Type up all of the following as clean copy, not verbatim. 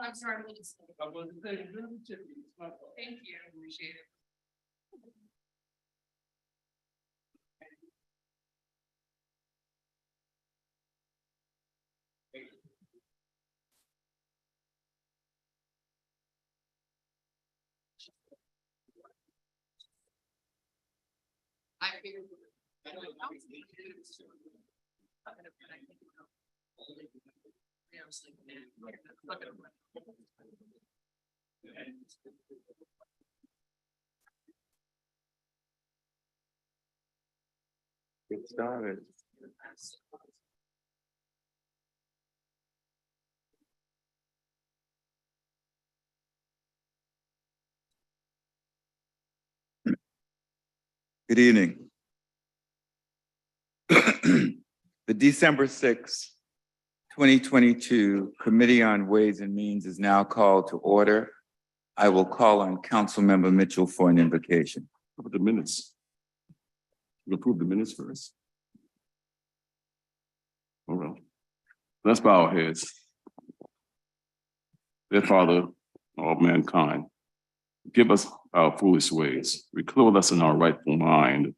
I'm sorry. Thank you. Appreciate it. I figured. Get started. Good evening. The December 6th, 2022 Committee on Ways and Means is now called to order. I will call on Councilmember Mitchell for an invocation. Look at the minutes. We approve the minutes first. All right. Let's bow our heads. Dear Father, all mankind, give us our foolish ways. Reclothe us in our rightful mind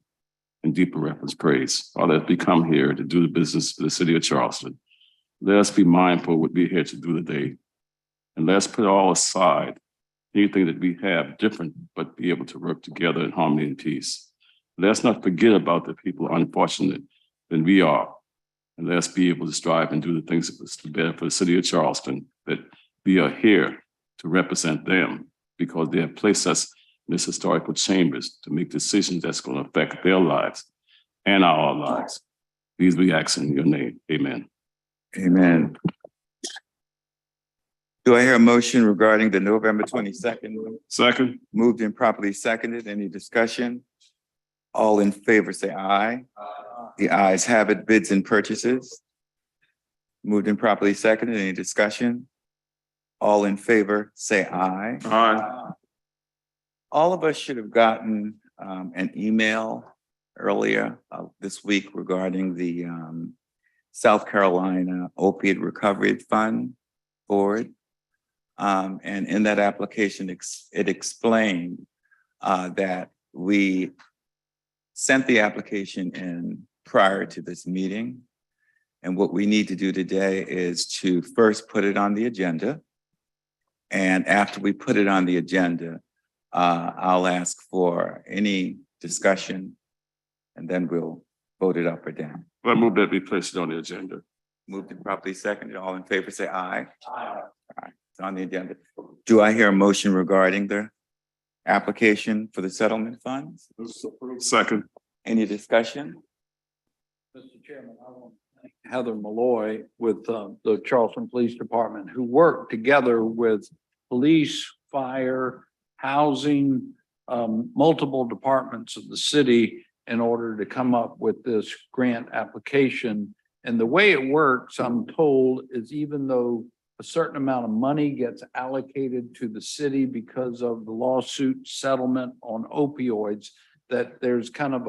and deeper reverence praise. Father, as we come here to do the business of the city of Charleston, let us be mindful what we're here to do today. And let us put all aside, anything that we have different, but be able to work together in harmony and peace. Let us not forget about the people unfortunate than we are. And let us be able to strive and do the things that's better for the city of Charleston, that we are here to represent them because they have placed us in this historical chambers to make decisions that's going to affect their lives and our lives. These we ask in your name. Amen. Amen. Do I hear a motion regarding the November 22nd? Second. Moved and properly seconded. Any discussion? All in favor say aye. The ayes have it. Bids and purchases. Moved and properly seconded. Any discussion? All in favor say aye. Aye. All of us should have gotten an email earlier this week regarding the South Carolina Opioid Recovery Fund Board. And in that application, it explained that we sent the application in prior to this meeting. And what we need to do today is to first put it on the agenda. And after we put it on the agenda, I'll ask for any discussion and then we'll vote it up or down. I move that we place it on the agenda. Moved and properly seconded. All in favor say aye. Aye. It's on the agenda. Do I hear a motion regarding the application for the settlement funds? Second. Any discussion? Mr. Chairman, I want to thank Heather Malloy with the Charleston Police Department, who worked together with police, fire, housing, multiple departments of the city in order to come up with this grant application. And the way it works, I'm told, is even though a certain amount of money gets allocated to the city because of the lawsuit settlement on opioids, that there's kind of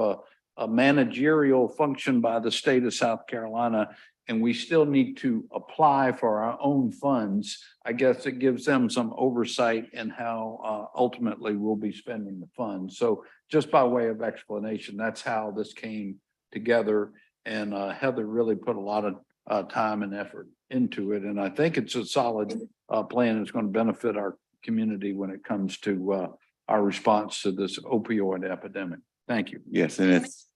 a managerial function by the state of South Carolina and we still need to apply for our own funds, I guess it gives them some oversight in how ultimately we'll be spending the funds. So just by way of explanation, that's how this came together. And Heather really put a lot of time and effort into it. And I think it's a solid plan that's going to benefit our community when it comes to our response to this opioid epidemic. Thank you. Yes, and it's,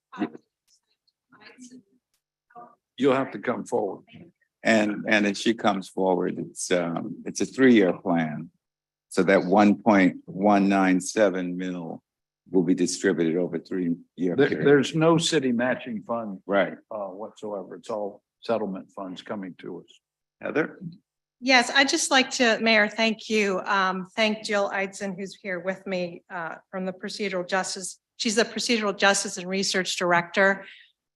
You'll have to come forward. and as she comes forward, it's a 3-year plan. So that 1.197 mil will be distributed over 3-year period. There's no city matching fund Right. whatsoever. It's all settlement funds coming to us. Heather? Yes, I'd just like to, Mayor, thank you. Thank Jill Eidson, who's here with me from the Procedural Justice. She's the Procedural Justice and Research Director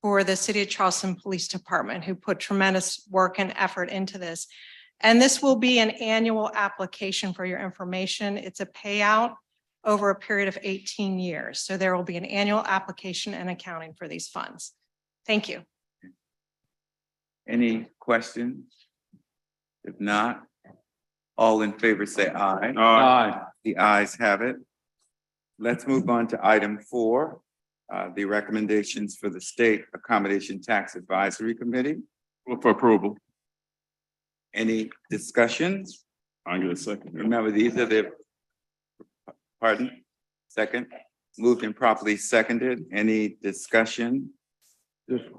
for the City of Charleston Police Department, who put tremendous work and effort into this. And this will be an annual application for your information. It's a payout over a period of 18 years. So there will be an annual application and accounting for these funds. Thank you. Any questions? If not, all in favor say aye. Aye. The ayes have it. Let's move on to item 4, the recommendations for the State Accommodation Tax Advisory Committee. Move for approval. Any discussions? I'll get a second. Remember, these are the, pardon, second, moved and properly seconded. Any discussion?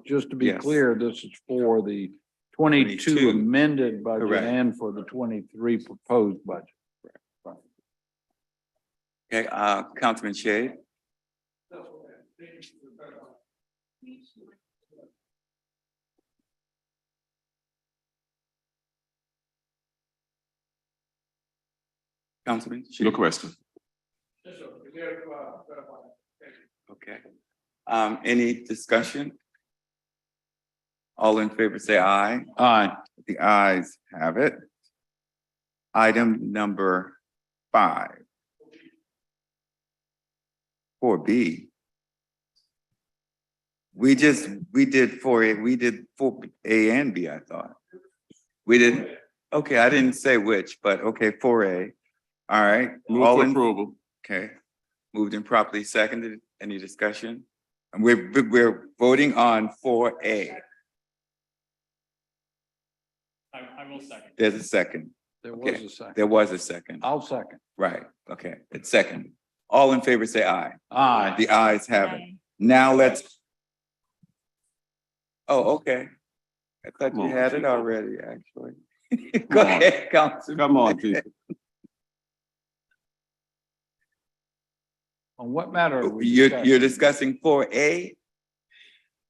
Just to be Yes. clear, this is for the 22 22. amended budget Correct. and for the 23 proposed budget. Okay, Councilman Shade? Councilman? Shade? No question. Okay. Any discussion? All in favor say aye. Aye. The ayes have it. Item number 5. 4B. We did 4A, we did 4A and B, I thought. We didn't, okay, I didn't say which, but okay, 4A. All right. Move All for in, approval. okay. Moved and properly seconded. Any discussion? And we're voting on 4A. I will second. There's a second. There was Okay. a second. There was a second. I'll second. Right, okay, it's second. All in favor say aye. Aye. The ayes have it. Now let's. Oh, okay. I thought you had it already, actually. Go on. ahead, Councilman. Come on, people. On what matter? are we You're discussing? discussing 4A?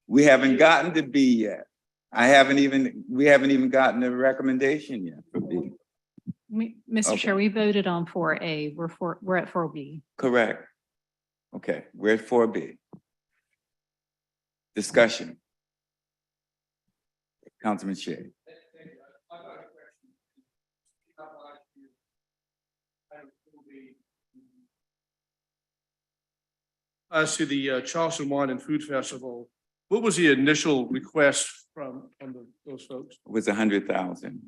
We haven't gotten to B yet. We haven't even gotten a recommendation yet for B. Mr. Okay. Chair, we voted on 4A. We're at 4B. Correct. Okay, we're at 4B. Discussion. Councilman Shea. As to the Charleston Wine and Food Festival, what was the initial request from those folks? It was 100,000.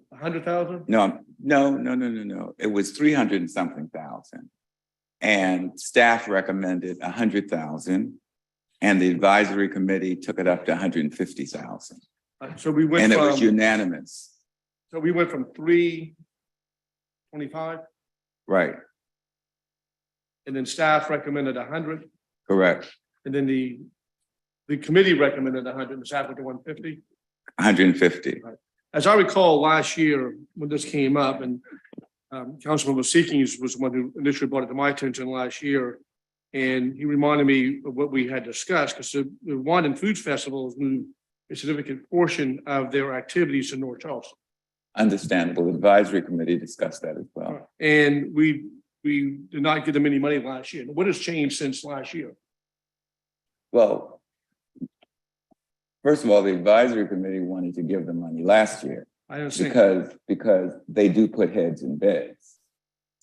100,000? No. It was 300 and something thousand. And staff recommended 100,000. And the advisory committee took it up to 150,000. So we went And it was from, unanimous, so we went from 325 right? and then staff recommended 100 Correct, and then the committee recommended 100 and staff went to 150. 150. As I recall, last year when this came up and Councilman Wasikis was the one who initially brought it to my attention last year. And he reminded me of what we had discussed because the Wine and Foods Festival has moved a significant portion of their activities to North Charleston. Understandable. The advisory committee discussed that as well. And we did not give them any money last year. What has changed since last year? Well, first of all, the advisory committee wanted to give the money last year I understand. because they do put heads in beds,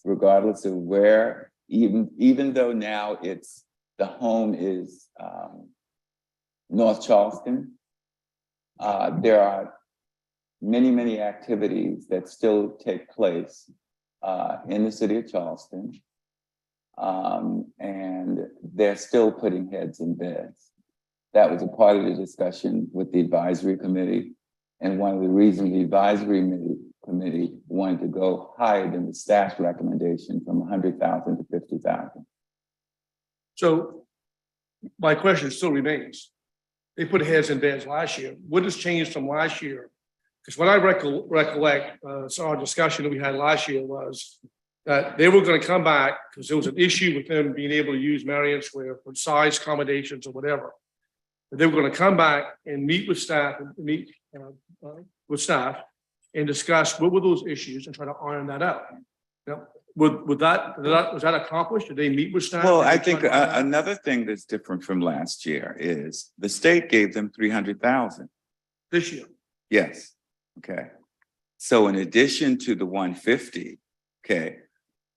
regardless of where, even though now the home is North Charleston. There are many activities that still take place in the city of Charleston. And they're still putting heads in beds. That was a part of the discussion with the advisory committee. And one of the reasons the advisory committee wanted to go higher than the staff's recommendation from 100,000 to 50,000. So my question still remains. They put heads in beds last year. What has changed from last year? Because what I recollect, so our discussion that we had last year was that they were going to come back because there was an issue with them being able to use Marion Square for size accommodations or whatever. But they were going to come back and meet with staff and discuss what were those issues and try to iron that out. Now, was that accomplished? Did they meet with staff? Well, I think another thing that's different from last year is the state gave them 300,000 this year. Yes. Okay. So in addition to the 150, okay,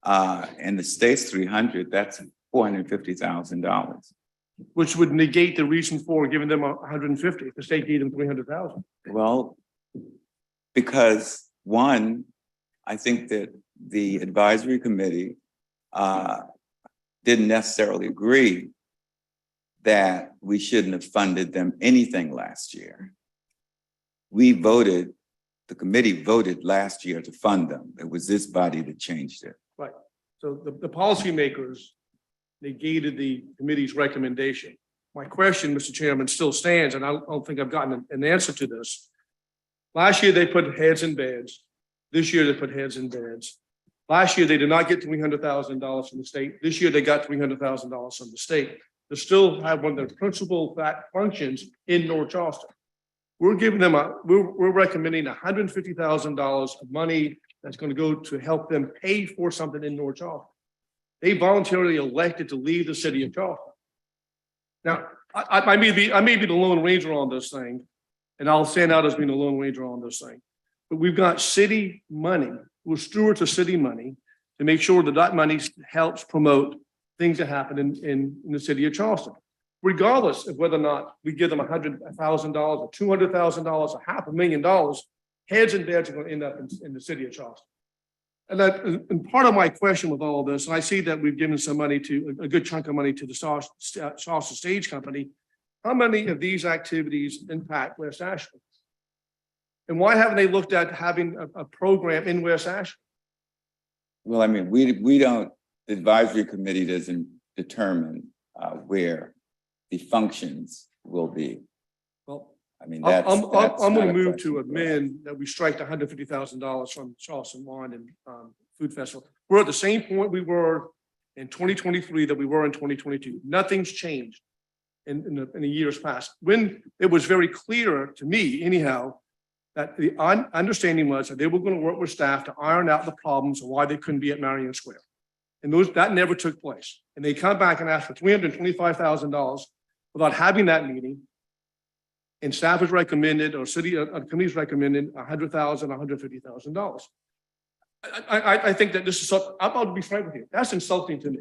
and the state's 300, that's $450,000. Which would negate the reason for giving them 150 if the state gave them 300,000. Well, because one, I think that the advisory committee didn't necessarily agree that we shouldn't have funded them anything last year. The committee voted last year to fund them. It was this body that changed it. Right. So the policymakers negated the committee's recommendation. My question, Mr. Chairman, still stands, and I don't think I've gotten an answer to this. Last year, they put heads in beds. This year, they put heads in beds. Last year, they did not get $300,000 from the state. This year, they got $300,000 from the state. They still have one of their principal functions in North Charleston. We're giving them we're recommending $150,000 of money that's going to go to help them pay for something in North Charleston. They voluntarily elected to leave the city of Charleston. Now, I may be the Lone Ranger on this thing, and I'll stand out as being the Lone Ranger on this thing. But we've got city money. We're stewards of city money to make sure that that money helps promote things that happen in the city of Charleston, regardless of whether or not we give them $100,000 or $200,000 or $500,000. Heads and beds are going to end up in the city of Charleston. And part of my question with all of this, and I see that we've given some money to a good chunk of money to the Charleston Stage Company. How many of these activities impact West Ashland? And why haven't they looked at having a program in West Ashland? Well, I mean, we don't, the advisory committee doesn't determine where the functions will be. Well, I mean, I'm that's going not to a move question to for us. amend that we strike the $150,000 from Charleston Wine and Food Festival. We're at the same point we were in 2023 that we were in 2022. Nothing's changed in the years past. When it was very clear to me, anyhow, that the understanding was that they were going to work with staff to iron out the problems of why they couldn't be at Marion Square. And that never took place. And they come back and ask for $325,000 without having that meeting. And staff has recommended, or city committee's recommended $100,000, $150,000. I think that this is something, I'm about to be frank with you, that's insulting to me.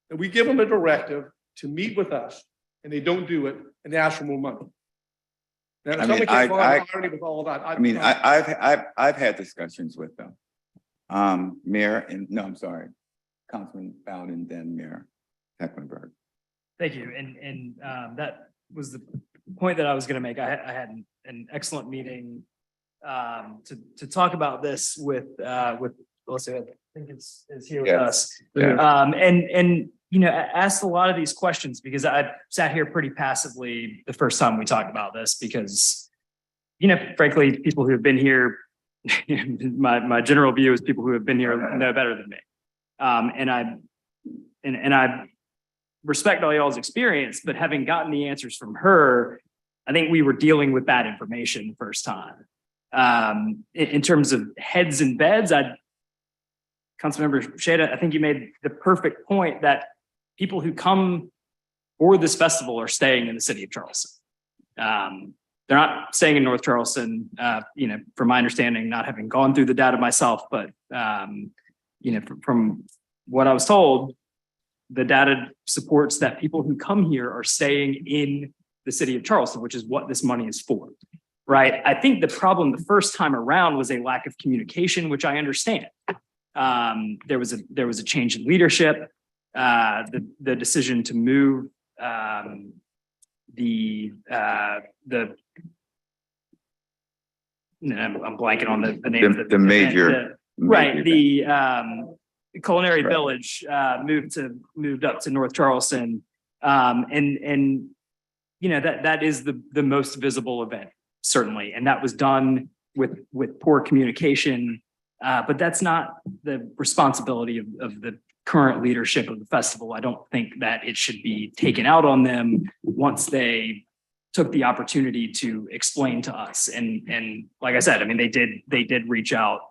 That we give them a directive to meet with us and they don't do it and they ask for more money. Now, I mean, irony with all of that. I've had discussions with them. Mayor, and no, I'm sorry, Councilman Bowden, then Mayor Hecklenberg. Thank you. And that was the point that I was going to make. I had an excellent meeting to talk about this with Melissa, I think is here with us. Yeah. And you know, asked a lot of these questions because I sat here pretty passively the first time we talked about this because, you know, frankly, people who have been here, my general view is people who have been here know better than me. And I respect all y'all's experience, but having gotten the answers from her, I think we were dealing with bad information the first time. In terms of heads and beds, Councilmember Shada, I think you made the perfect point that people who come for this festival are staying in the city of Charleston. They're not staying in North Charleston, you know, from my understanding, not having gone through the data myself, but, you know, from what I was told, the data supports that people who come here are staying in the city of Charleston, which is what this money is for. right? I think the problem the first time around was a lack of communication, which I understand. There was a change in leadership, the decision to move I'm blanking on the name of The major. right, the culinary Right. village moved up to North Charleston. And you know, that is the most visible event, certainly. And that was done with poor communication. But that's not the responsibility of the current leadership of the festival. I don't think that it should be taken out on them once they took the opportunity to explain to us. And like I said, I mean, they did reach out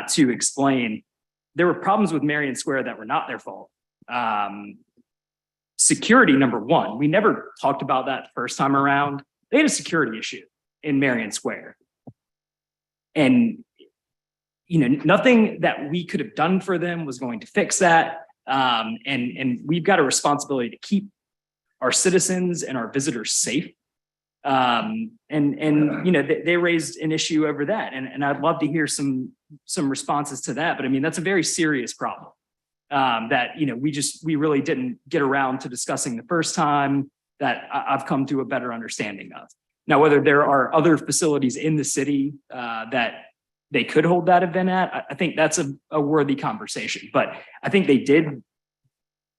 to explain. There were problems with Marion Square that were not their fault. Security, number one, we never talked about that first time around. They had a security issue in Marion Square. And, you know, nothing that we could have done for them was going to fix that. And we've got a responsibility to keep our citizens and our visitors safe. And you know, they raised an issue over that. And I'd love to hear some responses to that. But I mean, that's a very serious problem. That, you know, we really didn't get around to discussing the first time, that I've come to a better understanding of. Now, whether there are other facilities in the city that they could hold that event at, I think that's a worthy conversation. But I think they did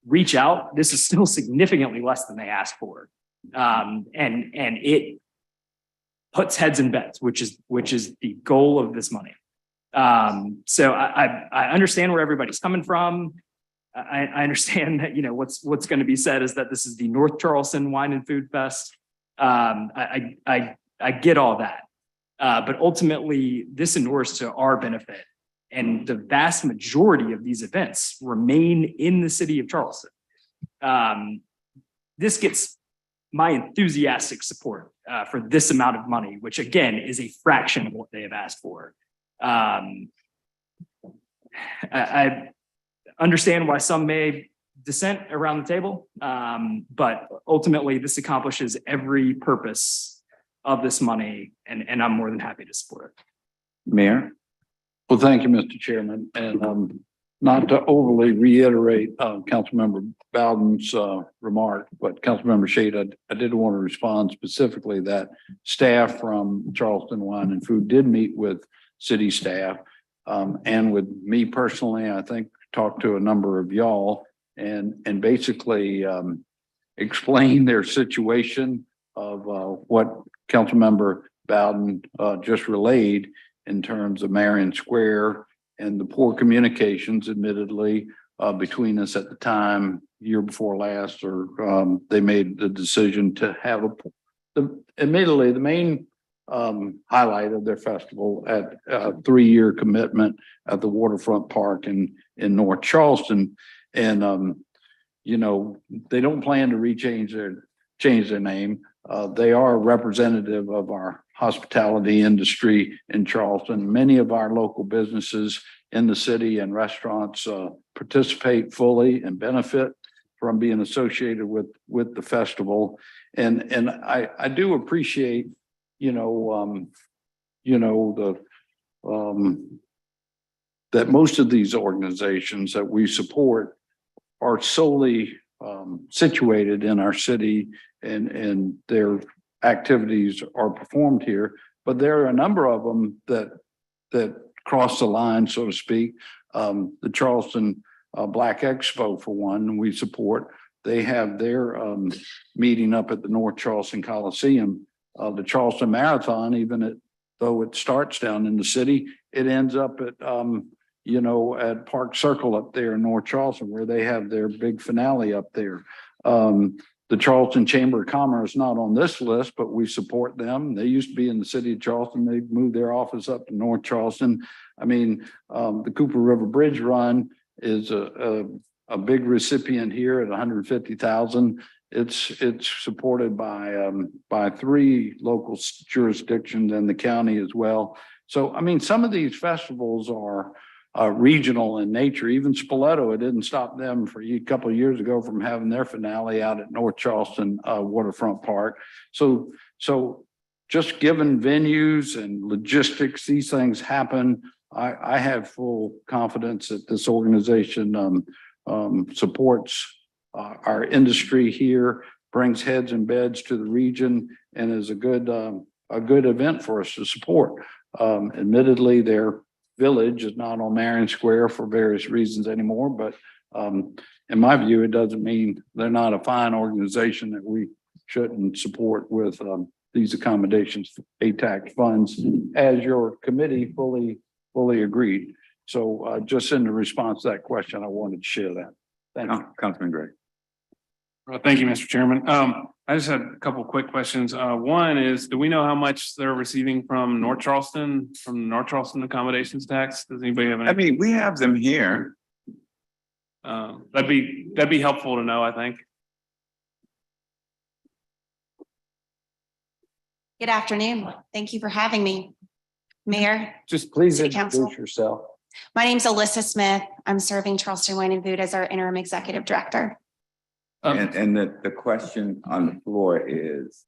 reach out. This is still significantly less than they asked for. And it puts heads in beds, which is the goal of this money. So I understand where everybody's coming from. I understand that, you know, what's going to be said is that this is the North Charleston Wine and Food Fest. I get all that. But ultimately this inures to our benefit, and the vast majority of these events remain in the city of Charleston. This gets my enthusiastic support for this amount of money, which again is a fraction of what they have asked for. I understand why some may dissent around the table, but ultimately this accomplishes every purpose of this money, and I'm more than happy to support it. Mayor? Well, thank you, Mr. Chairman, and not to overly reiterate Councilmember Bowden's remark, but Councilmember Shade, I did want to respond specifically that staff from Charleston Wine and Food did meet with city staff, and with me personally, I think talked to a number of y'all and basically explain their situation of what Councilmember Bowden just relayed in terms of Marion Square and the poor communications, admittedly, between us at the time, year before last, or they made the decision to have admittedly, the main highlight of their festival at a 3-year commitment at the waterfront park in North Charleston. And, you know, they don't plan to change their name. They are representative of our hospitality industry in Charleston. Many of our local businesses in the city and restaurants participate fully and benefit from being associated with the festival. And I do appreciate, that most of these organizations that we support are solely situated in our city, and their activities are performed here. But there are a number of them that cross the line, so to speak. The Charleston Black Expo, for one, we support. They have their meeting up at the North Charleston Coliseum. The Charleston Marathon, though it starts down in the city, it ends up at at Park Circle up there in North Charleston, where they have their big finale up there. The Charleston Chamber of Commerce, not on this list, but we support them. They used to be in the city of Charleston. They moved their office up to North Charleston. I mean, the Cooper River Bridge Run is a big recipient here at 150,000. It's supported by 3 local jurisdictions and the county as well. So, I mean, some of these festivals are regional in nature. Even Spoleto, it didn't stop them for a couple of years ago from having their finale out at North Charleston Waterfront Park. So just given venues and logistics, these things happen. I have full confidence that this organization supports our industry here, brings heads and beds to the region, and is a good event for us to support. Admittedly, their village is not on Marion Square for various reasons anymore, but in my view, it doesn't mean they're not a fine organization that we shouldn't support with these accommodations, ATAX funds, as your committee fully agreed. So just in the response to that question, I wanted to share that. Thank you. Councilman Gray. Well, thank you, Mr. Chairman. I just had a couple of quick questions. One is, do we know how much they're receiving from North Charleston, from the North Charleston accommodations tax? Does anybody have any? I mean, we have them here. That'd be helpful to know, I think. Good afternoon. Thank you for having me. Mayor, Just Please City Council. introduce yourself. my name's Alyssa Smith. I'm serving Charleston Wine and Food as our interim executive director. And the question on the floor is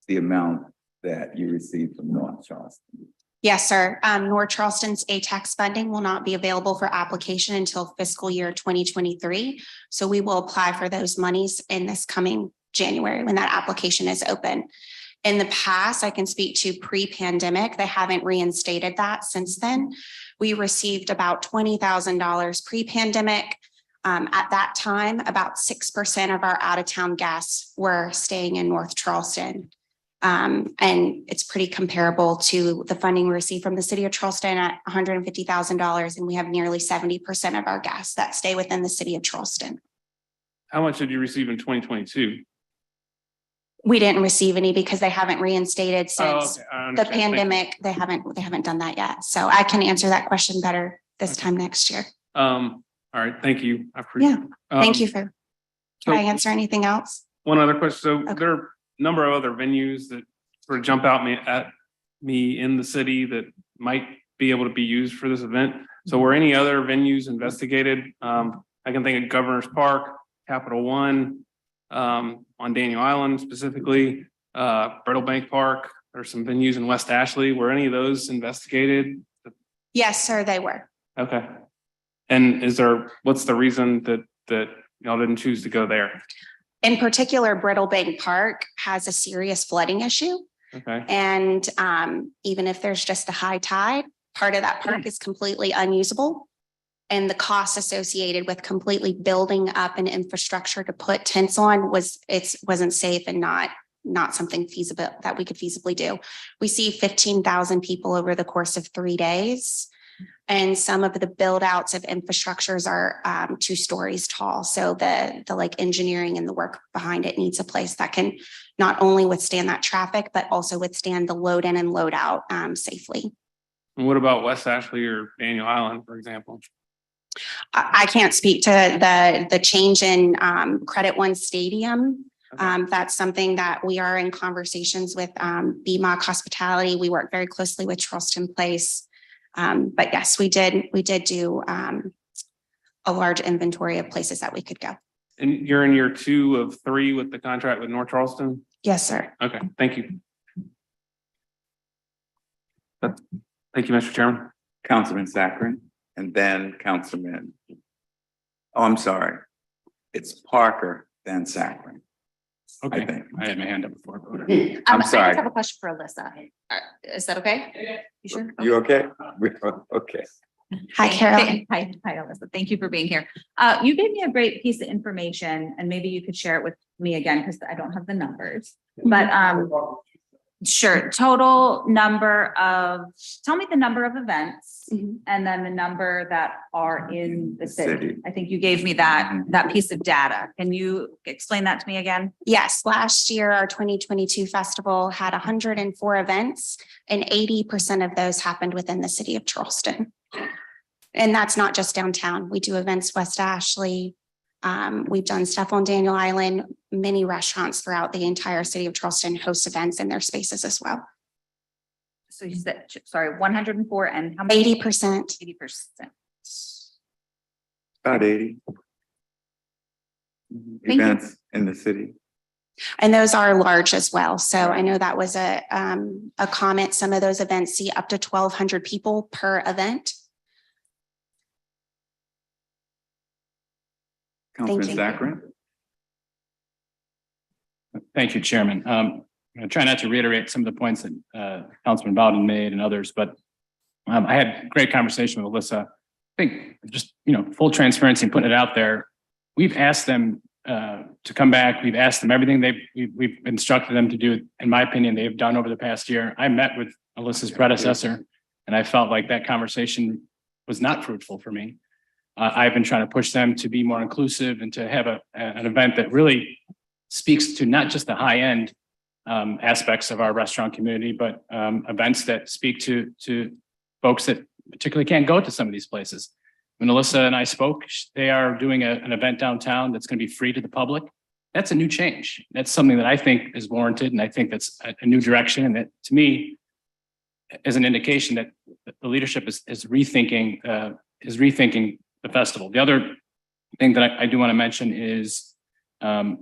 the amount that you received from North Charleston. Yes, sir. North Charleston's ATAX funding will not be available for application until fiscal year 2023. So we will apply for those monies in this coming January when that application is open. In the past, I can speak to pre-pandemic. They haven't reinstated that since then. We received about $20,000 pre-pandemic. At that time, about 6% of our out-of-town guests were staying in North Charleston. And it's pretty comparable to the funding we received from the city of Charleston at $150,000. And we have nearly 70% of our guests that stay within the city of Charleston. how much did you receive in 2022? We didn't receive any because they haven't reinstated since Okay, I the understand. Thank you. pandemic. They haven't done that yet. So I can answer that question better this time next year. All right, thank you. I appreciate it. Thank you for, can so- I answer anything else? One other question. So Okay. there are a number of other venues that sort of jump out at me in the city that might be able to be used for this event. So were any other venues investigated? I can think of Governor's Park, Capital One, on Daniel Island specifically, Brittle Bank Park. There's some venues in West Ashley. Were any of those investigated? Yes, sir, they were. Okay. And what's the reason that y'all didn't choose to go there? In particular, Brittle Bank Park has a serious flooding issue. Okay. And even if there's just a high tide, part of that park is completely unusable. And the costs associated with completely building up an infrastructure to put tents on wasn't safe and not something feasible that we could feasibly do. We see 15,000 people over the course of 3 days. And some of the build outs of infrastructures are 2 stories tall. So the like engineering and the work behind it needs a place that can not only withstand that traffic, but also withstand the load in and load out safely. And what about West Ashley or Daniel Island, for example? I can't speak to the change in Credit One Stadium. Okay. That's something that we are in conversations with BMOC Hospitality. We work very closely with Charleston Place. But yes, we did do a large inventory of places that we could go. And you're in year 2 of 3 with the contract with North Charleston? Yes, sir. Okay, thank you. Thank you, Mr. Chairman. Councilman Saccharin, and then Councilman. Oh, I'm sorry. It's Parker, then Saccharin. Okay, think. I had my hand up before. I'm I sorry. just have a question for Alyssa. Is that okay? You sure? You okay? Okay. Hi, Carol. Hi, Alyssa. Thank you for being here. You gave me a great piece of information and maybe you could share it with me again because I don't have the numbers. But sure, total number of, tell me the number of events Mhm. and then the number that are in the city. City. I think you gave me that piece of data. Can you explain that to me again? Yes, last year, our 2022 festival had 104 events and 80% of those happened within the city of Charleston. And that's not just downtown. We do events West Ashley. We've done stuff on Daniel Island. Many restaurants throughout the entire city of Charleston host events in their spaces as well. So you said, sorry, 104 and how many? 80%. 80%. About 80 Thank you. events in the city. And those are large as well. So I know that was a comment. Some of those events see up to 1,200 people per event. Councilman you. Zachary? Thank you, Chairman. I'm going to try not to reiterate some of the points that Councilman Bowden made and others, but I had great conversation with Alyssa. I think just, full transparency and putting it out there. We've asked them to come back. We've asked them everything we've instructed them to do. In my opinion, they've done over the past year. I met with Alyssa's predecessor, and I felt like that conversation was not fruitful for me. I've been trying to push them to be more inclusive and to have an event that really speaks to not just the high end aspects of our restaurant community, but events that speak to folks that particularly can't go to some of these places. When Alyssa and I spoke, they are doing an event downtown that's going to be free to the public. That's a new change. That's something that I think is warranted, and I think that's a new direction. And that, to me, is an indication that the leadership is rethinking the festival. The other thing that I do want to mention is the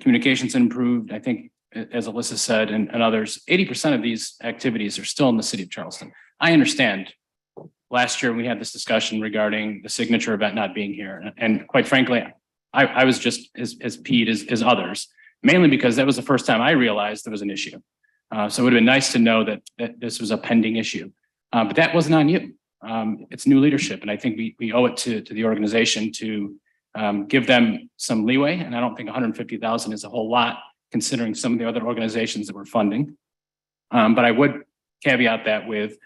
communications improved. I think, as Alyssa said and others, 80% of these activities are still in the city of Charleston. I understand. Last year, we had this discussion regarding the signature event not being here. And quite frankly, I was just as peeved as others, mainly because that was the first time I realized there was an issue. So it would have been nice to know that this was a pending issue. But that wasn't on you. It's new leadership. And I think we owe it to the organization to give them some leeway. And I don't think 150,000 is a whole lot, considering some of the other organizations that we're funding. But I would caveat that with,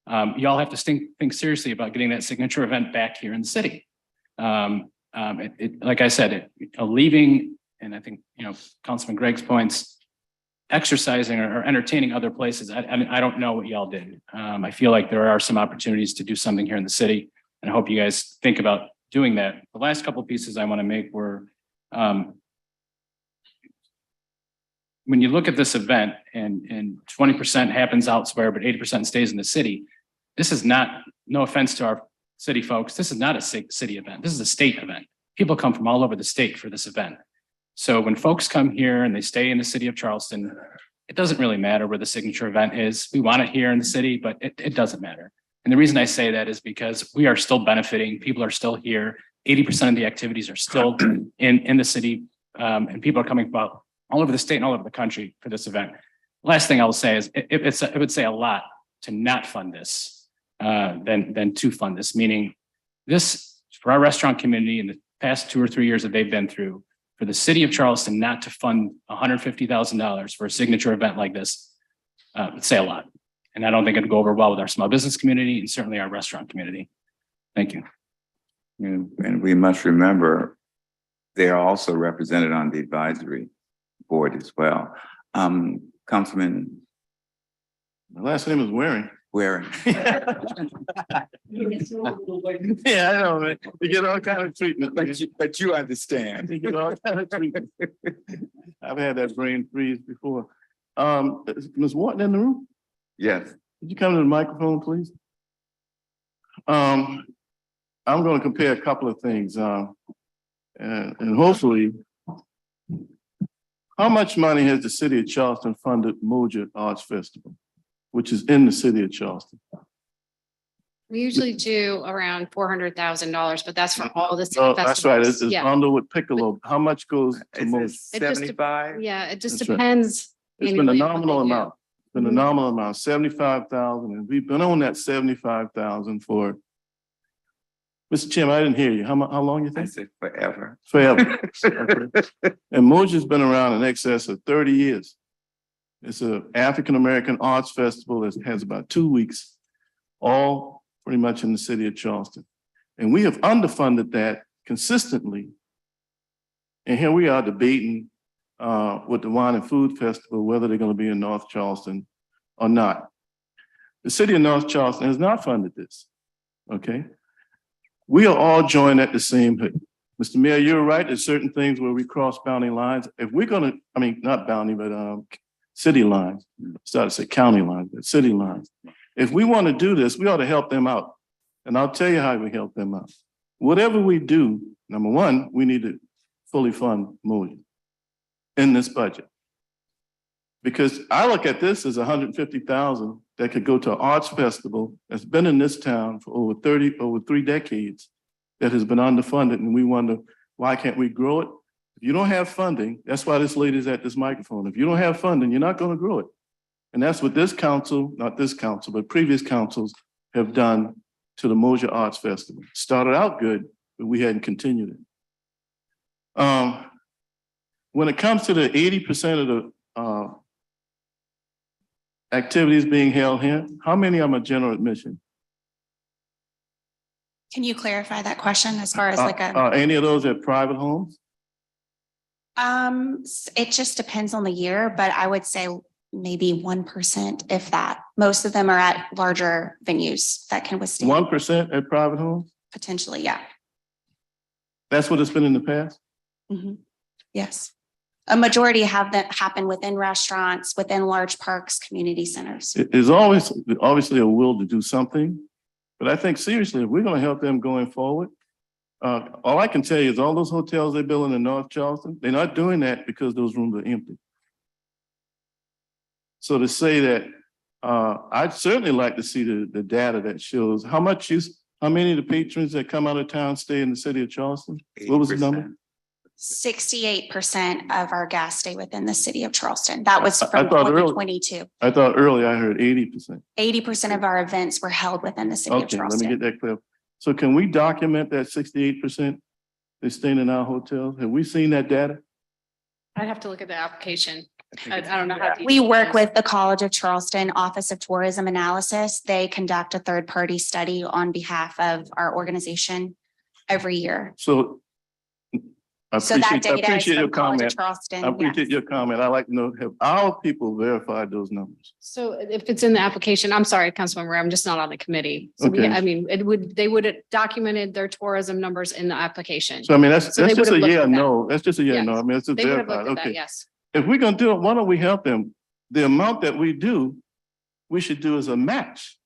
y'all have to think seriously about getting that signature event back here in the city. Like I said, leaving, and I think, Councilman Gregg's points, exercising or entertaining other places. I don't know what y'all did. I feel like there are some opportunities to do something here in the city, and I hope you guys think about doing that. The last couple of pieces I want to make were, when you look at this event and 20% happens elsewhere, but 80% stays in the city, this is not, no offense to our city folks, this is not a city event. This is a state event. People come from all over the state for this event. So when folks come here and they stay in the city of Charleston, it doesn't really matter where the signature event is. We want it here in the city, but it doesn't matter. And the reason I say that is because we are still benefiting. People are still here. 80% of the activities are still in the city, and people are coming from all over the state and all over the country for this event. Last thing I will say is it would say a lot to not fund this than to fund this, meaning this, for our restaurant community in the past 2 or 3 years that they've been through, for the city of Charleston not to fund $150,000 for a signature event like this, would say a lot. And I don't think it'd go over well with our small business community and certainly our restaurant community. Thank you. And we must remember, they are also represented on the advisory board as well. Councilman. My last name is Waring. Waring. Yeah, I know, man. You get all kind of treatment. But you understand. You get all kind of treatment. I've had that brain freeze before. Is Ms. Wharton in the room? Yes. Could you come to the microphone, please? I'm going to compare a couple of things. And hopefully, how much money has the city of Charleston funded Moja Arts Festival, which is in the city of Charleston? We usually do around $400,000, but that's for all the city Oh, that's right. festivals. It's Yeah. bundled with Piccolo. How much goes to Is Moja? it 75? Yeah, it just That's right. depends. It's been a annually what they nominal do. amount. It's been a nominal amount, 75,000, and we've been on that 75,000 for. Mr. Chairman, I didn't hear you. How long you I think? said forever. Forever. And Moja's been around in excess of 30 years. It's an African-American arts festival that has about 2 weeks, all pretty much in the city of Charleston. And we have underfunded that consistently. And here we are debating with the Wine and Food Festival, whether they're going to be in North Charleston or not. The city of North Charleston has not funded this, okay? We are all joined at the same hip. Mr. Mayor, you're right. There's certain things where we cross boundary lines. If we're going to, I mean, not boundary, but city lines, started to say county lines, but city lines. If we want to do this, we ought to help them out. And I'll tell you how we help them out. Whatever we do, number one, we need to fully fund Moja in this budget. Because I look at this as 150,000 that could go to an arts festival that's been in this town for over 3 decades, that has been underfunded, and we wonder, why can't we grow it? If you don't have funding, that's why this lady's at this microphone. If you don't have funding, you're not going to grow it. And that's what this council, not this council, but previous councils have done to the Mosier Arts Festival. Started out good, but we hadn't continued it. When it comes to the 80% of the activities being held here, how many of them are general admission? Can you clarify that question as far as like a? Are any of those at private homes? It just depends on the year, but I would say maybe 1%, if that. Most of them are at larger venues that can withstand. 1% at private homes? Potentially, yeah. That's what it's been in the past? Mhm. Yes. A majority have that happen within restaurants, within large parks, community centers. There's always, obviously, a will to do something. But I think seriously, if we're going to help them going forward, all I can tell you is all those hotels they're building in North Charleston, they're not doing that because those rooms are empty. So to say that, I'd certainly like to see the data that shows how many of the patrons that come out of town stay in the city of Charleston? What was the number? 68% of our guests stay within the city of Charleston. That was I from thought 2022. I thought earlier I heard 80%. 80% of our events were held within the city of Okay, let me Charleston. get that clear. So can we document that 68% is staying in our hotels? Have we seen that data? I'd have to look at the application. I don't know how. We detailed it work is. with the College of Charleston Office of Tourism Analysis. They conduct a third-party study on behalf of our organization every year. So I So that appreciate data is your from College of comment. Charleston. I appreciate yes. your comment. I'd like to know, have our people verified those numbers? So if it's in the application, I'm sorry, Councilmember, Ray, I'm just not on the committee. So Okay. I mean, they would have documented their tourism numbers in the application. So I mean, that's So they just would a have yeah or looked at that. no. That's just a yeah or no. Yes. I mean, it's just They would have verified. looked at that, Okay. yes. If we're gonna do it, why don't we help them? The amount that we do, we should do as a match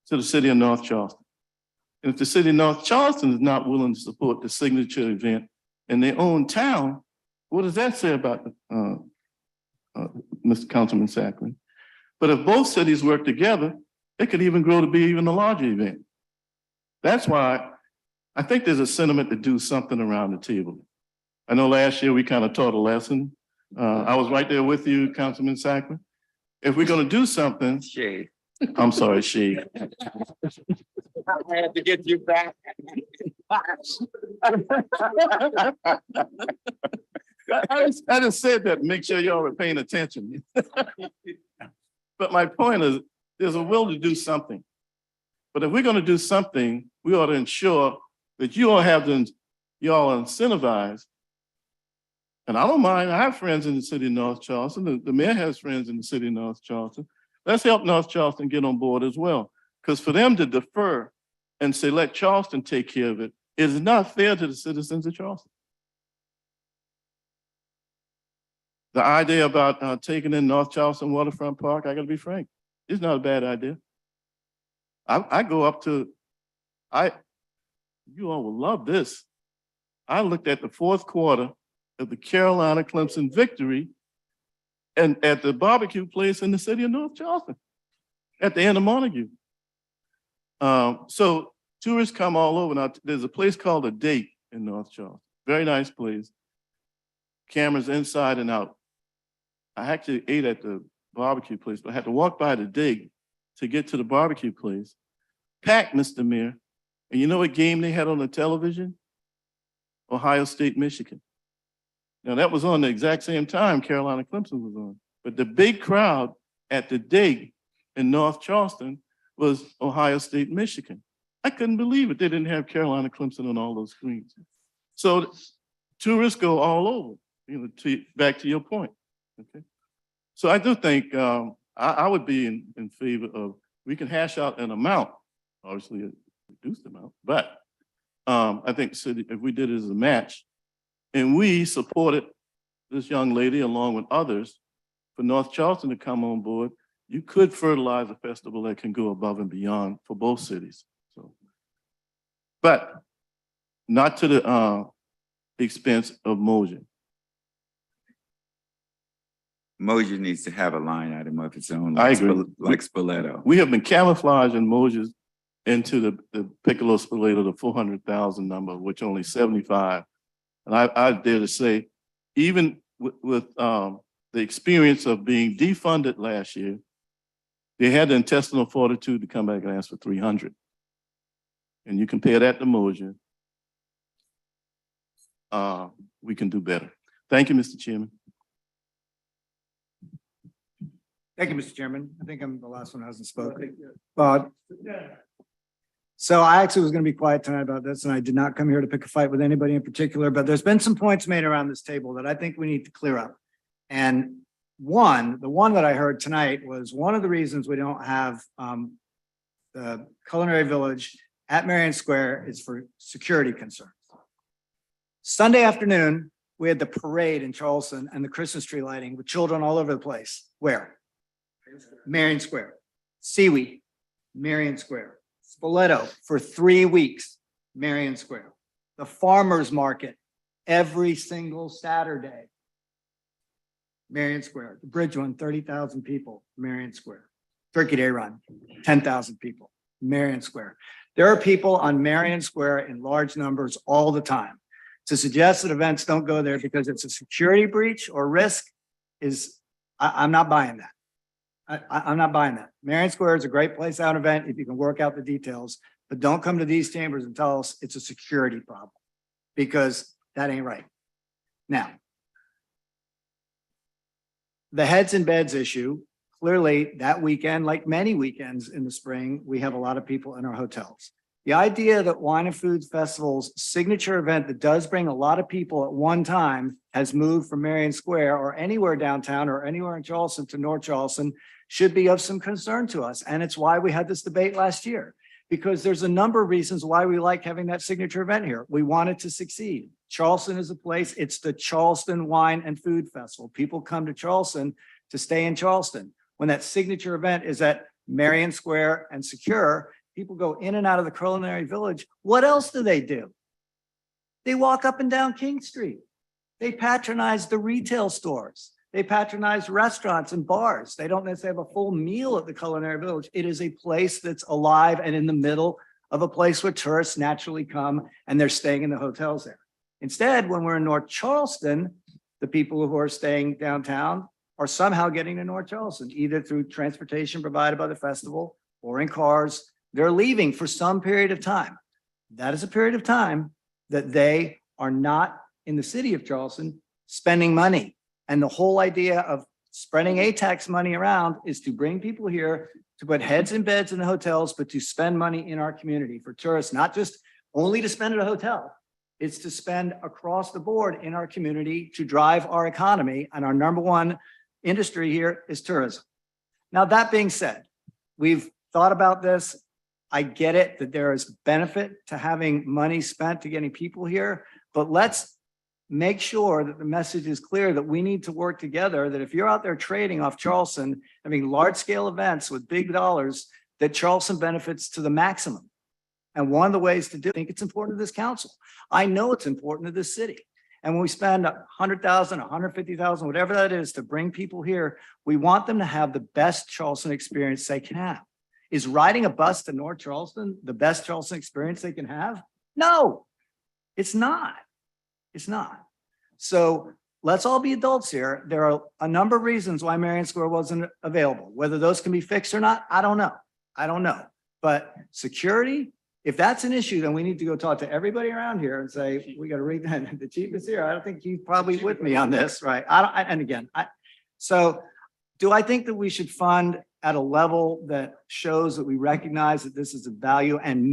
to the city of North Charleston. And if the city of North Charleston is not willing to support the signature event in their own town, what does that say about Mr. Councilman Sacklin? But if both cities work together, it could even grow to be even a larger event. That's why I think there's a sentiment to do something around the table. I know last year we kind of taught a lesson. I was right there with you, Councilman Sacklin. If we're gonna do something, Shade. I'm sorry, she. I had to get you back. I just said that, to make sure y'all were paying attention. But my point is, there's a will to do something. But if we're gonna do something, we ought to ensure that you all y'all are incentivized. And I don't mind, I have friends in the city of North Charleston, the mayor has friends in the city of North Charleston. Let's help North Charleston get on board as well. Because for them to defer and say, let Charleston take care of it, is not fair to the citizens of Charleston. The idea about taking in North Charleston Waterfront Park, I gotta be frank, it's not a bad idea. I go up to, you all will love this. I looked at the fourth quarter of the Carolina Clemson victory and at the barbecue place in the city of North Charleston, at the end of Montague. So tourists come all over. Now, there's a place called A Date in North Charleston. Very nice place. Cameras inside and out. I actually ate at the barbecue place, but I had to walk by the dig to get to the barbecue place. Packed, Mr. Mayor. And you know what game they had on the television? Ohio State, Michigan. Now that was on the exact same time Carolina Clemson was on. But the big crowd at the dig in North Charleston was Ohio State, Michigan. I couldn't believe it. They didn't have Carolina Clemson on all those screens. So tourists go all over, back to your point. Okay. So I do think I would be in favor of, we can hash out an amount, obviously a reduced amount, but I think city, if we did it as a match and we supported this young lady along with others for North Charleston to come on board, you could fertilize a festival that can go above and beyond for both cities. So, but not to the expense of Mosier. Moja needs to have a line item of its own. I like agree. Like Spoleto. We have been camouflaging Moses into the Piccolo Spoleto, the 400,000 number, which only 75. And I dare to say, even with the experience of being defunded last year, they had the intestinal fortitude to come back and ask for 300. And you compare that to Moja, we can do better. Thank you, Mr. Chairman. Thank you, Mr. Chairman. I think I'm the last one who hasn't spoken. So I actually was going to be quiet tonight about this, and I did not come here to pick a fight with anybody in particular, but there's been some points made around this table that I think we need to clear up. And the one that I heard tonight was one of the reasons we don't have the Culinary Village at Marion Square is for security concerns. Sunday afternoon, we had the parade in Charleston and the Christmas tree lighting with children all over the place. Where? Marion Square. Seaweed, Marion Square. Spoleto for 3 weeks, Marion Square. The farmers market every single Saturday, Marion Square. The bridge run, 30,000 people, Marion Square. Turkey Day run, 10,000 people, Marion Square. There are people on Marion Square in large numbers all the time. To suggest that events don't go there because it's a security breach or risk is, I'm not buying that. I'm not buying that. Marion Square is a great place out event if you can work out the details, but don't come to these chambers and tell us it's a security problem because that ain't right. Now, the heads and beds issue, clearly that weekend, like many weekends in the spring, we have a lot of people in our hotels. The idea that Wine and Food Festival's signature event that does bring a lot of people at one time has moved from Marion Square or anywhere downtown or anywhere in Charleston to North Charleston should be of some concern to us. And it's why we had this debate last year, because there's a number of reasons why we like having that signature event here. We want it to succeed. Charleston is a place, it's the Charleston Wine and Food Festival. People come to Charleston to stay in Charleston. When that signature event is at Marion Square and secure, people go in and out of the Culinary Village. What else do? They walk up and down King Street. They patronize the retail stores. They patronize restaurants and bars. They don't necessarily have a full meal at the Culinary Village. It is a place that's alive and in the middle of a place where tourists naturally come and they're staying in the hotels there. Instead, when we're in North Charleston, the people who are staying downtown are somehow getting to North Charleston, either through transportation provided by the festival or in cars. They're leaving for some period of time. That is a period of time that they are not in the city of Charleston spending money. And the whole idea of spreading ATAX money around is to bring people here to put heads in beds in the hotels, but to spend money in our community for tourists, not just only to spend at a hotel. It's to spend across the board in our community to drive our economy. And our number one industry here is tourism. Now, that being said, we've thought about this. I get it that there is benefit to having money spent to getting people here, but let's make sure that the message is clear that we need to work together, that if you're out there trading off Charleston, having large scale events with big dollars, that Charleston benefits to the maximum. And one of the ways to do it, I think it's important to this council. I know it's important to this city. And when we spend 100,000, 150,000, whatever that is to bring people here, we want them to have the best Charleston experience they can have. Is riding a bus to North Charleston the best Charleston experience they can have? No, it's not. It's not. So let's all be adults here. There are a number of reasons why Marion Square wasn't available. Whether those can be fixed or not, I don't know. I don't know. But security, if that's an issue, then we need to go talk to everybody around here and say, we got to read that. The chief is here. I don't think he's probably with me on this, right? So do I think that we should fund at a level that shows that we recognize that this is a value and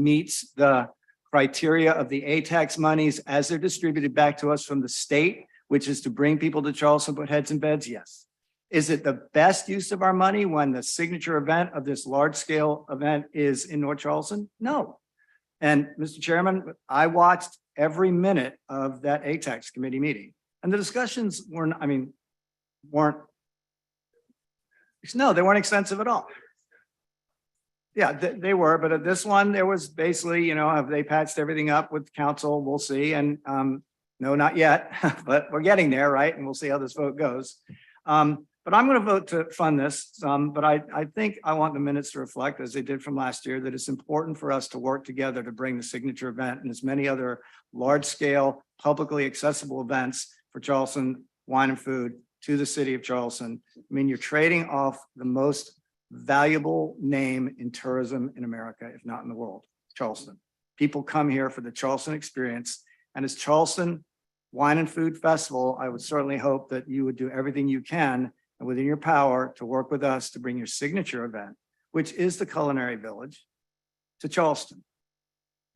meets the criteria of the ATAX monies as they're distributed back to us from the state, which is to bring people to Charleston, put heads in beds? Yes. Is it the best use of our money when the signature event of this large scale event is in North Charleston? No. And Mr. Chairman, I watched every minute of that ATAX committee meeting, and the discussions weren't extensive at all. Yeah, they were, but at this one, there was basically, have they patched everything up with council? We'll see. And no, not yet, but we're getting there, right? And we'll see how this vote goes. But I'm going to vote to fund this. But I think I want the minutes to reflect, as they did from last year, that it's important for us to work together to bring the signature event and as many other large-scale, publicly accessible events for Charleston Wine and Food to the city of Charleston. I mean, you're trading off the most valuable name in tourism in America, if not in the world, Charleston. People come here for the Charleston experience. And as Charleston Wine and Food Festival, I would certainly hope that you would do everything you can and within your power to work with us to bring your signature event, which is the Culinary Village, to Charleston.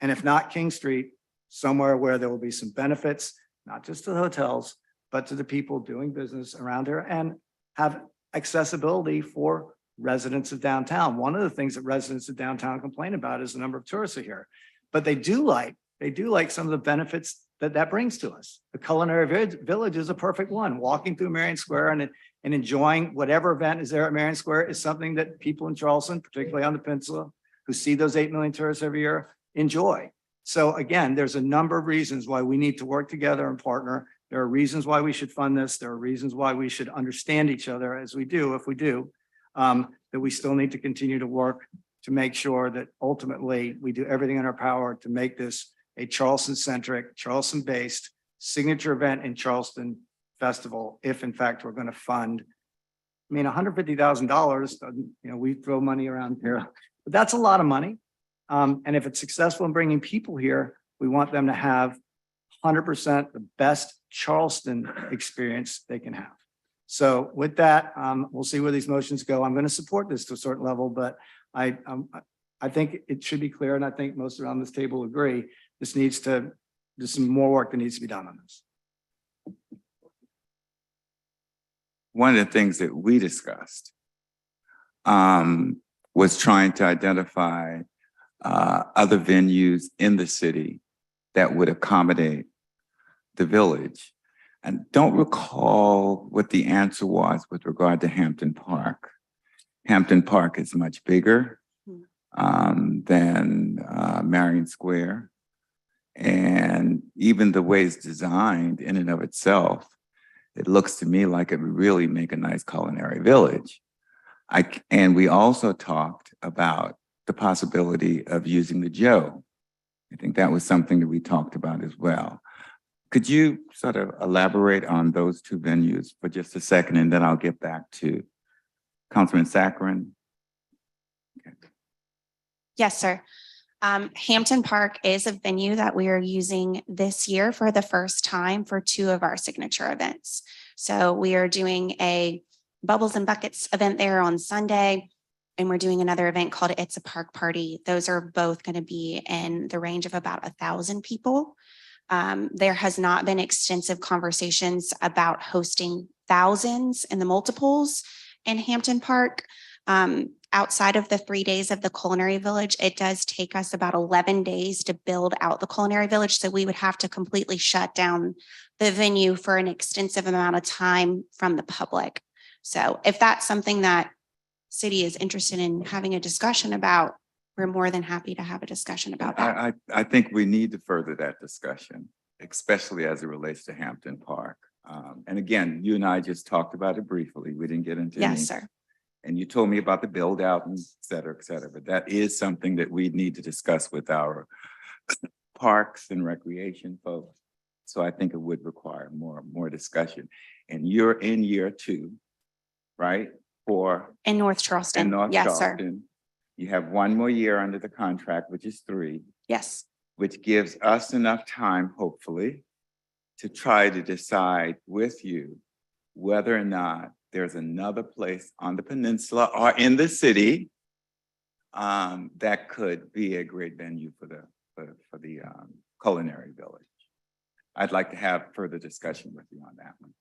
And if not King Street, somewhere where there will be some benefits, not just to the hotels, but to the people doing business around here and have accessibility for residents of downtown. One of the things that residents of downtown complain about is the number of tourists are here. But they do like some of the benefits that brings to us. The Culinary Village is a perfect one. Walking through Marion Square and enjoying whatever event is there at Marion Square is something that people in Charleston, particularly on the peninsula, who see those 8 million tourists every year, enjoy. So again, there's a number of reasons why we need to work together and partner. There are reasons why we should fund this. There are reasons why we should understand each other as we do, if we do, that we still need to continue to work to make sure that ultimately we do everything in our power to make this a Charleston-centric, Charleston-based signature event in Charleston festival, if in fact we're going to fund. I mean, $150,000, we throw money around here, but that's a lot of money. And if it's successful in bringing people here, we want them to have 100% the best Charleston experience they can have. So with that, we'll see where these motions go. I'm going to support this to a certain level, but I think it should be clear, and I think most around this table agree, there's some more work that needs to be done on this. One of the things that we discussed was trying to identify other venues in the city that would accommodate the village. And don't recall what the answer was with regard to Hampton Park. Hampton Park is much bigger than Marion Square. And even the way it's designed in and of itself, it looks to me like it would really make a nice culinary village. And we also talked about the possibility of using the Joe. I think that was something that we talked about as well. Could you sort of elaborate on those two venues for just a second, and then I'll get back to Councilman Saccharin? Okay. Yes, sir. Hampton Park is a venue that we are using this year for the first time for 2 of our signature events. So we are doing a Bubbles and Buckets event there on Sunday, and we're doing another event called It's a Park Party. Those are both going to be in the range of about 1,000 people. There has not been extensive conversations about hosting thousands and the multiples in Hampton Park. Outside of the 3 days of the Culinary Village, it does take us about 11 days to build out the Culinary Village. So we would have to completely shut down the venue for an extensive amount of time from the public. So if that's something that city is interested in having a discussion about, we're more than happy to have a discussion about that. I think we need to further that discussion, especially as it relates to Hampton Park. And again, you and I just talked about it briefly. We didn't get into any. Yes, sir. And you told me about the build out and et cetera, but that is something that we need to discuss with our parks and recreation folks. So I think it would require more discussion. And you're in year 2, right? In North Charleston. In North Yes, Charleston. sir. You have 1 more year under the contract, which is 3. Yes. Which gives us enough time, hopefully, to try to decide with you whether or not there's another place on the peninsula or in the city that could be a great venue for the Culinary Village. I'd like to have further discussion with you on that one.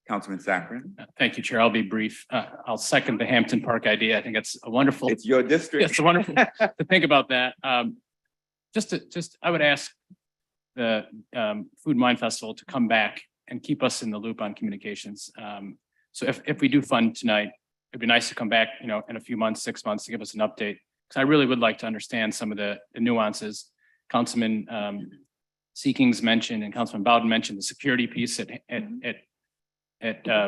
Councilman Saccharin. Thank you, Chair. I'll be brief. I'll second the Hampton Park idea. I think it's a wonderful. It's your district. It's wonderful to think about that. I would ask the Food and Wine Festival to come back and keep us in the loop on communications. So if we do fund tonight, it'd be nice to come back, in a few months, 6 months, to give us an update, because I really would like to understand some of the nuances. Councilman Seekings mentioned and Councilman Bowden mentioned the security piece at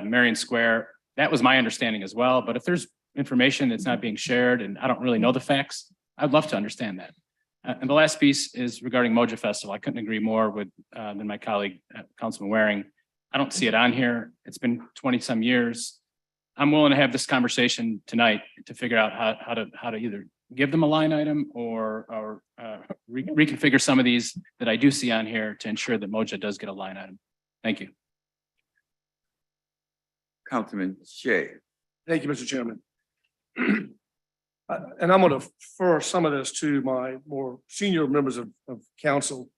Marion Square. That was my understanding as well. But if there's information that's not being shared and I don't really know the facts, I'd love to understand that. And the last piece is regarding Moja Festival. I couldn't agree more with than my colleague, Councilman Waring. I don't see it on here. It's been 20 some years. I'm willing to have this conversation tonight to figure out how to either give them a line item or reconfigure some of these that I do see on here to ensure that Moja does get a line item. Thank you. Councilman Shay. Thank you, Mr. Chairman. And I'm going to refer some of this to my more senior members of council.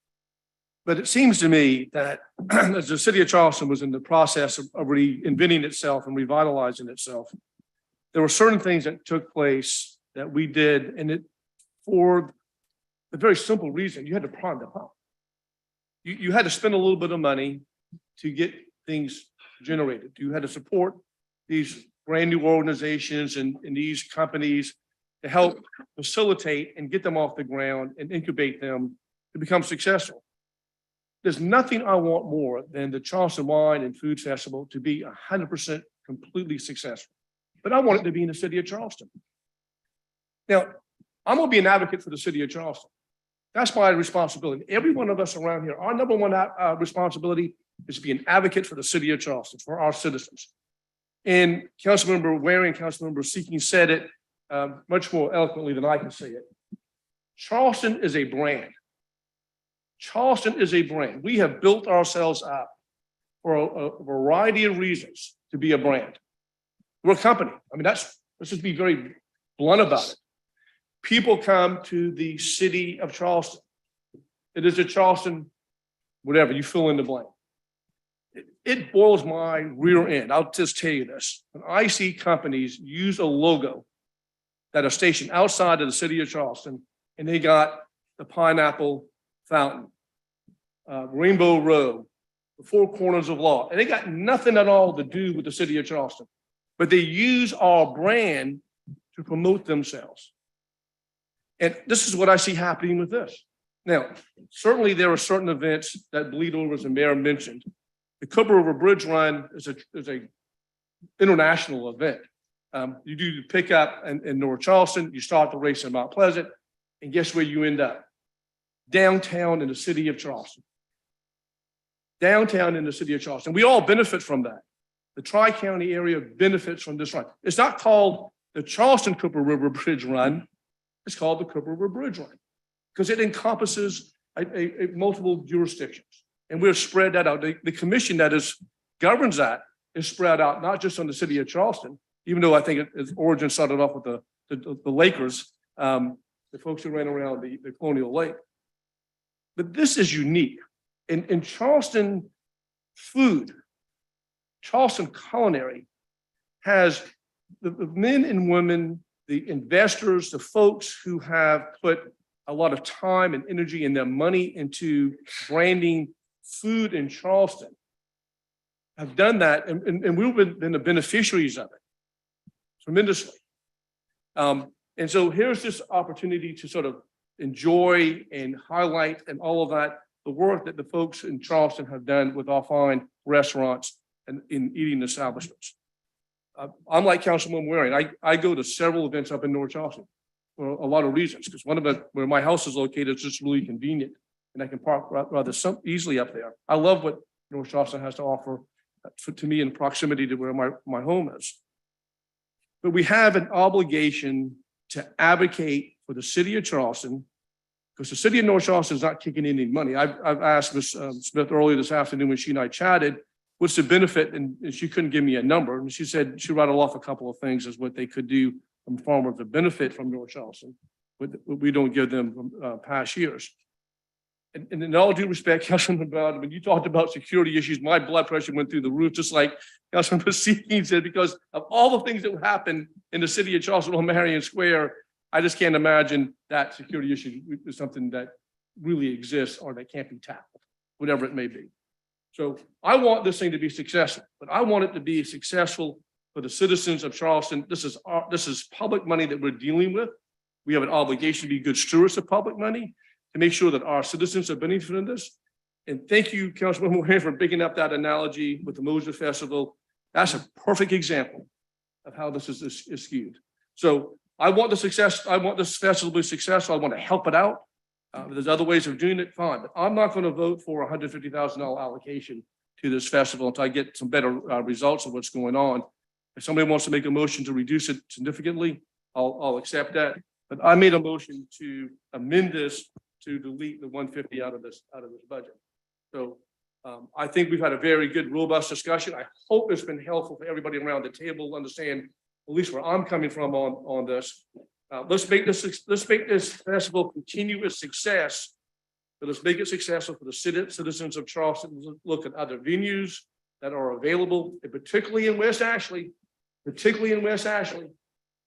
But it seems to me that as the city of Charleston was in the process of reinventing itself and revitalizing itself, there were certain things that took place that we did, and it for the very simple reason you had to prime the pump. You had to spend a little bit of money to get things generated. You had to support these brand new organizations and these companies to help facilitate and get them off the ground and incubate them to become successful. There's nothing I want more than the Charleston Wine and Food Festival to be 100% completely successful. But I want it to be in the city of Charleston. Now, I'm going to be an advocate for the city of Charleston. That's my responsibility. Every one of us around here, our number one responsibility is to be an advocate for the city of Charleston, for our citizens. And Councilmember Waring, Councilmember Seeking said it much more eloquently than I can say it. Charleston is a brand. Charleston is a brand. We have built ourselves up for a variety of reasons to be a brand. We're a company. I mean, let's just be very blunt about it. People come to the city of Charleston. It is a Charleston, whatever, you fill in the blank. It boils my rear end. I'll just tell you this. When I see companies use a logo that are stationed outside of the city of Charleston, and they got the pineapple fountain, Rainbow Row, the Four Corners of Law, and they got nothing at all to do with the city of Charleston, but they use our brand to promote themselves. And this is what I see happening with this. Now, certainly there are certain events that bleed over, as the mayor mentioned. The Cooper River Bridge Run is a international event. You do the pickup in North Charleston, you start the race in Mount Pleasant, and guess where you end up? Downtown in the city of Charleston. Downtown in the city of Charleston. We all benefit from that. The Tri-County area benefits from this run. It's not called the Charleston Cooper River Bridge Run. It's called the Cooper River Bridge Run because it encompasses a multiple jurisdictions. And we're spread that out. The commission that governs that is spread out, not just on the city of Charleston, even though I think its origin started off with the Lakers, the folks who ran around the Colonial Lake. But this is unique. In Charleston food, Charleston culinary has the men and women, the investors, the folks who have put a lot of time and energy and their money into branding food in Charleston have done that, and we've been the beneficiaries of it tremendously. And so here's this opportunity to sort of enjoy and highlight and all of that, the work that the folks in Charleston have done with our fine restaurants and in eating establishments. I'm like Councilman Waring. I go to several events up in North Charleston for a lot of reasons, because one of it, where my house is located, is just really convenient, and I can park rather easily up there. I love what North Charleston has to offer to me in proximity to where my home is. But we have an obligation to advocate for the city of Charleston, because the city of North Charleston is not kicking in any money. I've asked Ms. Smith earlier this afternoon when she and I chatted, what's the benefit? And she couldn't give me a number. And she said she rattled off a couple of things as what they could do in form of the benefit from North Charleston, but we don't give them from past years. And in all due respect, Councilman Bowden, when you talked about security issues, my blood pressure went through the roof, just like Councilman Seeking said, because of all the things that happened in the city of Charleston on Marion Square. I just can't imagine that security issue is something that really exists or that can't be tackled, whatever it may be. So I want this thing to be successful, but I want it to be successful for the citizens of Charleston. This is public money that we're dealing with. We have an obligation to be good stewards of public money to make sure that our citizens are benefiting from this. And thank you, Councilman Moran, for picking up that analogy with the Moja Festival. That's a perfect example of how this is skewed. So I want the success, I want this festival to be successful. I want to help it out. There's other ways of doing it, fine, but I'm not going to vote for $150,000 allocation to this festival until I get some better results of what's going on. If somebody wants to make a motion to reduce it significantly, I'll accept that. But I made a motion to amend this to delete the 150 out of this budget. So I think we've had a very good, robust discussion. I hope it's been helpful for everybody around the table to understand at least where I'm coming from on this. Let's make this festival continue its success, but let's make it successful for the citizens of Charleston. Look at other venues that are available, and particularly in West Ashley.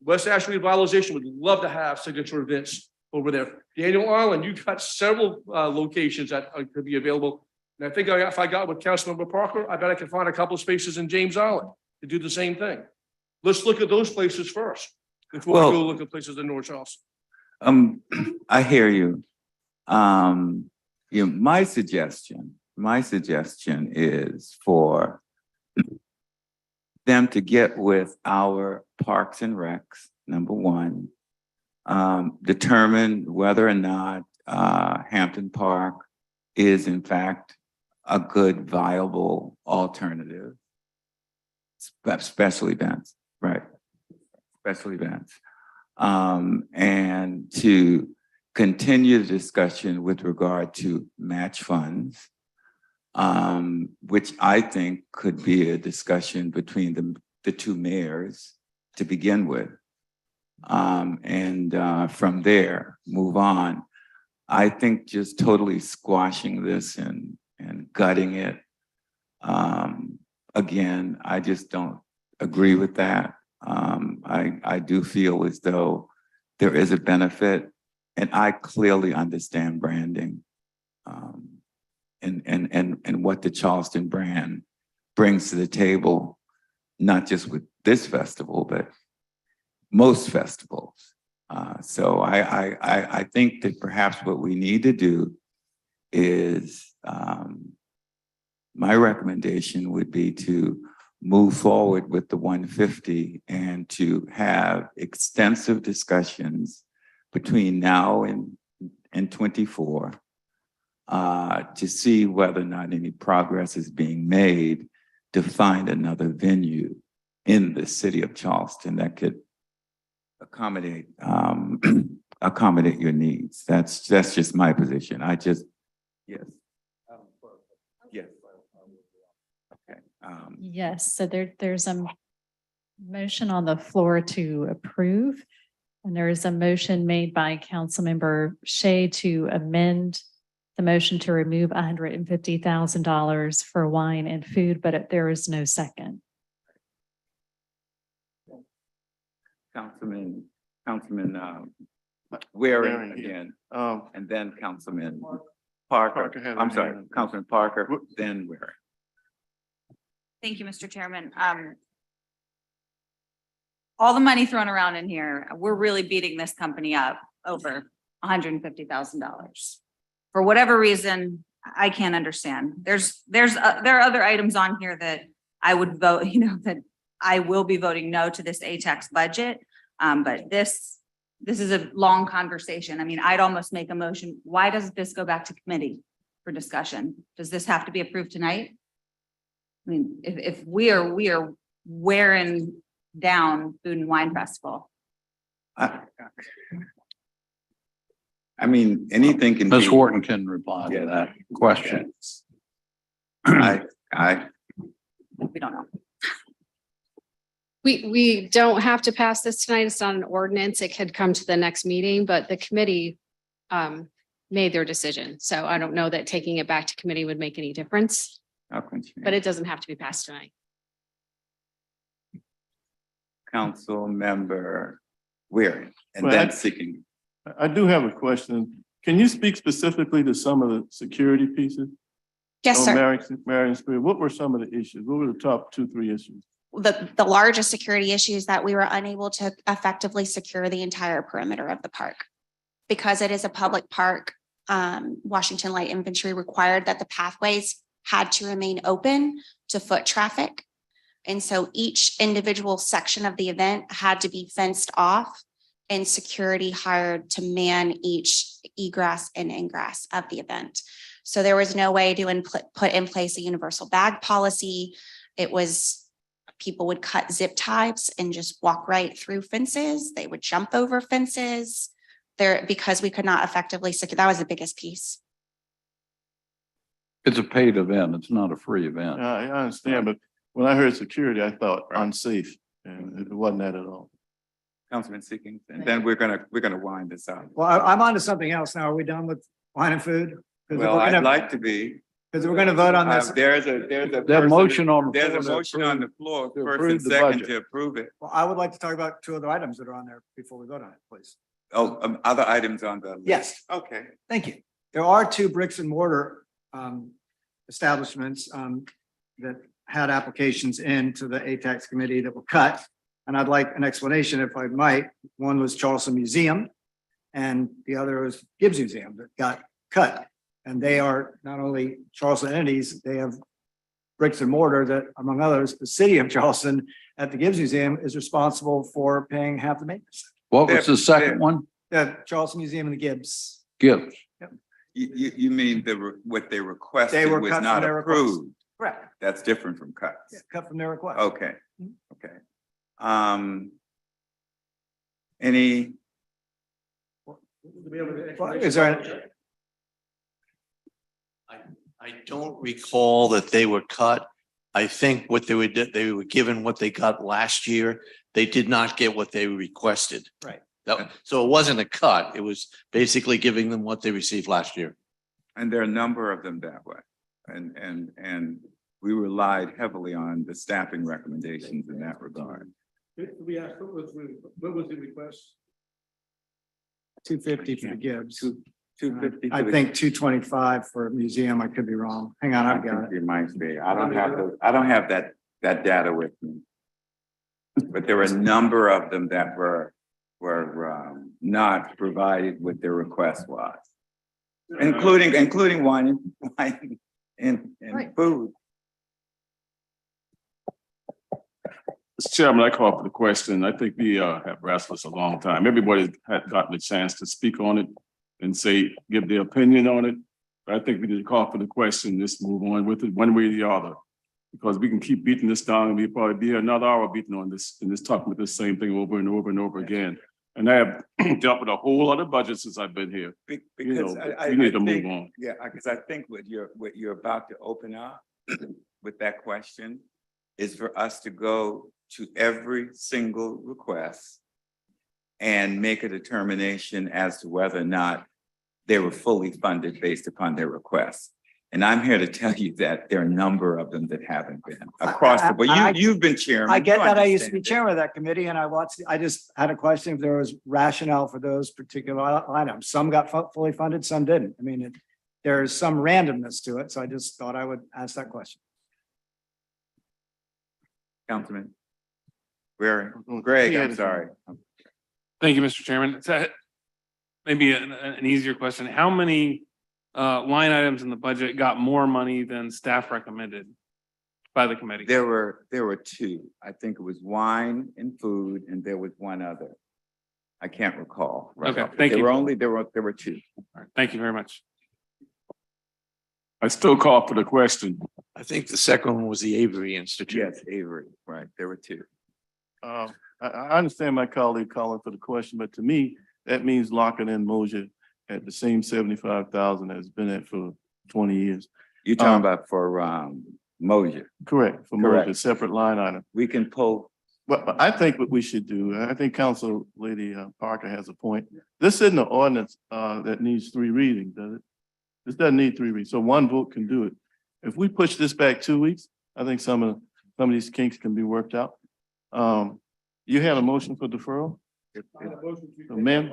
West Ashley Revitalization would love to have signature events over there. Daniel Island, you've got several locations that could be available. And I think if I got with Councilmember Parker, I bet I could find a couple of spaces in James Island to do the same thing. Let's look at those places first before we go look at places in North Charleston. I hear you. My suggestion is for them to get with our parks and recs, number one, determine whether or not Hampton Park is in fact a good, viable alternative. Special events, right? Special events. And to continue the discussion with regard to match funds, which I think could be a discussion between the two mayors to begin with. And from there, move on. I think just totally squashing this and gutting it. Again, I just don't agree with that. I do feel as though there is a benefit, and I clearly understand branding and what the Charleston brand brings to the table, not just with this festival, but most festivals. So I think that perhaps what we need to do is, my recommendation would be to move forward with the 150 and to have extensive discussions between now and 24 to see whether or not any progress is being made to find another venue in the city of Charleston that could accommodate your needs. That's just my position. Yes. Yes. Okay. Yes, so there's a motion on the floor to approve. And there is a motion made by Councilmember Shea to amend the motion to remove $150,000 for wine and food, but there is no second. Councilman Waring again, and then Councilman Parker. I'm sorry, Councilman Parker, then Waring. Thank you, Mr. Chairman. All the money thrown around in here, we're really beating this company up over $150,000. For whatever reason, I can't understand. There are other items on here that I would vote, that I will be voting no to this ATAX budget. But this is a long conversation. I mean, I'd almost make a motion. Why doesn't this go back to committee for discussion? Does this have to be approved tonight? I mean, if we are wearing down Food and Wine Festival. I mean, anything can be. Ms. Wharton can reply to that question. I We don't know. We don't have to pass this tonight. It's not an ordinance. It could come to the next meeting, but the committee made their decision. So I don't know that taking it back to committee would make any difference, but it doesn't have to be passed tonight. Council Member Waring, and Well, then seeking. I do have a question. Can you speak specifically to some of the security pieces? Yes, sir. Marion Square, what were some of the issues? What were the top 2-3 issues? The largest security issue is that we were unable to effectively secure the entire perimeter of the park. Because it is a public park, Washington Light Infantry required that the pathways had to remain open to foot traffic. And so each individual section of the event had to be fenced off and security hired to man each egress and ingress of the event. So there was no way to put in place a universal bag policy. It was, people would cut zip ties and just walk right through fences. They would jump over fences there because we could not effectively secure. That was the biggest piece. It's a paid event. It's not a free event. I understand, but when I heard security, I thought unsafe, and it wasn't that at all. Councilman Seekings, and then we're gonna wind this up. Well, I'm on to something else now. Are we done with wine and food? Well, I'd like to be. Because we're gonna vote on this. There's a That motion on the There's a floor. motion on the floor, to first approve and the second budget. to approve it. Well, I would like to talk about two other items that are on there before we vote on it, please. Oh, other items on the list? Yes. Okay. Thank you. There are two bricks and mortar establishments that had applications into the ATAX committee that were cut. And I'd like an explanation if I might. One was Charleston Museum and the other was Gibbs Museum that got cut. And they are not only Charleston entities, they have bricks and mortar that, among others, the city of Charleston at the Gibbs Museum is responsible for paying half the maintenance. What was the second one? The Charleston Museum and the Gibbs. Gibbs. You mean what they requested They were was cut not from their request. approved? Correct. That's different from cuts. Yeah, cut from their request. Okay, okay. Any? Is there? I don't recall that they were cut. I think what they were given what they got last year. They did not get what they requested. Right. So it wasn't a cut. It was basically giving them what they received last year. And there are a number of them that way. And we relied heavily on the staffing recommendations in that regard. We asked, what was the request? 250 for the Gibbs. 250. I think 225 for a museum. I could be wrong. Hang on, I've got it. It might be. I don't have that data with me. But there were a number of them that were not provided what their request was. Including wine and Right. food. Mr. Chairman, I call for the question. I think we have wrestled this a long time. Everybody had gotten a chance to speak on it and give their opinion on it. But I think we need to call for the question, just move on with it one way or the other. Because we can keep beating this down and we'll probably be here another hour beating on this and just talking about the same thing over and over and over again. And I have dealt with a whole lot of budgets since I've been here. Because we need to think, move on. Yeah, because I think what you're about to open up with that question is for us to go to every single request and make a determination as to whether or not they were fully funded based upon their requests. And I'm here to tell you that there are a number of them that haven't been across the board. You've been chairman. I get You that. I used to be understand chairman of that committee and I just had a question if there was rationale for those particular items. Some got fully funded, some didn't. I mean, there's some randomness to it. So I just thought I would ask that question. Councilman. Greg, I'm sorry. Thank you, Mr. Chairman. So maybe an easier question. How many line items in the budget got more money than staff recommended by the committee? There were two. I think it was wine and food, and there was one other. I can't recall. Right. Okay, thank you. There were two. All right, thank you very much. I still call for the question. I think the second one was the Avery Institute. Yes, Avery, right. There were two. I understand my colleague calling for the question, but to me, that means locking in Mosier at the same 75,000 that's been at for 20 years. You're talking about for Mosier. Correct, for Mosier, separate line item. We can pull. Well, I think what we should do, I think Council Lady Parker has a point. This isn't an ordinance that needs 3 readings, does it? This doesn't need 3 readings, so 1 vote can do it. If we push this back 2 weeks, I think some of these kinks can be worked out. You had a motion for deferral? Ma'am?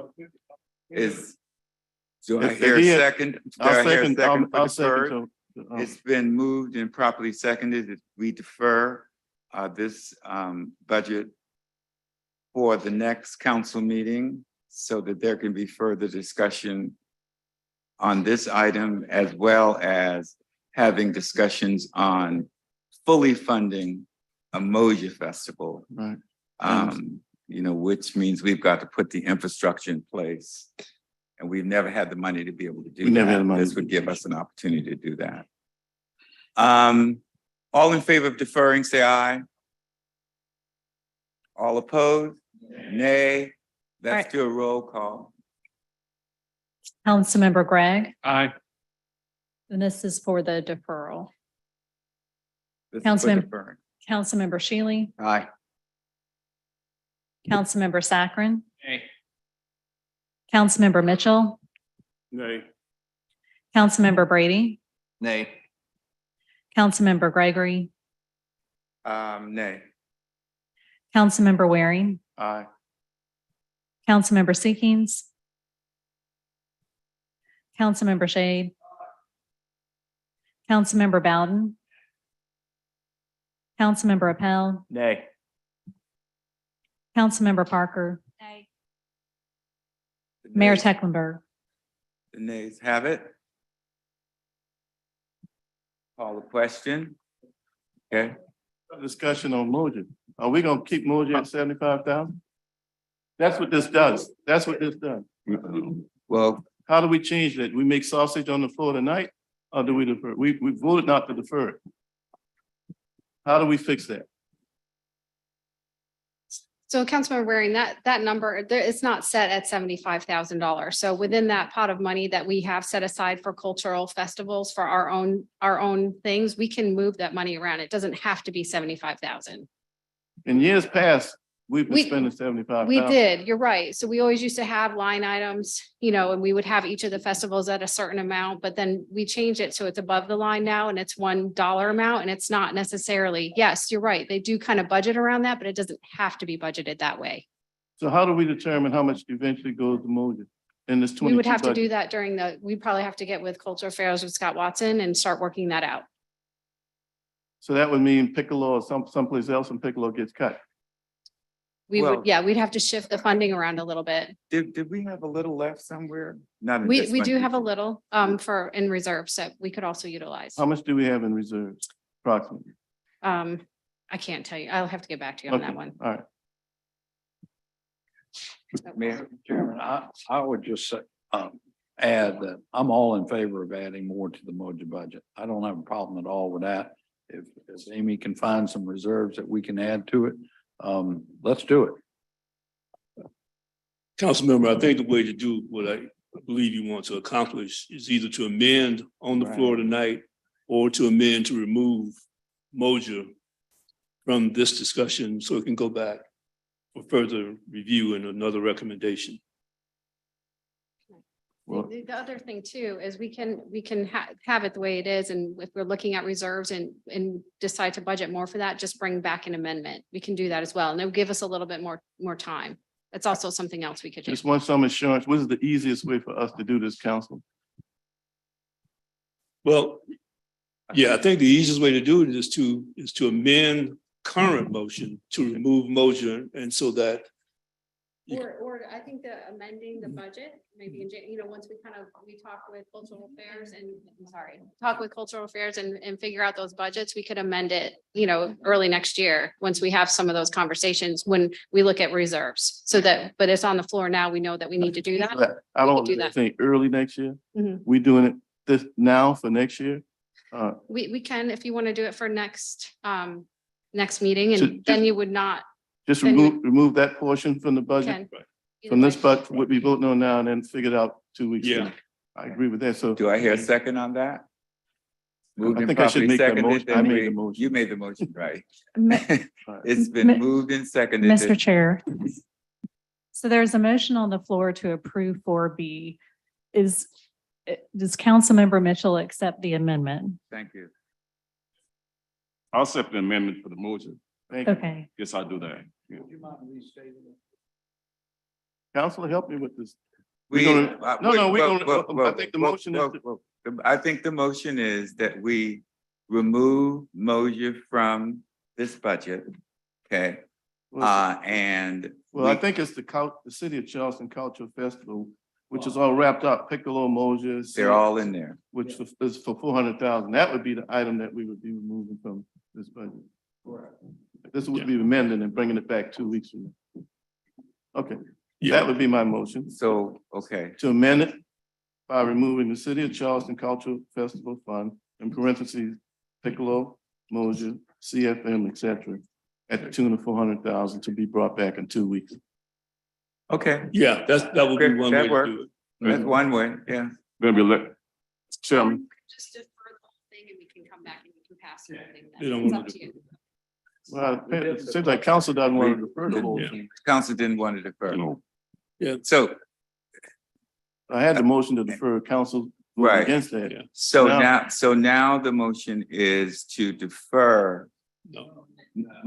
Do I hear a second? I'll second. It's been moved and properly seconded that we defer this budget for the next council meeting so that there can be further discussion on this item, as well as having discussions on fully funding a Moja Festival. Right. You know, which means we've got to put the infrastructure in place. And we've never had the money to be able to do We never had the that. money. This would give us an opportunity to do that. All in favor of deferring, say aye. All opposed? Nay. Let's right. do a roll call. Councilmember Gregg, Aye. and this is for the deferral. This is for Councilman- deferring. Councilmember Shealy, Aye. Councilmember Saccharin, Nay. Councilmember Mitchell, Nay. Councilmember Brady, Nay. Councilmember Gregory, Nay. Councilmember Waring, Aye. Councilmember Seekings, Councilmember Shade, Councilmember Bowden, Councilmember Appel, Nay. Councilmember Parker, Nay. The Mayor nays- Tecklenburg. The nays have it. Call the question. Okay, Discussion on Moja. Are we gonna keep Moja at 75,000? That's what this does. That's what this does. well, How do we change that? We make sausage on the floor tonight, or do we defer? We voted not to defer it. How do we fix that? So Councilmember Waring, that number, it's not set at $75,000. So within that pot of money that we have set aside for cultural festivals for our own things, we can move that money around. It doesn't have to be 75,000. In years past, we've been We- spending 75,000. We did, you're right. So we always used to have line items, you know, and we would have each of the festivals at a certain amount, but then we changed it so it's above the line now and it's $1 amount and it's not necessarily, yes, you're right. They do kind of budget around that, but it doesn't have to be budgeted that way. So how do we determine how much eventually goes to Moja in this 22 We would have to do budget? that we'd probably have to get with Cultural Affairs with Scott Watson and start working that out. So that would mean Piccolo or someplace else and Piccolo gets cut. We Well- would, yeah, we'd have to shift the funding around a little bit. did we have a little left somewhere? Not in We this do one. have a little in reserve, so we could also utilize. How much do we have in reserves approximately? I can't tell you. I'll have to get back to you on Okay, that one. all right. Mayor, Chairman, I would just say, add that I'm all in favor of adding more to the Moja budget. I don't have a problem at all with that. If Amy can find some reserves that we can add to it, let's do it. Councilmember, I think the way to do what I believe you want to accomplish is either to amend on the floor tonight or to amend to remove Moja from this discussion so it can go back for further review and another recommendation. The other thing too is we can have it the way it is, and if we're looking at reserves and decide to budget more for that, just bring back an amendment. We can do that as well, and it'll give us a little bit more time. That's also something else we could do. Just want some assurance. What is the easiest way for us to do this, council? Well, yeah, I think the easiest way to do it is to amend current motion to remove Moja, and so that Or I think amending the budget, maybe once we talk with cultural affairs talk with cultural affairs and figure out those budgets, we could amend it, early next year, once we have some of those conversations, when we look at reserves. But it's on the floor now. We know that we need to do that. I We don't could do that. think early next year. Mhm. We doing it this now for next year? We can, if you want to do it for next meeting, So and then you would not. Just Then you- remove that portion from the budget, Can. from this budget, what we voting on now, and then figure it out 2 weeks. Yeah. later. I agree with that. So Do I hear a second on that? Moved and think I should properly make that seconded, motion. I then made the we- motion. You made the motion, right? Mi- It's been Mi- moved and seconded. Mr. Chair. So there's a motion on the floor to approve 4B. Does Councilmember Mitchell accept the amendment? Thank you. I'll accept the amendment for the motion. Thank you. Okay, Yes, I'll do that. Yeah. Would you mind restating it? Counselor, help me with this. We- gonna- uh, no, no, wait, we're whoa, gonna- whoa, I think the whoa, motion is whoa, to- whoa. I think the motion is that we remove Moja from this budget, okay? And Well, I we- think it's the City of Charleston Cultural Festival, which is all wrapped up, Piccolo, Moja. they're all in there. Which is for 400,000. That would be the item that we would be removing from this budget. This would be amending and bringing it back 2 weeks from now. Okay, Yeah. that would be my motion, So, okay, to amend it by removing the City of Charleston Cultural Festival Fund, in parentheses, Piccolo, Mosier, CFM, et cetera, at the tune of 400,000 to be brought back in 2 weeks. okay, Yeah, that would be Okay, one that way to works. do it. that's one way, yeah. Gonna be lit. Chairman, Just defer the whole thing and we can come back and we can pass everything. They don't It's wanna up to you. Well, it seems like council doesn't want to defer the whole Yeah. thing. Council didn't want to defer. no, So, I had the motion to defer, council voted Right. against that. Yeah. so now the motion is to defer, No.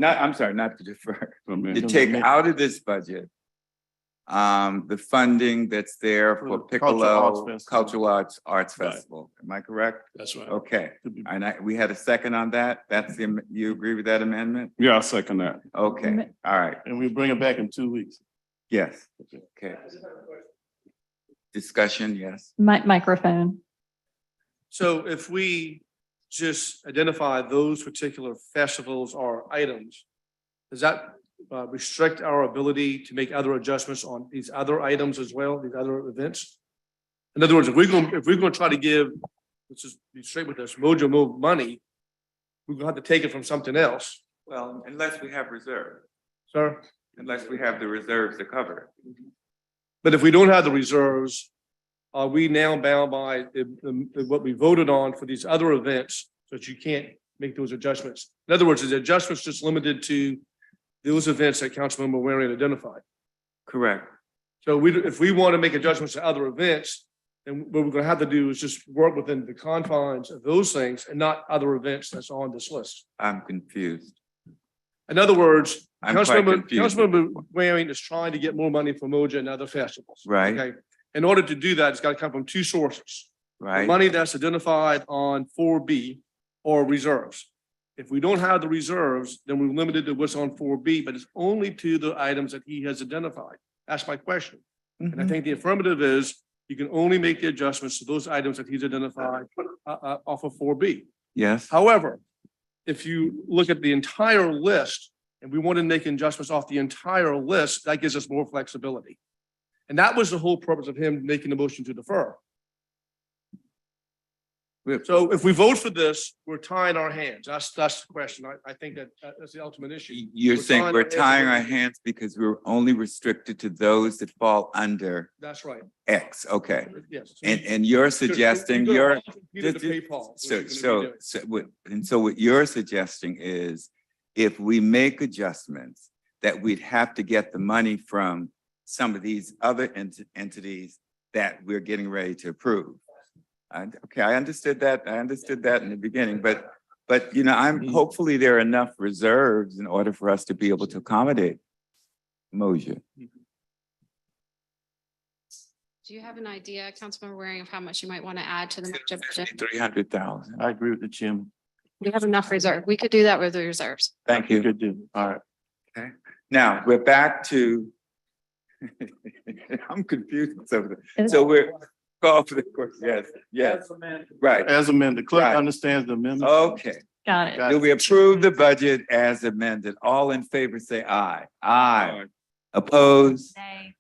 I'm sorry, not to defer, to amend. take out of this budget the funding that's there For for the Cultural Arts Piccolo Festival. Cultural Arts Right. Festival. Am I correct? That's right. Okay, To be- and we had a second on that. That's you agree with that amendment? Yeah, I second that. Okay, all right, And we bring it back in 2 weeks. yes, okay. Discussion, yes. Microphone. So if we just identify those particular festivals or items, does that restrict our ability to make other adjustments on these other items as well, these other events? In other words, if we're going to try to give, let's just be straight with this, Mojo more money, we're going to have to take it from something else. Well, unless we have reserve, Sir? unless we have the reserves to cover it. But if we don't have the reserves, are we now bound by what we voted on for these other events so that you can't make those adjustments? In other words, is the adjustments just limited to those events that Councilmember Waring identified? Correct. So if we want to make adjustments to other events, then what we're going to have to do is just work within the confines of those things and not other events that's on this list. I'm confused. In other words, I'm quite confused. Councilmember Waring is trying to get more money for Moja and other festivals. Right. Okay. In order to do that, it's got to come from two sources. Right? Money that's identified on 4B or reserves. If we don't have the reserves, then we're limited to what's on 4B, but it's only to the items that he has identified. That's my question. And I think the affirmative is you can only make the adjustments to those items that he's identified off of 4B. Yes, However, if you look at the entire list and we want to make adjustments off the entire list, that gives us more flexibility. And that was the whole purpose of him making the motion to defer. So if we vote for this, we're tying our hands. That's the question. I think that's the ultimate issue. you're saying we're tying our hands. hands because we're only restricted to those that fall under That's right. X, okay. Yes. And you're suggesting You're you're. to pay Paul. So what you're suggesting is if we make adjustments, that we'd have to get the money from some of these other entities that we're getting ready to approve. Okay, I understood that. I understood that in the beginning, but you know, hopefully there are enough reserves in order for us to be able to accommodate Moja. Do you have an idea, Councilmember Waring, of how much you might want to add to the Mojo budget? 300,000. I agree with the chairman. We have enough reserve. We could do that with the reserves. Thank you. Good deal. All right. Okay, now we're back to. I'm confused. So we're call for the course. Yes, right. As amended, clerk Right. understands the amendment. Okay. Got it. Do we approve the budget as amended? All in favor, say aye. Aye. Opposed? Nay.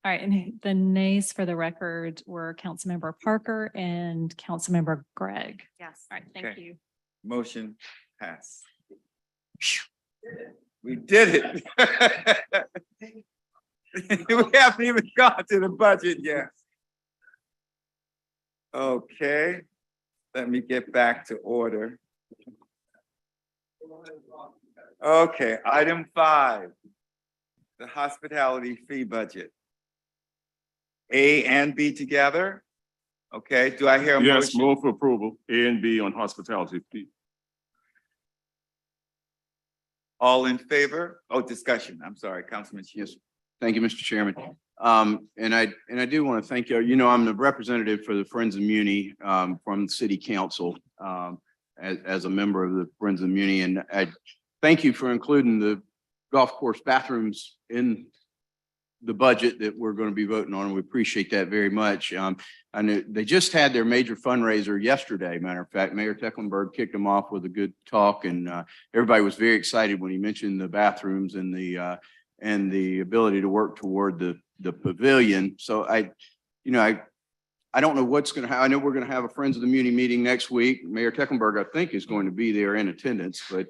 All right, and the nays for the record were Councilmember Parker and Councilmember Gregg. Yes. All right, thank Okay. you. Motion passed. We did it. We haven't even gone to the budget yet. Okay, let me get back to order. Okay, item 5, the hospitality fee budget. A and B together? Okay, do I hear a Yes, motion? move for approval, A and B on hospitality fee. All in favor? Oh, discussion, I'm sorry, Councilman Hughes. Yes, thank you, Mr. Chairman. And I do want to thank you. You know, I'm the representative for the Friends of Muni from the City Council as a member of the Friends of Muni. And I thank you for including the golf course bathrooms in the budget that we're going to be voting on. We appreciate that very much. I know they just had their major fundraiser yesterday. Matter of fact, Mayor Tecklenburg kicked them off with a good talk, and everybody was very excited when he mentioned the bathrooms and the ability to work toward the pavilion. So I don't know what's going to happen. I know we're going to have a Friends of the Muni meeting next week. Mayor Tecklenburg, I think, is going to be there in attendance, but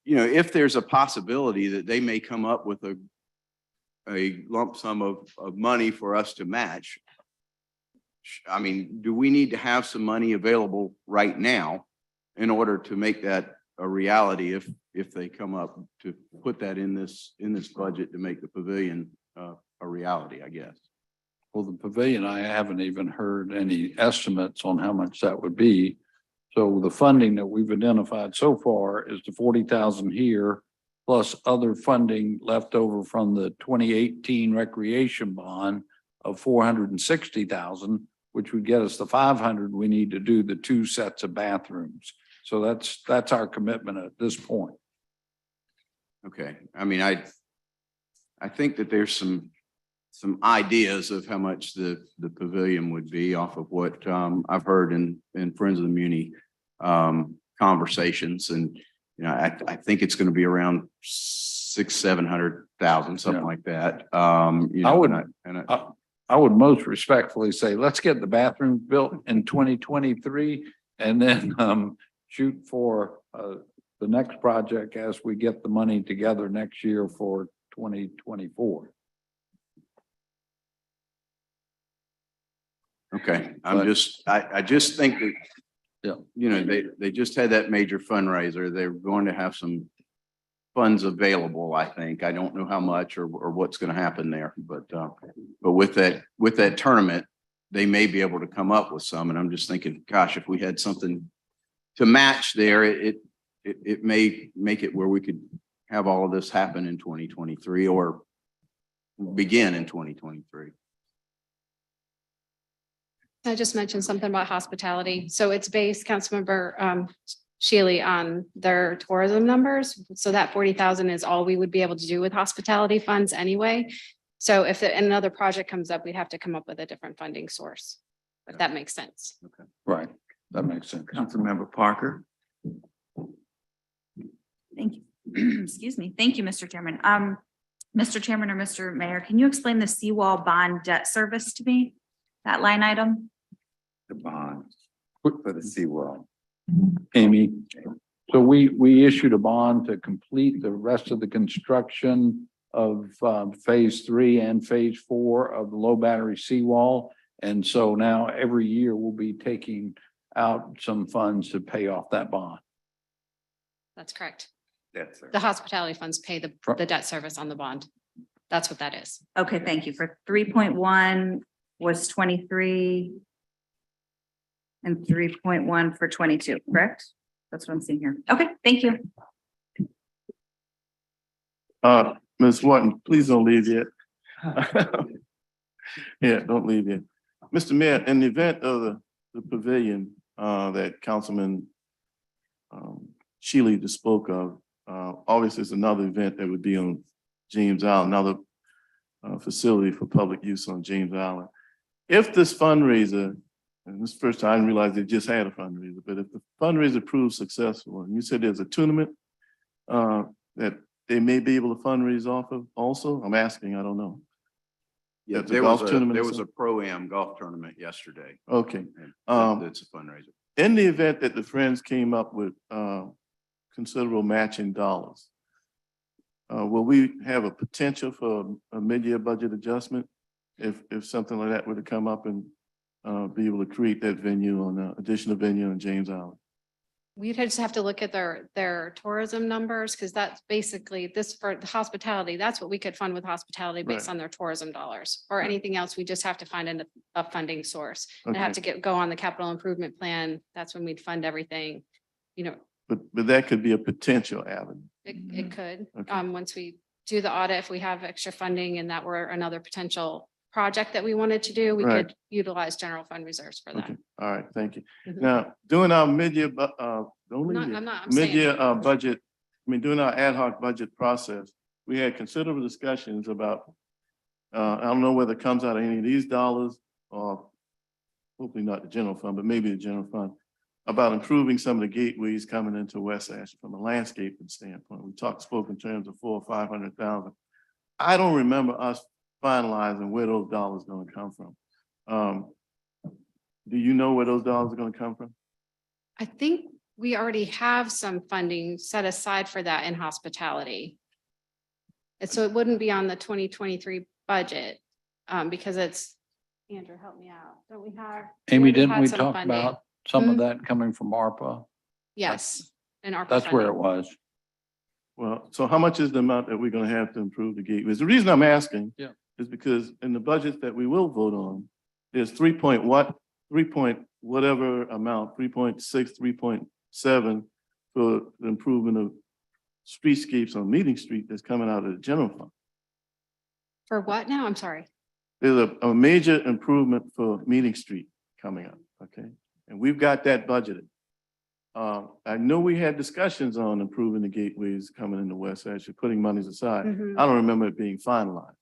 if there's a possibility that they may come up with a lump sum of money for us to match. I mean, do we need to have some money available right now in order to make that a reality if they come up to put that in this budget to make the pavilion a reality, I guess? Well, the pavilion, I haven't even heard any estimates on how much that would be. So the funding that we've identified so far is the 40,000 here, plus other funding left over from the 2018 recreation bond of 460,000, which would get us the 500 we need to do the 2 sets of bathrooms. So that's our commitment at this point. Okay. I mean, I think that there's some ideas of how much the pavilion would be off of what I've heard in Friends of the Muni conversations. And I think it's going to be around 600,000-700,000, something like that. I would most respectfully say, let's get the bathrooms built in 2023 and then shoot for the next project as we get the money together next year for 2024. Okay, I just think that, they just had that major fundraiser. They're going to have some funds available, I think. I don't know how much or what's going to happen there, but with that tournament, they may be able to come up with some. And I'm just thinking, gosh, if we had something to match there, it may make it where we could have all of this happen in 2023 or begin in 2023. I just mentioned something about hospitality. So it's based, Councilmember Shealy, on their tourism numbers. So that 40,000 is all we would be able to do with hospitality funds anyway. So if another project comes up, we'd have to come up with a different funding source, if that makes sense. Okay. Right. That makes sense. Councilmember Parker. Thank you. Excuse me. Thank you, Mr. Chairman. Mr. Chairman or Mr. Mayor, can you explain the seawall bond debt service to me? That line item? The bond for the seawall. Amy. So we issued a bond to complete the rest of the construction of phase 3 and phase 4 of the low battery seawall. And so now every year we'll be taking out some funds to pay off that bond. That's correct. That's The hospitality funds pay the debt service on the bond. That's what that is. Okay, thank you. For 3.1 was 23 and 3.1 for 22, correct? That's what I'm seeing here. Okay, thank you. Ms. Wharton, please don't leave yet. Yeah, don't leave yet. Mr. Mayor, in the event of the pavilion that Councilman Shealy just spoke of, obviously it's another event that would be on James Island, another facility for public use on James Island. If this fundraiser, and this first time I didn't realize they just had a fundraiser, but if the fundraiser proves successful, and you said there's a tournament that they may be able to fundraise off of also, I'm asking, I don't know. Yeah, That's a there golf was tournament a pro-am golf tournament yesterday. Okay. It's a fundraiser. In the event that the Friends came up with considerable matching dollars, will we have a potential for a mid-year budget adjustment if something like that were to come up and be able to create that venue on additional venue on James Island? We'd just have to look at their tourism numbers, because that's basically this for the hospitality. That's what we could fund with hospitality based on their tourism dollars, or anything else. We just have to find a funding source and have to go on the capital improvement plan. That's when we'd fund everything, But that could be a potential avenue. It could, Okay. Once we do the audit, if we have extra funding and that were another potential project that we wanted to do, we Right. could utilize general fund reserves for that. Okay, all right, thank you. Mhm. Now, doing our mid-year, I'm saying- mid-year budget, during our ad hoc budget process, we had considerable discussions about I don't know whether it comes out of any of these dollars or hopefully not the general fund, but maybe the general fund, about improving some of the gateways coming into West Ashley from a landscaping standpoint. We spoke in terms of 400,000 or 500,000. I don't remember us finalizing where those dollars are going to come from. Do you know where those dollars are going to come from? I think we already have some funding set aside for that in hospitality. And so it wouldn't be on the 2023 budget, because it's, Andrew, help me out. Don't we have? Amy, already didn't had we some talk funding. about some of Mhm. that coming from ARPA? Yes. And ARPA That's where it funding. was. Well, so how much is the amount that we're going to have to improve the gateways? The reason I'm asking is because in the budget that we will vote on, there's 3.6, 3.7 for the improvement of streetscapes on Meeting Street that's coming out of the general fund. For what now? I'm sorry. There's a major improvement for Meeting Street coming up, okay? And we've got that budgeted. I know we had discussions on improving the gateways coming into West Ashley, putting monies aside. Mhm. I don't remember it being finalized.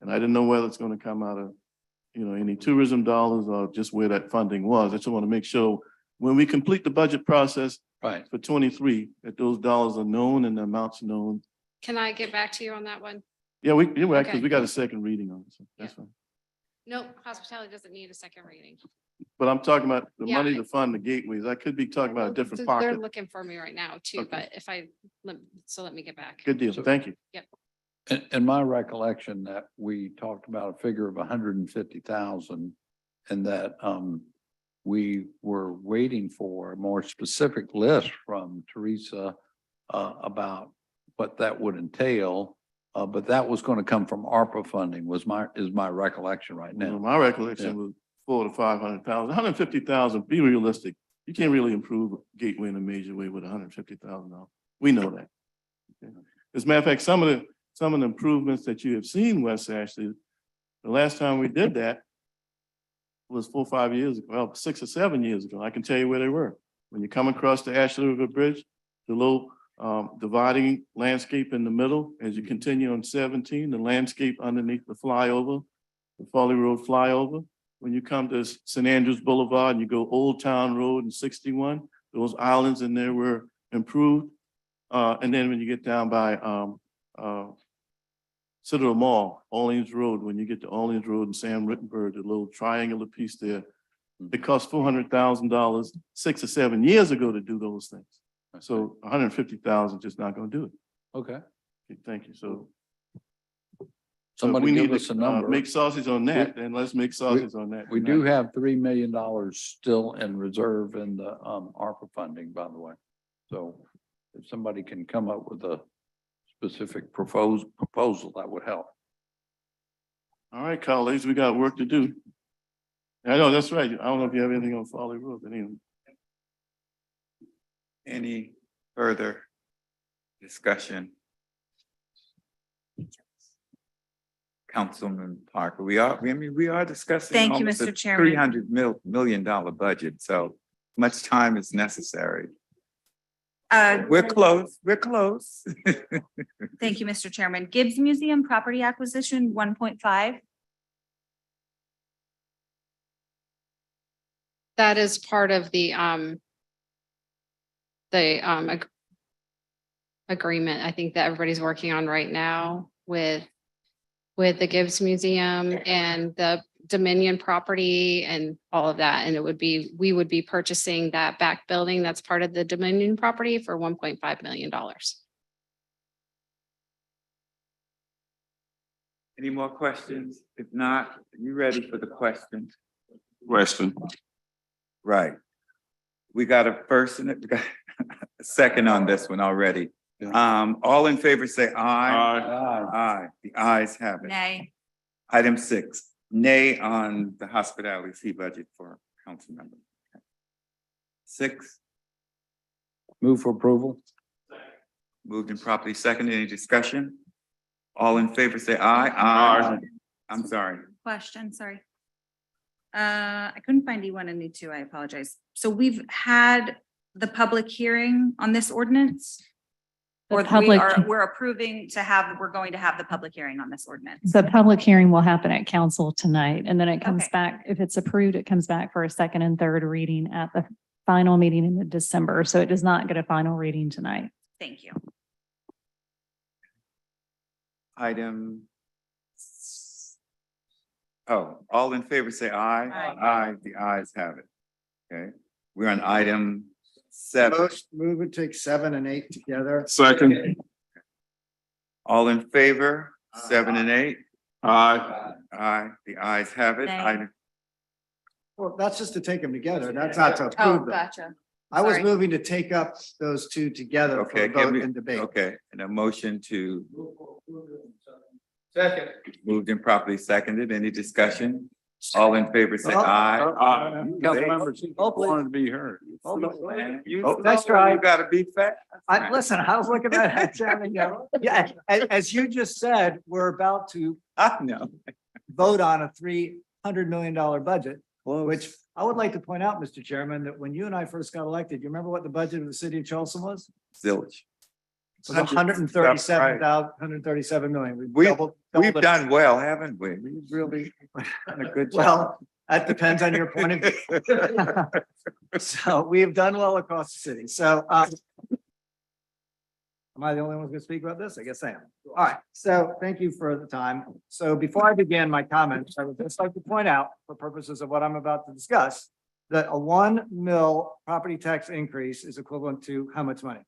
And I didn't know whether it's going to come out of, any tourism dollars or just where that funding was. I just want to make sure when we complete the budget process for 23, that those dollars are known and the amounts known. Can I get back to you on that one? Yeah, you're right, because Okay. we got a second reading on it, so that's fine. Nope, hospitality doesn't need a second reading. But I'm talking about the Yeah, money to fund the gateways. I could be talking about a different They're pocket. looking for me right now too, Okay. but let me get back. Good deal. Thank you. Yep. In my recollection that we talked about a figure of 150,000 and that we were waiting for a more specific list from Teresa about what that would entail. But that was going to come from ARPA funding is my recollection right now. My recollection was 400,000 to 500,000, 150,000, be realistic. You can't really improve a gateway in a major way with $150,000. We know that. Okay. As a matter of fact, some of the improvements that you have seen, West Ashley, the last time we did that was 4 or 5 years ago, well, 6 or 7 years ago. I can tell you where they were. When you come across the Ashley River Bridge, the little dividing landscape in the middle, as you continue on 17, the landscape underneath the flyover, the Foley Road flyover. When you come to St. Andrews Boulevard and you go Old Town Road and 61, those islands in there were improved. And then when you get down by Citadel Mall, Orleans Road, when you get to Orleans Road and Sam Rittenberg, the little triangular piece there, it cost $400,000 6 or 7 years ago to do those things. So 150,000 just not going to do it. Okay. Okay, thank you. So Somebody we give need us to a number. make sausage on that, then let's make sausage on that. We do have $3 million still in reserve in the ARPA funding, by the way. So if somebody can come up with a specific proposal, that would help. All right, colleagues, we got work to do. I know, that's right. I don't know if you have anything on Foley Road, but anyway. Any further discussion? Councilman Parker, we are discussing. Thank you, almost a Mr. Chairman. $300 million budget, so much time is necessary. We're close. Thank you, Mr. Chairman. Gibbs Museum property acquisition, 1.5. That is part of the agreement, I think that everybody's working on right now with the Gibbs Museum and the Dominion property and all of that. And we would be purchasing that back building that's part of the Dominion property for $1.5 million. Any more questions? If not, are you ready for the question? Question. Right. We got a first and we got a second on this one already. All in favor say aye. Aye. The ayes have it. Nay. Item 6, nay on the hospitality fee budget for council member. 6, Move for approval. moved and properly seconded. Any discussion? All in favor say aye. Aye. I'm sorry. Question, sorry. I couldn't find E1 and E2, I apologize. So we've had the public hearing on this ordinance? The Or we public, are, we're approving to have, we're going to have the public hearing on this ordinance. the public hearing will happen at council tonight, and then it comes Okay. back, if it's approved, it comes back for a second and third reading at the final meeting in December. So it does not get a final reading tonight. Thank you. Item. Oh, all in favor, say aye. Aye. Aye, the ayes have it. Okay, we're on item 7. Move it, take 7 and 8 together. Second. All in favor, 7 and 8? Aye. Aye, the ayes have it. Nay. Item, Well, that's just to take them together. That's not to Oh, approve them. gotcha. I was sorry. moving to take up those two together for okay, a give vote me, and debate. okay, and a motion to Second. moved and properly seconded. Any discussion? All in favor, say aye. Councilmember Seeking wanted to be heard. That's right. You gotta be fair. Listen, I was looking at that, Chairman, yeah, as you just said, we're about to I know. vote on a $300 million budget, which I would like to point out, Mr. Chairman, that when you and I first got elected, you remember what the budget of the city of Charleston was? Zilch. It was 137 million. We've done well, haven't we? We've really done a good job. Well, that depends on your point of view. So we have done well across the city. So, am I the only one who's going to speak about this? I guess I am. All right. So thank you for the time. So before I begin my comments, I would just like to point out, for purposes of what I'm about to discuss, that a 1 mil property tax increase is equivalent to how much money?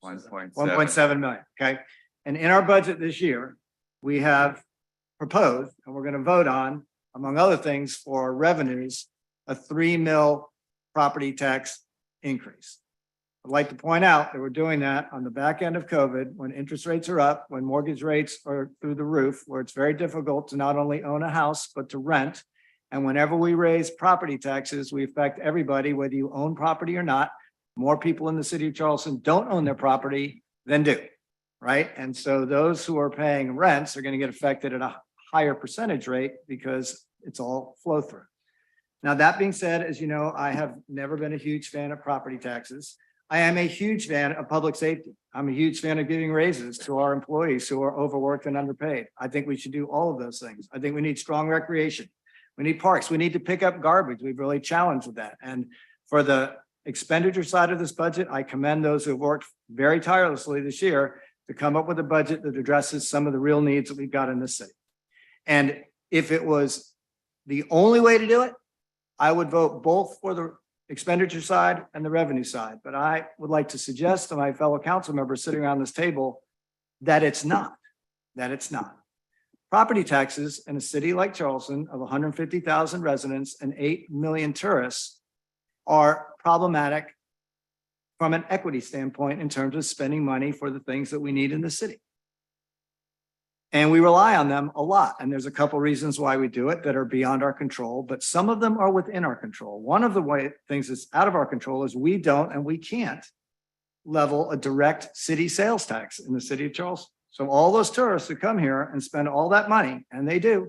1.7 million. Okay. And in our budget this year, we have proposed, and we're going to vote on, among other things, for revenues, a 3 mil property tax increase. I'd like to point out that we're doing that on the back end of COVID, when interest rates are up, when mortgage rates are through the roof, where it's very difficult to not only own a house, but to rent. And whenever we raise property taxes, we affect everybody, whether you own property or not. More people in the city of Charleston don't own their property than do, right? And so those who are paying rents are going to get affected at a higher percentage rate because it's all flow through. Now, that being said, as you know, I have never been a huge fan of property taxes. I am a huge fan of public safety. I'm a huge fan of giving raises to our employees who are overworked and underpaid. I think we should do all of those things. I think we need strong recreation. We need parks. We need to pick up garbage. We've really challenged with that. And for the expenditure side of this budget, I commend those who have worked very tirelessly this year to come up with a budget that addresses some of the real needs that we've got in this city. And if it was the only way to do it, I would vote both for the expenditure side and the revenue side. But I would like to suggest to my fellow council members sitting around this table that it's not. Property taxes in a city like Charleston of 150,000 residents and 8 million tourists are problematic from an equity standpoint in terms of spending money for the things that we need in the city. And we rely on them a lot. And there's a couple reasons why we do it that are beyond our control, but some of them are within our control. One of the things that's out of our control is we don't and we can't level a direct city sales tax in the city of Charleston. So all those tourists who come here and spend all that money, and they do,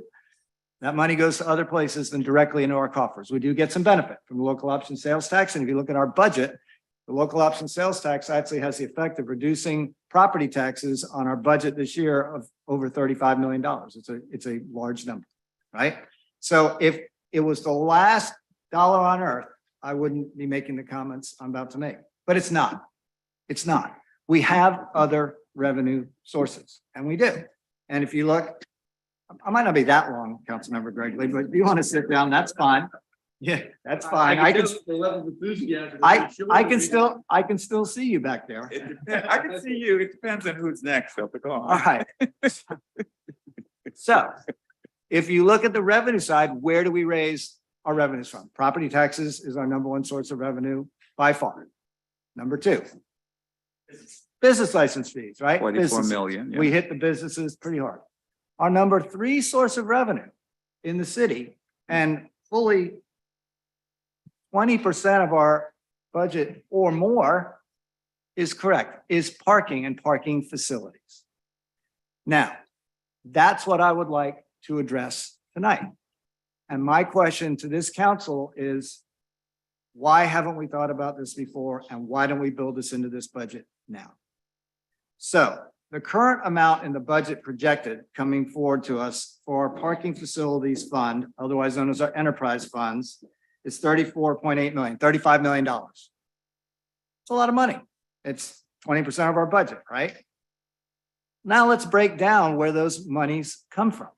that money goes to other places than directly into our coffers. We do get some benefit from the local option sales tax. And if you look at our budget, the local option sales tax actually has the effect of reducing property taxes on our budget this year of over $35 million. It's a large number, right? So if it was the last dollar on earth, I wouldn't be making the comments I'm about to make, but it's not. It's not. We have other revenue sources, and we do. And if you look, I might not be that long, Councilmember Gregory, but if you want to sit down, that's fine. Yeah, that's fine. I can still see you back there. I can see you. It depends on who's next. So go on. All right. So if you look at the revenue side, where do we raise our revenues from? Property taxes is our number one source of revenue by far. Number two, business license fees, right? 44 Businesses. million. Yeah. We hit the businesses pretty hard. Our number three source of revenue in the city, and fully 20% of our budget or more is correct, is parking and parking facilities. Now, that's what I would like to address tonight. And my question to this council is, why haven't we thought about this before? And why don't we build this into this budget now? So the current amount in the budget projected coming forward to us for our parking facilities fund, otherwise known as our enterprise funds, is 34.8 million, $35 million. It's a lot of money. It's 20% of our budget, right? Now let's break down where those monies come from.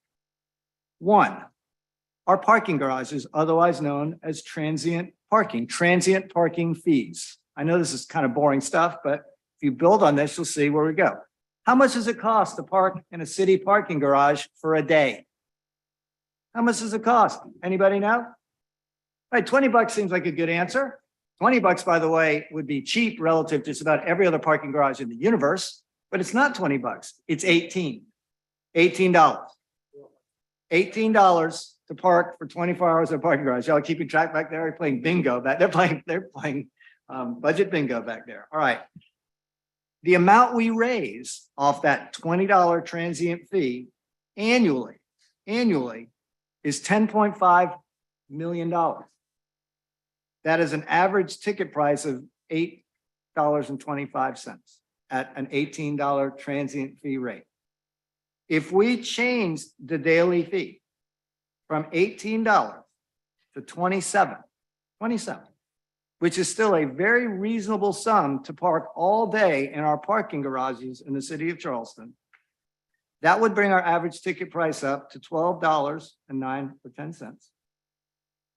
One, our parking garages, otherwise known as transient parking fees. I know this is kind of boring stuff, but if you build on this, you'll see where we go. How much does it cost to park in a city parking garage for a day? How much does it cost? Anybody know? All right, $20 seems like a good answer. $20, by the way, would be cheap relative to just about every other parking garage in the universe, but it's not $20. It's $18. $18. $18 to park for 24 hours in a parking garage. Y'all keeping track back there? They're playing bingo back. They're playing budget bingo back there. All right. The amount we raise off that $20 transient fee annually is $10.5 million. That is an average ticket price of $8.25 at an $18 transient fee rate. If we change the daily fee from $18 to $27, which is still a very reasonable sum to park all day in our parking garages in the city of Charleston, that would bring our average ticket price up to $12.09.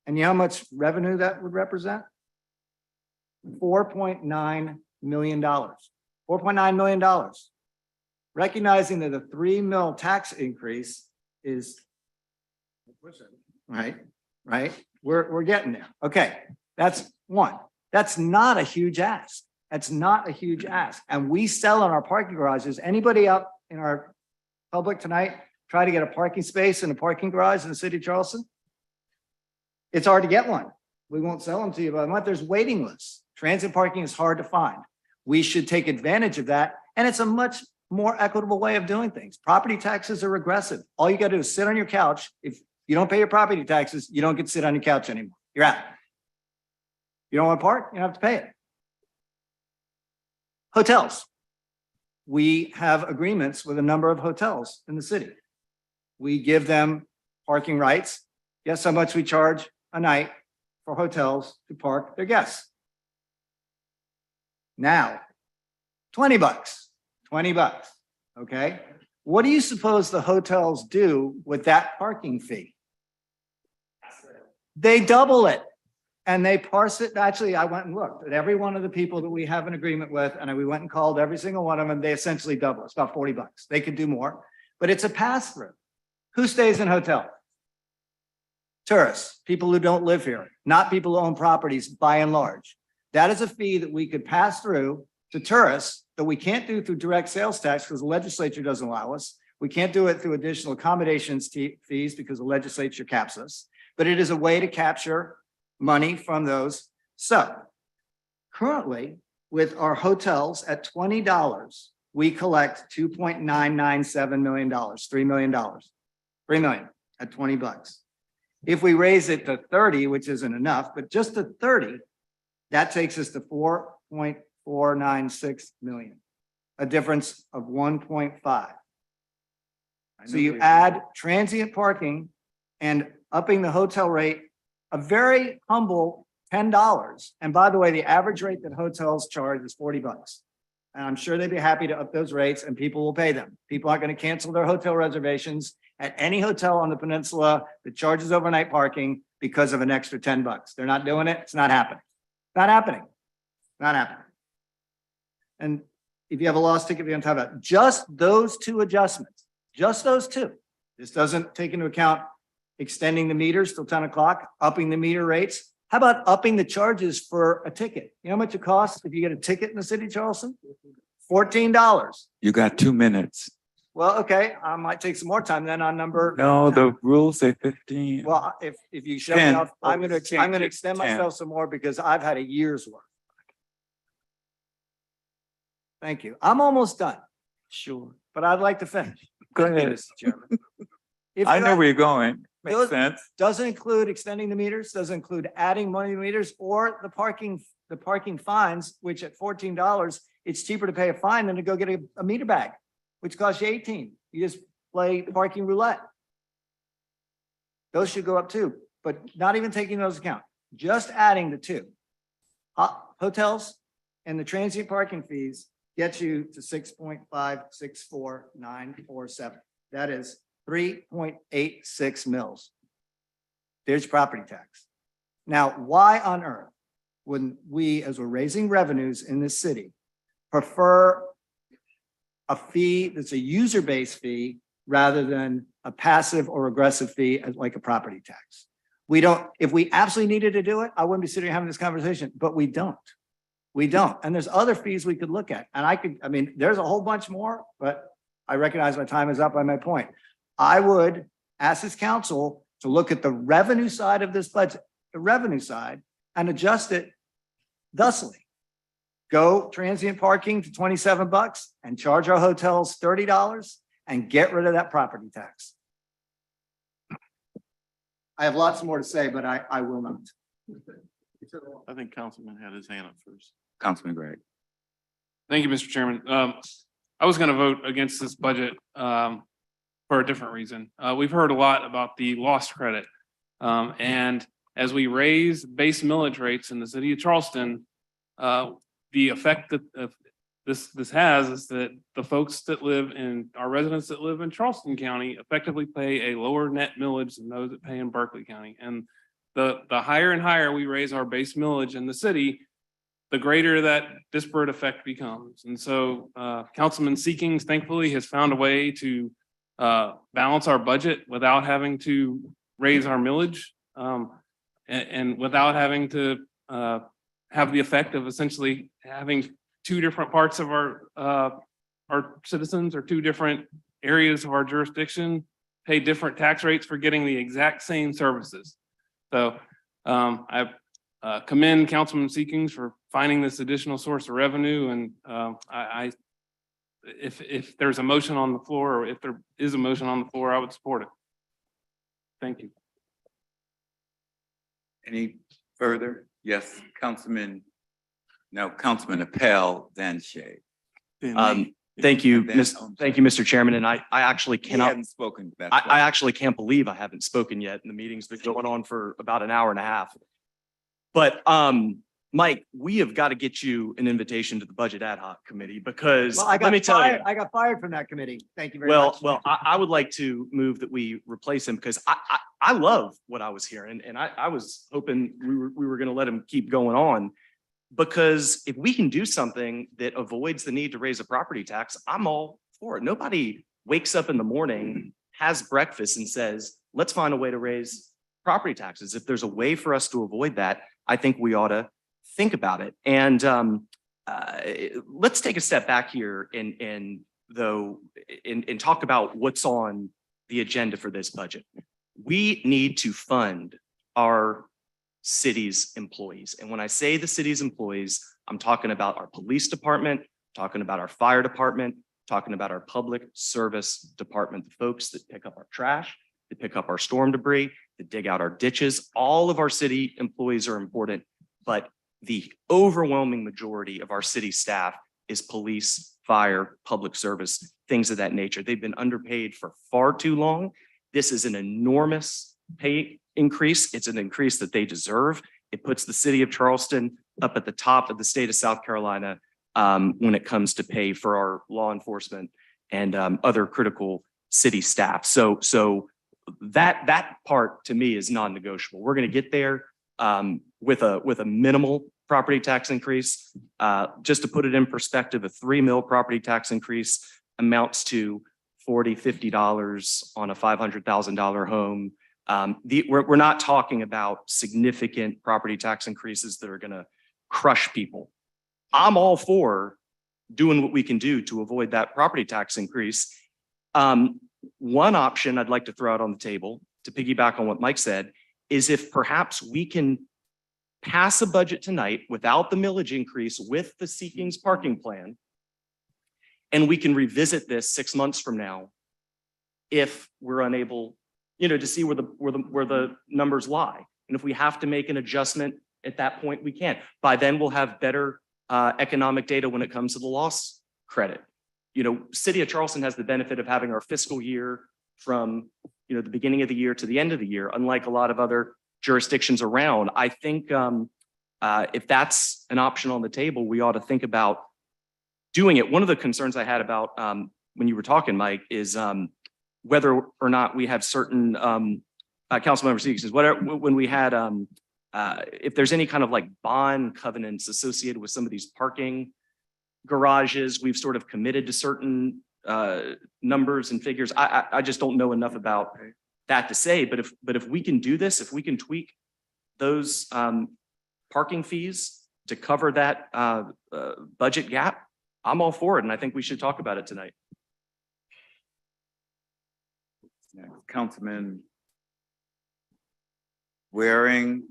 And you know how much revenue that would represent? $4.9 million. $4.9 million. Recognizing that a $3 million tax increase is right. We're getting there. Okay, that's one. That's not a huge ask. And we sell in our parking garages. Anybody out in our public tonight try to get a parking space in a parking garage in the city of Charleston? It's hard to get one. We won't sell them to you by a month. There's waiting lists. Transit parking is hard to find. We should take advantage of that. And it's a much more equitable way of doing things. Property taxes are regressive. All you got to do is sit on your couch. If you don't pay your property taxes, you don't get to sit on your couch anymore. You're out. You don't want to park, you don't have to pay it. Hotels. We have agreements with a number of hotels in the city. We give them parking rights. Guess how much we charge a night for hotels to park their guests? Now, $20. Okay. What do you suppose the hotels do with that parking fee? They double it and they parse it. Actually, I went and looked at every one of the people that we have an agreement with, and we went and called every single one of them. They essentially double. It's about $40. They could do more, but it's a pass through. Who stays in hotels? Tourists, people who don't live here, not people who own properties by and large. That is a fee that we could pass through to tourists that we can't do through direct sales tax because the legislature doesn't allow us. We can't do it through additional accommodations fees because the legislature caps us, but it is a way to capture money from those. So currently with our hotels at $20, we collect $2.997 million, $3 million, $3 million at $20. If we raise it to 30, which isn't enough, but just to 30, that takes us to 4.496 million, a difference of 1.5. So you add transient parking and upping the hotel rate, a very humble $10. And by the way, the average rate that hotels charge is $40. And I'm sure they'd be happy to up those rates and people will pay them. People aren't going to cancel their hotel reservations at any hotel on the peninsula that charges overnight parking because of an extra $10. They're not doing it. It's not happening. Not happening. And if you have a lost ticket, you're going to talk about just those two adjustments, just those two. This doesn't take into account extending the meters till 10 o'clock, upping the meter rates. How about upping the charges for a ticket? You know how much it costs if you get a ticket in the city of Charleston? $14. You got 2 minutes. Well, okay, I might take some more time then on number. No, the rules say 15. Well, if you shut me 10. off, I'm going to extend 10. myself some more because I've had a year's worth. Thank you. I'm almost done. Sure. But I'd like to finish. Go ahead. Mr. Chairman. I know where you're going. Makes sense. Doesn't include extending the meters, doesn't include adding money to meters or the parking fines, which at $14 it's cheaper to pay a fine than to go get a meter bag, which costs you 18. You just play parking roulette. Those should go up too, but not even taking those account, just adding the two. Hotels and the transient parking fees gets you to 6.564947. That is 3.86 mils. There's property tax. Now, why on earth wouldn't we, as we're raising revenues in this city, prefer a fee that's a user-based fee rather than a passive or aggressive fee like a property tax? We don't, if we absolutely needed to do it, I wouldn't be sitting here having this conversation, but we don't. We don't. And there's other fees we could look at. And I mean, there's a whole bunch more, but I recognize my time is up by my point. I would ask this council to look at the revenue side of this budget, the revenue side, and adjust it thusly. Go transient parking to $27 and charge our hotels $30 and get rid of that property tax. I have lots more to say, but I will not. I think Councilman had his hand up first. Councilman Gregg. Thank you, Mr. Chairman. I was going to vote against this budget for a different reason. We've heard a lot about the lost credit. And as we raise base millage rates in the city of Charleston, the effect that this has is that the folks that live in, our residents that live in Charleston County effectively pay a lower net millage than those that pay in Berkeley County. And the higher and higher we raise our base millage in the city, the greater that disparate effect becomes. And so Councilman Seekings thankfully has found a way to balance our budget without having to raise our millage and without having to have the effect of essentially having two different parts of our citizens or two different areas of our jurisdiction pay different tax rates for getting the exact same services. So I commend Councilman Seekings for finding this additional source of revenue. And if there's a motion on the floor, or if there is a motion on the floor, I would support it. Thank you. Any further? Yes, Councilman Appel, then Shay. Thank you, Mr. Chairman. And I actually He cannot, hadn't spoken. That's I why. actually can't believe I haven't spoken yet. And the meeting's been going on for about an hour and a half. But Mike, we have got to get you an invitation to the Budget Ad Hoc Committee because Well, let me tell you. I got fired from that committee. Thank you very much. Well, I would like to move that we replace him because I love what I was hearing and I was hoping we were going to let him keep going on. Because if we can do something that avoids the need to raise a property tax, I'm all for it. Nobody wakes up in the morning, has breakfast and says, let's find a way to raise property taxes. If there's a way for us to avoid that, I think we ought to think about it. And let's take a step back here and talk about what's on the agenda for this budget. We need to fund our city's employees. And when I say the city's employees, I'm talking about our police department, talking about our fire department, talking about our public service department, the folks that pick up our trash, that pick up our storm debris, that dig out our ditches. All of our city employees are important, but the overwhelming majority of our city staff is police, fire, public service, things of that nature. They've been underpaid for far too long. This is an enormous pay increase. It's an increase that they deserve. It puts the city of Charleston up at the top of the state of South Carolina when it comes to pay for our law enforcement and other critical city staff. So that part to me is non-negotiable. We're going to get there with a minimal property tax increase. Just to put it in perspective, a 3 mil property tax increase amounts to $40, $50 on a $500,000 home. We're not talking about significant property tax increases that are going to crush people. I'm all for doing what we can do to avoid that property tax increase. One option I'd like to throw out on the table to piggyback on what Mike said is if perhaps we can pass a budget tonight without the millage increase with the Seekings parking plan, and we can revisit this 6 months from now if we're unable to see where the numbers lie. And if we have to make an adjustment at that point, we can. By then we'll have better economic data when it comes to the loss credit. You know, City of Charleston has the benefit of having our fiscal year from, you know, the beginning of the year to the end of the year, unlike a lot of other jurisdictions around. I think if that's an option on the table, we ought to think about doing it. One of the concerns I had about when you were talking, Mike, is whether or not we have certain council member seats, when we had if there's any kind of like bond covenants associated with some of these parking garages, we've sort of committed to certain numbers and figures. I just don't know enough about that to say, but if we can do this, if we can tweak those parking fees to cover that budget gap, I'm all for it. And I think we should talk about it tonight. Councilman Waring,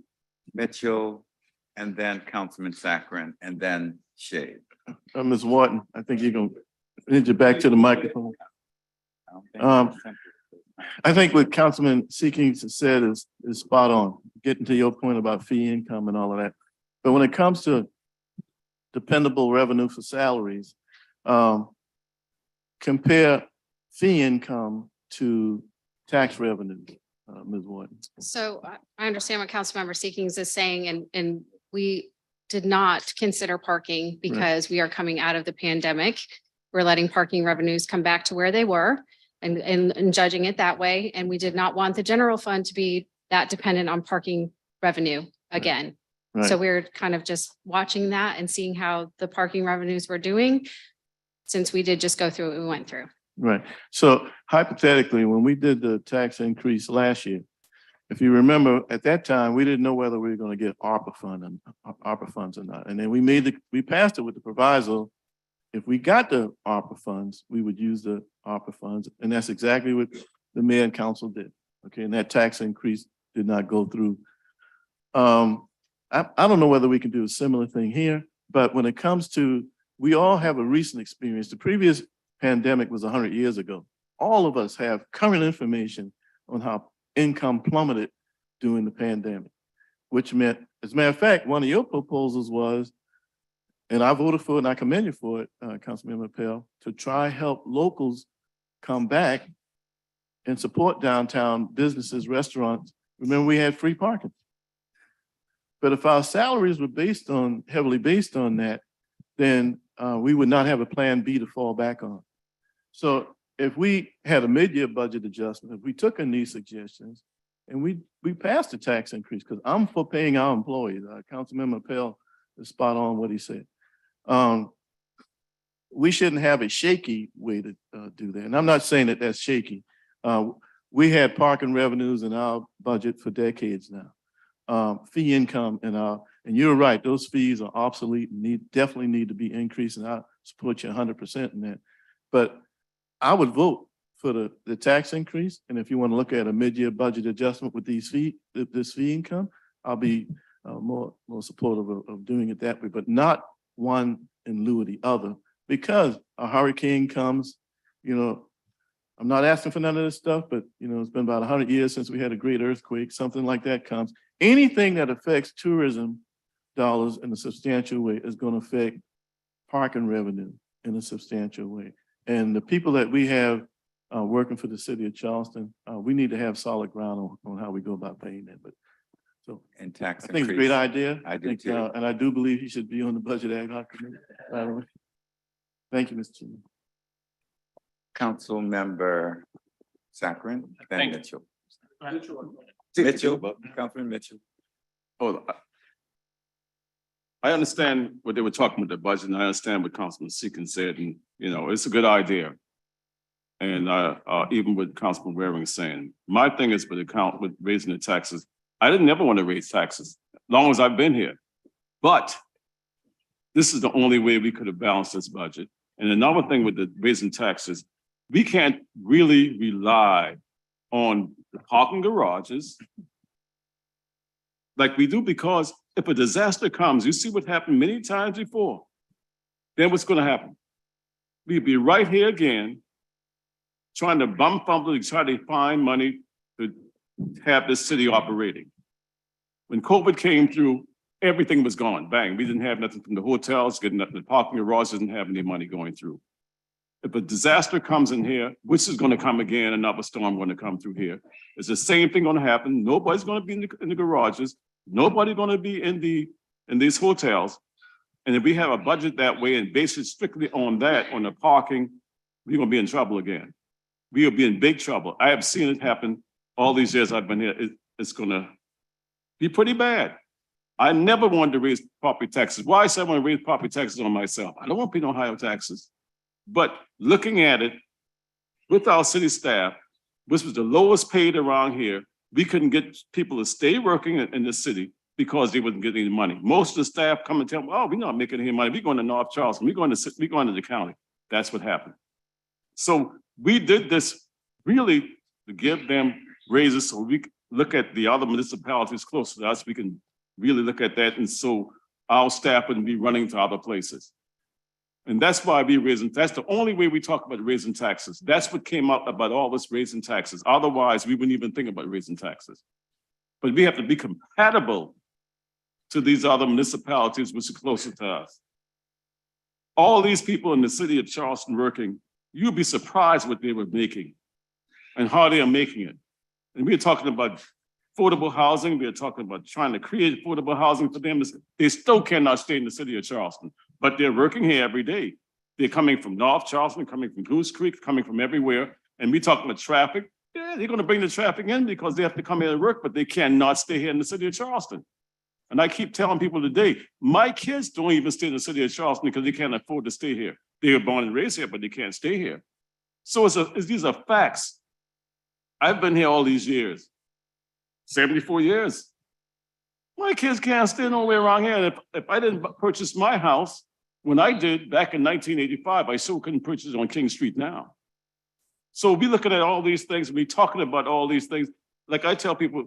Mitchell, and then Councilman Saccharin, and then Shade. Ms. Wharton, I think you're gonna need you back to the microphone. I think what Councilman Seekings said is spot on, getting to your point about fee income and all of that. But when it comes to dependable revenue for salaries, compare fee income to tax revenue, Ms. Wharton. So I understand what Councilmember Seekings is saying, and we did not consider parking because we are coming out of the pandemic. We're letting parking revenues come back to where they were and judging it that way. And we did not want the general fund to be that dependent on parking revenue again. Right. So we're kind of just watching that and seeing how the parking revenues were doing, since we did just go through what we went through. Right. So hypothetically, when we did the tax increase last year, if you remember, at that time, we didn't know whether we were going to get ARPA funds or not. And then we passed it with the proviso. If we got the ARPA funds, we would use the ARPA funds. And that's exactly what the mayor and council did. Okay. And that tax increase did not go through. I don't know whether we can do a similar thing here, but when it comes to, we all have a recent experience. The previous pandemic was 100 years ago. All of us have current information on how income plummeted during the pandemic, which meant, as a matter of fact, one of your proposals was, and I voted for it and I commend you for it, Councilmember Pell, to try help locals come back and support downtown businesses, restaurants. Remember, we had free parking. But if our salaries were heavily based on that, then we would not have a plan B to fall back on. So if we had a mid-year budget adjustment, if we took in these suggestions and we passed the tax increase, because I'm for paying our employees, Councilmember Pell is spot on what he said. We shouldn't have a shaky way to do that. And I'm not saying that that's shaky. We had parking revenues in our budget for decades now. Fee income and you're right, those fees are obsolete and definitely need to be increased, and I support you 100% in that. But I would vote for the tax increase, and if you want to look at a mid-year budget adjustment with this fee income, I'll be more supportive of doing it that way, but not one in lieu of the other, because a hurricane comes, I'm not asking for none of this stuff, but it's been about 100 years since we had a great earthquake, something like that comes. Anything that affects tourism dollars in a substantial way is going to affect parking revenue in a substantial way. And the people that we have working for the city of Charleston, we need to have solid ground on how we go about paying that. But so, and tax I think it's a great idea. I do too. And I do believe he should be on the budget ad hoc committee. Thank you, Mr. Chairman. Council Member Saccharin, then Mitchell. Councilman Mitchell. Oh, I understand what they were talking with the budget, and I understand what Councilman Seekins said, and it's a good idea. And even with Councilman Waring saying, my thing is with raising the taxes. I didn't ever want to raise taxes as long as I've been here, but this is the only way we could have balanced this budget. And another thing with the raising taxes, we can't really rely on the parking garages like we do, because if a disaster comes, you see what happened many times before, then what's going to happen? We'd be right here again, trying to fumble to try to find money to have this city operating. When COVID came through, everything was gone, bang. We didn't have nothing from the hotels, getting nothing, the parking garage didn't have any money going through. If a disaster comes in here, which is gonna come again, another storm gonna come through here, it's the same thing gonna happen. Nobody's gonna be in the garages. Nobody gonna be in these hotels. And if we have a budget that way and base it strictly on that, on the parking, we're gonna be in trouble again. We'll be in big trouble. I have seen it happen all these years I've been here. It's gonna be pretty bad. I never wanted to raise property taxes. Why I said I want to raise property taxes on myself? I don't want to pay no higher taxes. But looking at it with our city staff, which was the lowest paid around here, we couldn't get people to stay working in the city because they wasn't getting any money. Most of the staff come and tell me, oh, we're not making any money. We're going to North Charleston. We're going to the county. That's what happened. So we did this really to give them raises so we could look at the other municipalities close to us. We can really look at that. And so our staff wouldn't be running to other places. And that's why we raising, that's the only way we talk about raising taxes. That's what came out about all this raising taxes. Otherwise, we wouldn't even think about raising taxes. But we have to be compatible to these other municipalities which are closer to us. All these people in the city of Charleston working, you'd be surprised what they were making and how they are making it. And we're talking about affordable housing. We're talking about trying to create affordable housing for them. They still cannot stay in the city of Charleston, but they're working here every day. They're coming from North Charleston, coming from Goose Creek, coming from everywhere. And we talking about traffic. Yeah, they're going to bring the traffic in because they have to come here to work, but they cannot stay here in the city of Charleston. And I keep telling people today, my kids don't even stay in the city of Charleston because they can't afford to stay here. They were born and raised here, but they can't stay here. So these are facts. I've been here all these years, 74 years. My kids can't stay nowhere around here. And if I didn't purchase my house, when I did back in 1985, I still couldn't purchase it on King Street now. So we looking at all these things, we talking about all these things. Like I tell people,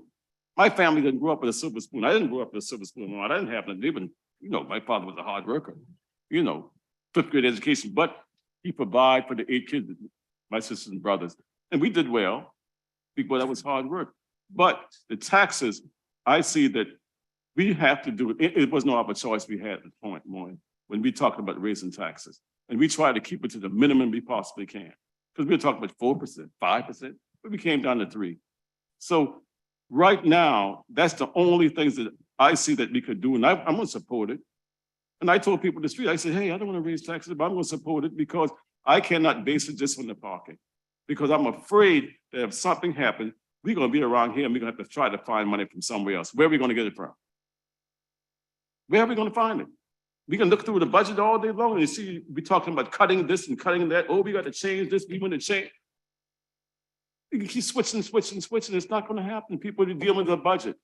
my family didn't grow up with a silver spoon. I didn't grow up with a silver spoon. I didn't have to even, my father was a hard worker, 5th grade education, but he provided for the 8 kids, my sisters and brothers. And we did well because that was hard work. But the taxes, I see that we have to do it. It was no other choice we had at the point, when we talked about raising taxes. And we try to keep it to the minimum we possibly can. Because we were talking about 4%, 5%, but we came down to 3%. So right now, that's the only things that I see that we could do. And I'm going to support it. And I told people in the street, I said, hey, I don't want to raise taxes, but I'm going to support it because I cannot base it just on the parking. Because I'm afraid that if something happens, we're going to be around here and we're going to have to try to find money from somewhere else. Where are we going to get it from? Where are we going to find it? We can look through the budget all day long and you see, we're talking about cutting this and cutting that. Oh, we got to change this. We want to change. You can keep switching. It's not going to happen. People are dealing with the budget.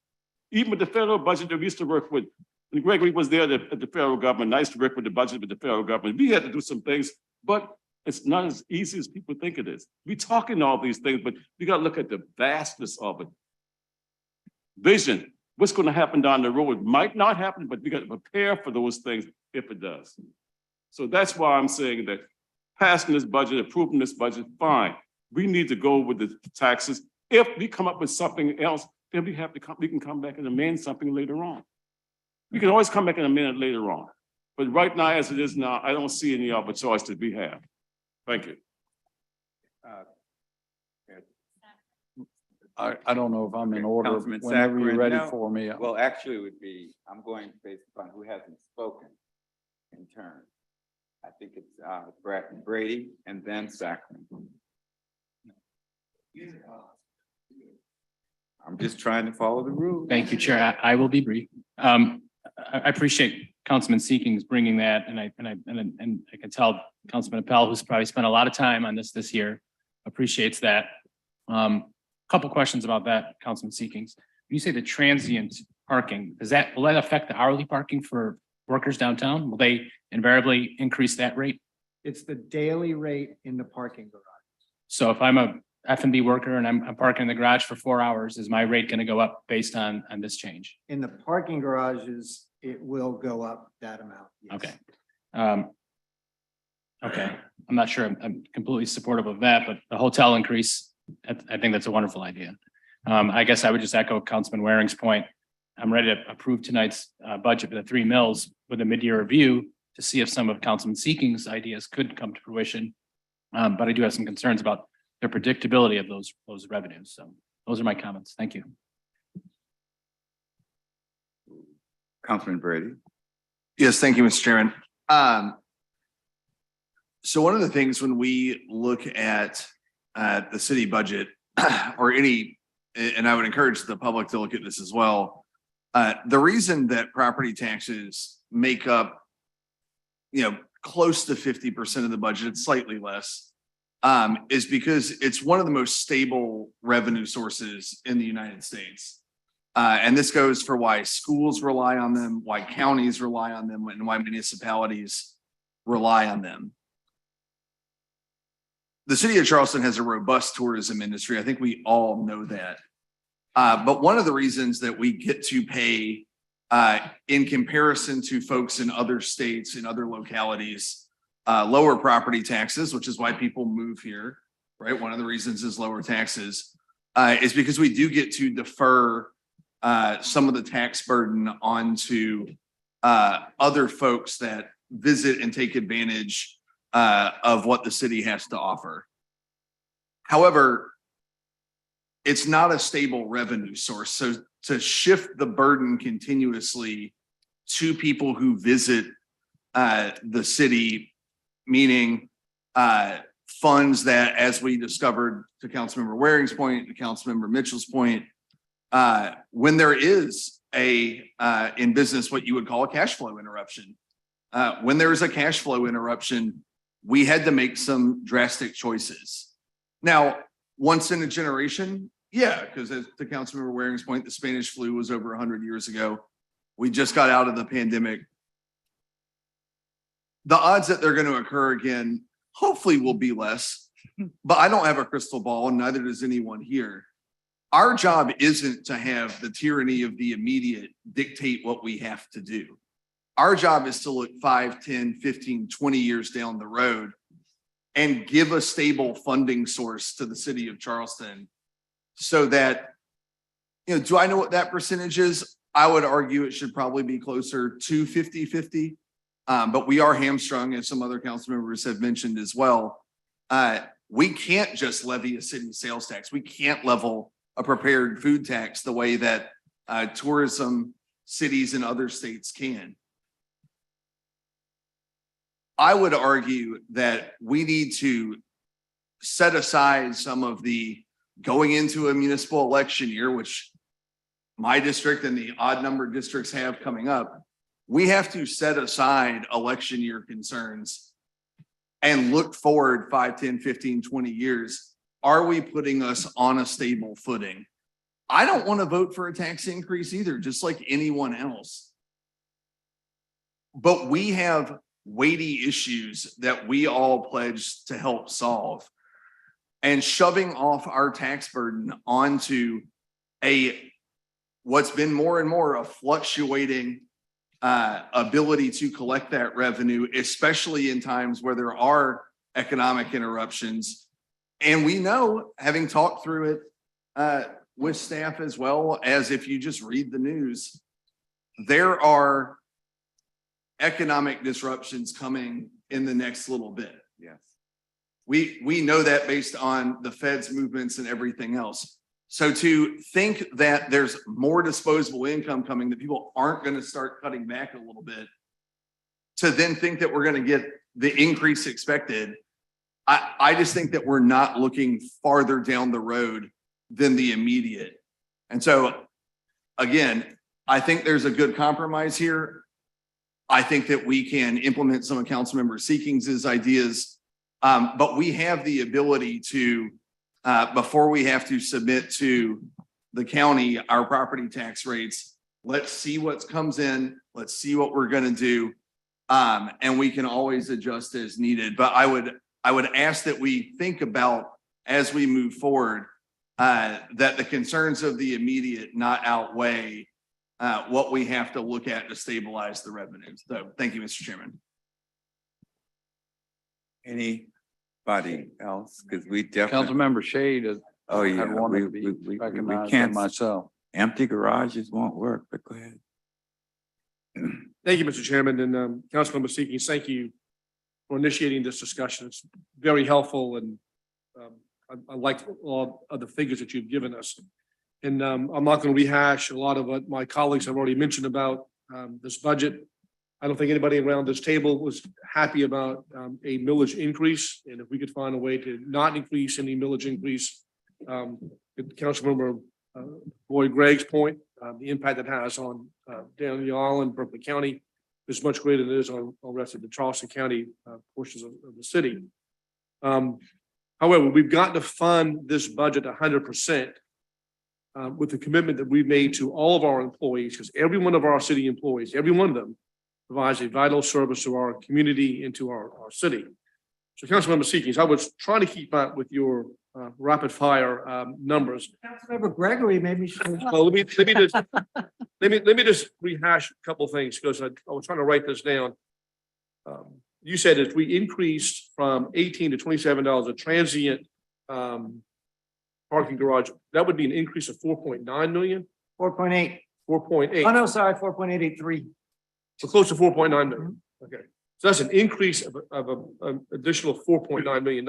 Even with the federal budget that we used to work with. When Gregory was there at the federal government, I used to work with the budget with the federal government. We had to do some things, but it's not as easy as people think it is. We talking all these things, but we got to look at the vastness of it. Vision. What's going to happen down the road might not happen, but we got to prepare for those things if it does. So that's why I'm saying that passing this budget, approving this budget, fine. We need to go with the taxes. If we come up with something else, then we can come back and amend something later on. We can always come back and amend it later on. But right now, as it is now, I don't see any other choice that we have. Thank you. I don't know if I'm in order. Councilman Whenever you're Saccharin, ready no. for me. Well, actually, it would be, I'm going based upon who hasn't spoken in turn. I think it's Brady and then Saccharin. I'm just trying to follow the rules. Thank you, Chair. I will be brief. I appreciate Councilman Seekings bringing that, and I can tell Councilman Appel, who's probably spent a lot of time on this year, appreciates that. Couple questions about that, Councilman Seekings. When you say the transient parking, will that affect the hourly parking for workers downtown? Will they invariably increase that rate? It's the daily rate in the parking garage. So if I'm a F&B worker and I'm parking in the garage for 4 hours, is my rate going to go up based on this change? In the parking garages, it will go up that amount. Yes. Okay. Okay. I'm not sure I'm completely supportive of that, but the hotel increase, I think that's a wonderful idea. I guess I would just echo Councilman Waring's point. I'm ready to approve tonight's budget for the 3 mills with a mid-year review to see if some of Councilman Seeking's ideas could come to fruition. But I do have some concerns about the predictability of those revenues. So those are my comments. Thank you. Councilman Brady. Yes, thank you, Mr. Chairman. So one of the things when we look at the city budget or any, and I would encourage the public to look at this as well. The reason that property taxes make up, close to 50% of the budget, it's slightly less, is because it's one of the most stable revenue sources in the United States. And this goes for why schools rely on them, why counties rely on them, and why municipalities rely on them. The city of Charleston has a robust tourism industry. I think we all know that. But one of the reasons that we get to pay in comparison to folks in other states, in other localities, lower property taxes, which is why people move here, right? One of the reasons is lower taxes, is because we do get to defer some of the tax burden onto other folks that visit and take advantage of what the city has to offer. However, it's not a stable revenue source. So to shift the burden continuously to people who visit the city, meaning funds that, as we discovered to Councilmember Waring's point, to Councilmember Mitchell's point, when there is in business what you would call a cash flow interruption. When there is a cash flow interruption, we had to make some drastic choices. Now, once in a generation, yeah, because to Councilmember Waring's point, the Spanish flu was over 100 years ago. We just got out of the pandemic. The odds that they're going to occur again, hopefully will be less, but I don't have a crystal ball and neither does anyone here. Our job isn't to have the tyranny of the immediate dictate what we have to do. Our job is to look 5, 10, 15, 20 years down the road and give a stable funding source to the city of Charleston so that, do I know what that percentage is? I would argue it should probably be closer to 50-50. But we are hamstrung, as some other council members have mentioned as well. We can't just levy a city sales tax. We can't level a prepared food tax the way that tourism cities in other states can. I would argue that we need to set aside some of the going into a municipal election year, which my district and the odd number districts have coming up. We have to set aside election year concerns and look forward 5, 10, 15, 20 years. Are we putting us on a stable footing? I don't want to vote for a tax increase either, just like anyone else. But we have weighty issues that we all pledge to help solve. And shoving off our tax burden onto what's been more and more a fluctuating ability to collect that revenue, especially in times where there are economic interruptions. And we know, having talked through it with staff as well as if you just read the news, there are economic disruptions coming in the next little bit. Yes. We know that based on the Fed's movements and everything else. So to think that there's more disposable income coming, that people aren't going to start cutting back a little bit, to then think that we're going to get the increase expected, I just think that we're not looking farther down the road than the immediate. And so, again, I think there's a good compromise here. I think that we can implement some of Councilmember Seeking's ideas, but we have the ability to, before we have to submit to the county our property tax rates, let's see what comes in, let's see what we're going to do, and we can always adjust as needed. But I would ask that we think about, as we move forward, that the concerns of the immediate not outweigh what we have to look at to stabilize the revenues. So thank you, Mr. Chairman. Anybody else? Because we definitely. Councilmember Shade Oh yeah, wanted to be we recognized can't myself. empty garages won't work, but go ahead. Thank you, Mr. Chairman, and Councilmember Seekings, thank you for initiating this discussion. It's very helpful, and I like all of the figures that you've given us. And I'm not going to rehash a lot of what my colleagues have already mentioned about this budget. I don't think anybody around this table was happy about a millage increase, and if we could find a way to not increase any millage increase, Councilmember Boyd Gregg's point, the impact it has on down the island, Berkeley County, is much greater than it is on the rest of the Charleston County portions of the city. However, we've got to fund this budget 100% with the commitment that we've made to all of our employees, because every one of our city employees, every one of them, provides a vital service to our community and to our city. So, Councilmember Seekings, I was trying to keep up with your rapid fire numbers. Councilmember Gregory made me. Well, let me just rehash a couple of things, because I was trying to write this down. You said if we increased from $18 to $27 a transient parking garage, that would be an increase of 4.9 million. 4.8. 4.8. Oh, no, sorry, 4.883. So close to 4.9 million. Okay. So that's an increase of an additional $4.9 million.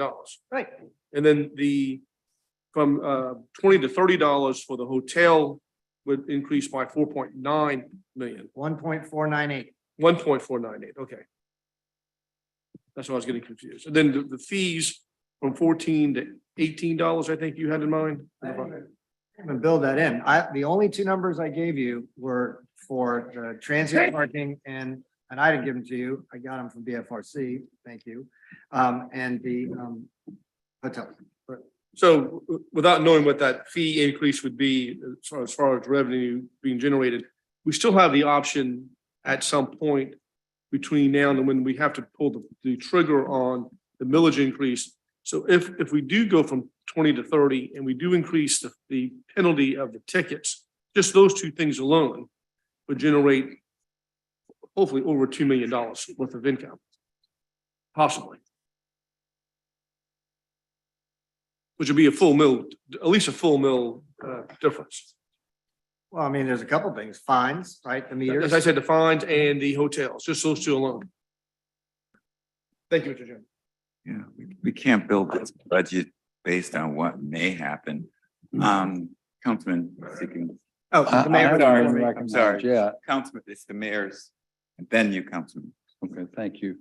Right. And then from $20 to $30 for the hotel would increase by 4.9 million. 1.498. 1.498. Okay. That's why I was getting confused. And then the fees from $14 to $18, I think you had in mind. And build that in. The only two numbers I gave you were for the transient parking, and I didn't give them to you. I got them from BFRC. Thank you. And the hotel. So without knowing what that fee increase would be as far as revenue being generated, we still have the option at some point between now and when we have to pull the trigger on the millage increase. So if we do go from 20 to 30 and we do increase the penalty of the tickets, just those two things alone would generate hopefully over $2 million worth of income, possibly. Which would be a full mill, at least a full mill difference. Well, I mean, there's a couple things. Fines, right? The meters. As I said, the fines and the hotels, just those two alone. Thank you, Mr. Chairman. Yeah, we can't build this budget based on what may happen. Councilman Seekings. Oh, the mayor. I'm sorry. Yeah. Councilman, it's the mayor's, and then you, Councilman. Okay, thank you.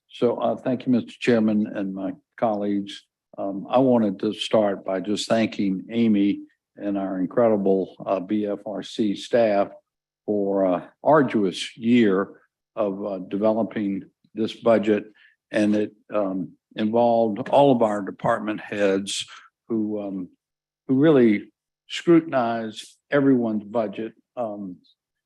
So thank you, Mr. Chairman and my colleagues. I wanted to start by just thanking Amy and our incredible BFRC staff for an arduous year of developing this budget. And it involved all of our department heads who really scrutinize everyone's budget,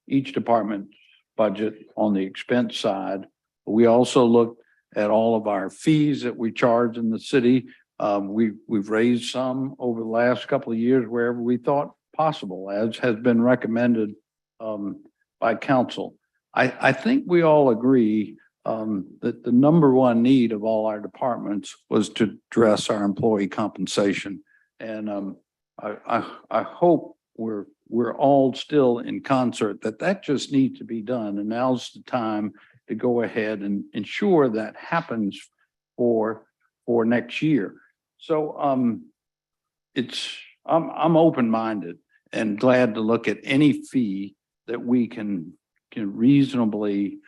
each department's budget on the expense side. We also looked at all of our fees that we charge in the city. We've raised some over the last couple of years wherever we thought possible, as has been recommended by council. I think we all agree that the number one need of all our departments was to address our employee compensation. And I hope we're all still in concert that just needs to be done. And now's the time to go ahead and ensure that happens for next year. So I'm open-minded and glad to look at any fee that we can reasonably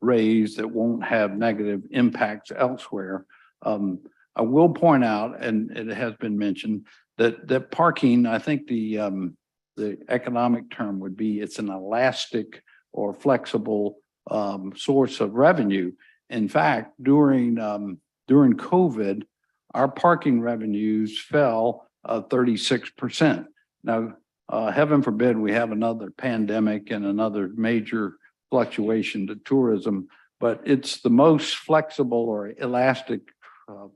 raise that won't have negative impacts elsewhere. I will point out, and it has been mentioned, that parking, I think the economic term would be it's an elastic or flexible source of revenue. In fact, during COVID, our parking revenues fell 36%. Now, heaven forbid we have another pandemic and another major fluctuation to tourism, but it's the most flexible or elastic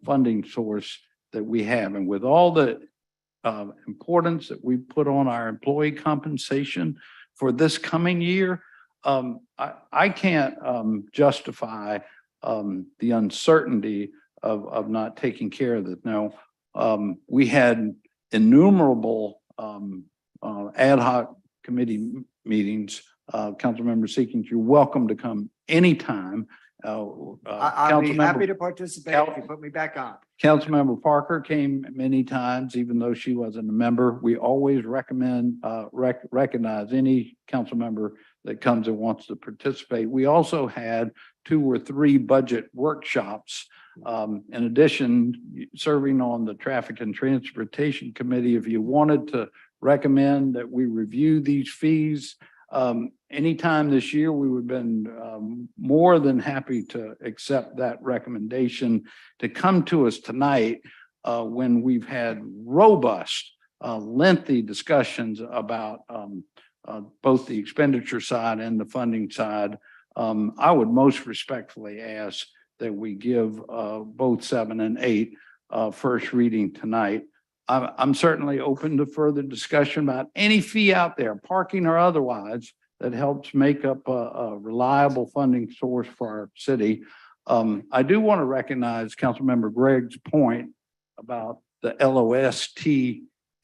funding source that we have. And with all the importance that we put on our employee compensation for this coming year, I can't justify the uncertainty of not taking care of this. Now, we had innumerable ad hoc committee meetings, Councilmember Seekins, you're welcome to come anytime. I'll be Councilmember- happy to participate if you put me back on. Councilmember Parker came many times, even though she wasn't a member. We always recognize any council member that comes and wants to participate. We also had 2 or 3 budget workshops. In addition, serving on the Traffic and Transportation Committee, if you wanted to recommend that we review these fees, anytime this year, we would have been more than happy to accept that recommendation. To come to us tonight when we've had robust, lengthy discussions about both the expenditure side and the funding side, I would most respectfully ask that we give both 7 and 8 first reading tonight. I'm certainly open to further discussion about any fee out there, parking or otherwise, that helps make up a reliable funding source for our city. I do want to recognize Councilmember Gregg's point about the LOST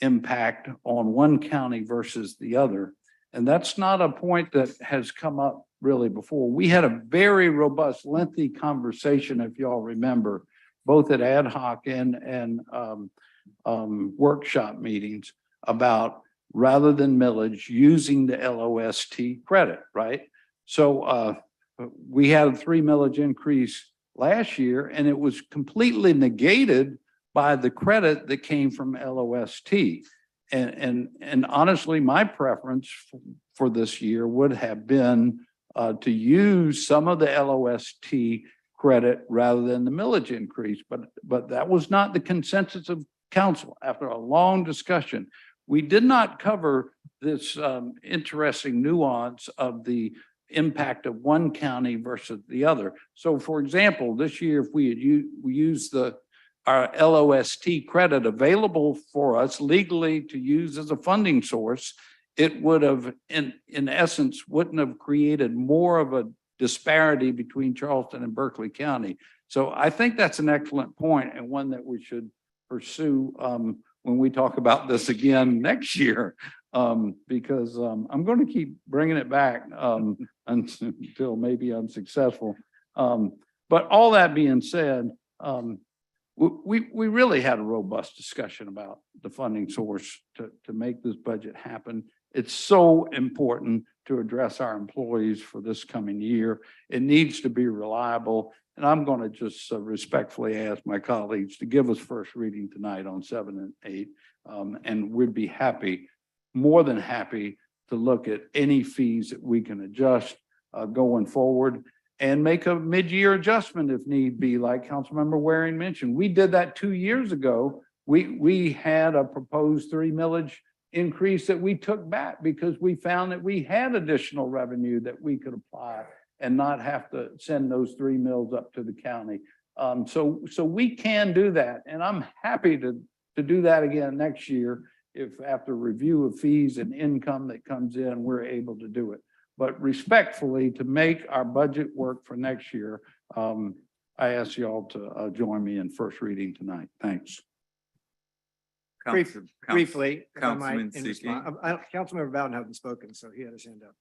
impact on one county versus the other. And that's not a point that has come up really before. We had a very robust, lengthy conversation, if y'all remember, both at ad hoc and workshop meetings about, rather than millage, using the LOST credit, right? So we had a 3 millage increase last year, and it was completely negated by the credit that came from LOST. And honestly, my preference for this year would have been to use some of the LOST credit rather than the millage increase, but that was not the consensus of council. After a long discussion, we did not cover this interesting nuance of the impact of one county versus the other. So for example, this year, if we used our LOST credit available for us legally to use as a funding source, it would have, in essence, wouldn't have created more of a disparity between Charleston and Berkeley County. So I think that's an excellent point, and one that we should pursue when we talk about this again next year, because I'm going to keep bringing it back until maybe I'm successful. But all that being said, we really had a robust discussion about the funding source to make this budget happen. It's so important to address our employees for this coming year. It needs to be reliable. And I'm going to just respectfully ask my colleagues to give us first reading tonight on 7 and 8. And we'd be happy, more than happy, to look at any fees that we can adjust going forward and make a mid-year adjustment if need be, like Councilmember Waring mentioned. We did that 2 years ago. We had a proposed 3 millage increase that we took back because we found that we had additional revenue that we could apply and not have to send those 3 mills up to the county. So we can do that. And I'm happy to do that again next year if after review of fees and income that comes in, we're able to do it. But respectfully, to make our budget work for next year, I ask y'all to join me in first reading tonight. Thanks. Briefly, if I might, Councilman in Seeking. response. Councilmember Bowden hasn't spoken, so he had his hand up.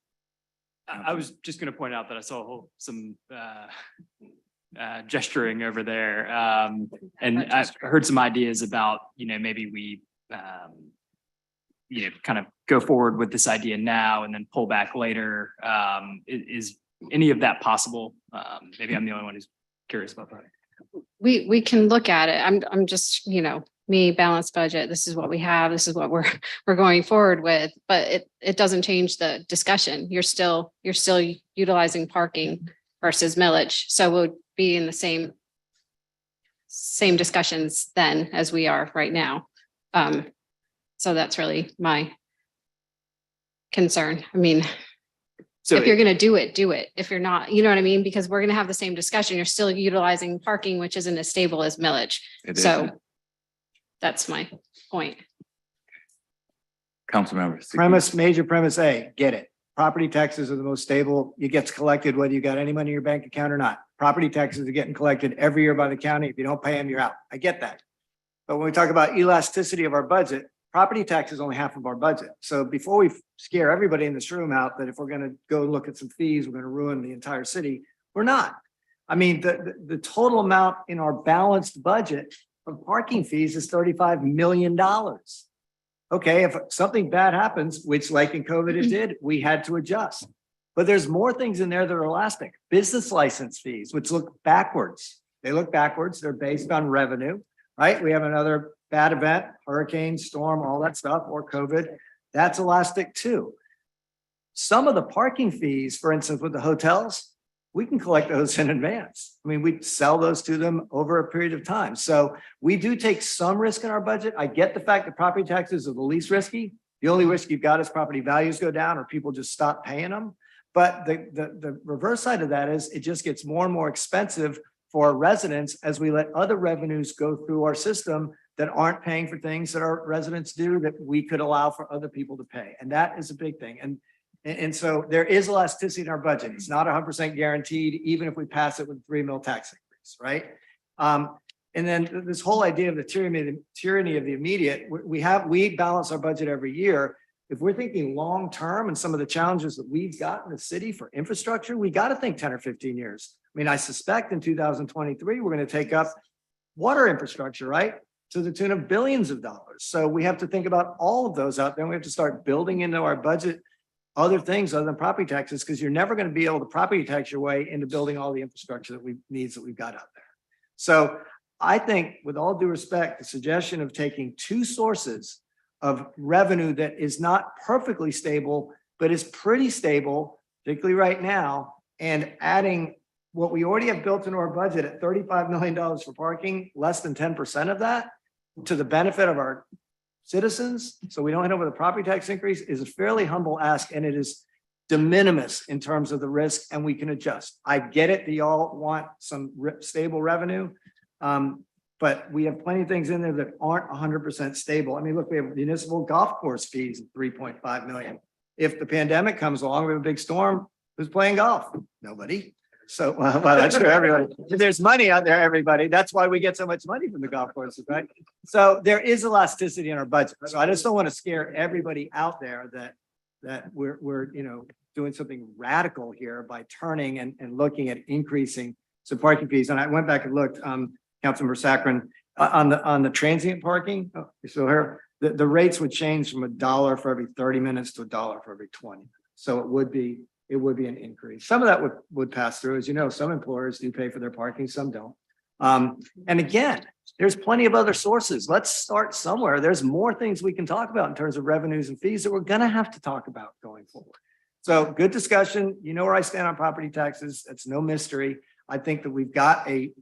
I was just going to point out that I saw some gesturing over there. And I heard some ideas about, maybe we, kind of go forward with this idea now and then pull back later. Is any of that possible? Maybe I'm the only one who's curious about that. We can look at it. I'm just, me, balanced budget. This is what we have. This is what we're going forward with, but it doesn't change the discussion. You're still utilizing parking versus millage. So we'll be in the same discussions then as we are right now. So that's really my concern. I mean, so if you're going to do it. If you're not, you know what I mean? Because we're going to have the same discussion. You're still utilizing parking, which isn't as stable as millage. So that's my point. Councilmember Seeking. Major premise A, get it. Property taxes are the most stable. It gets collected whether you got any money in your bank account or not. Property taxes are getting collected every year by the county. If you don't pay them, you're out. I get that. But when we talk about elasticity of our budget, property tax is only half of our budget. So before we scare everybody in this room out that if we're going to go look at some fees, we're going to ruin the entire city, we're not. I mean, the total amount in our balanced budget of parking fees is $35 million. Okay, if something bad happens, which like in COVID it did, we had to adjust. But there's more things in there that are elastic. Business license fees, which look backwards. They look backwards. They're based on revenue, right? We have another bad event, hurricane, storm, all that stuff, or COVID. That's elastic too. Some of the parking fees, for instance, with the hotels, we can collect those in advance. I mean, we sell those to them over a period of time. So we do take some risk in our budget. I get the fact that property taxes are the least risky. The only risk you've got is property values go down or people just stop paying them. But the reverse side of that is it just gets more and more expensive for our residents as we let other revenues go through our system that aren't paying for things that our residents do that we could allow for other people to pay. And that is a big thing. And so there is elasticity in our budget. It's not 100% guaranteed, even if we pass it with a 3 mil tax increase, right? And then this whole idea of the tyranny of the immediate, we balance our budget every year. If we're thinking long-term and some of the challenges that we've got in the city for infrastructure, we got to think 10 or 15 years. I mean, I suspect in 2023, we're going to take up water infrastructure, right? To the tune of billions of dollars. So we have to think about all of those out there. We have to start building into our budget other things other than property taxes, because you're never going to be able to property tax your way into building all the infrastructure that needs that we've got out there. So I think, with all due respect, the suggestion of taking two sources of revenue that is not perfectly stable, but is pretty stable, particularly right now, and adding what we already have built into our budget at $35 million for parking, less than 10% of that, to the benefit of our citizens, so we don't end up with a property tax increase, is a fairly humble ask, and it is de minimis in terms of the risk, and we can adjust. I get it that y'all want some stable revenue, but we have plenty of things in there that aren't 100% stable. I mean, look, we have municipal golf course fees of 3.5 million. If the pandemic comes along, we have a big storm, who's playing golf? Nobody. So, well, that's for everybody. There's money out there, everybody. That's why we get so much money from the golf courses, right? So there is elasticity in our budget. So I just don't want to scare everybody out there that we're doing something radical here by turning and looking at increasing some parking fees. And I went back and looked, Councilmember Saccharin, on the transient parking. Oh, you still here? The rates would change from $1 for every 30 minutes to $1 for every 20 minutes. So it would be an increase. Some of that would pass through. As you know, some employers do pay for their parking, some don't. And again, there's plenty of other sources. Let's start somewhere. There's more things we can talk about in terms of revenues and fees that we're going to have to talk about going forward. So good discussion. You know where I stand on property taxes. It's no mystery. I think that we've got a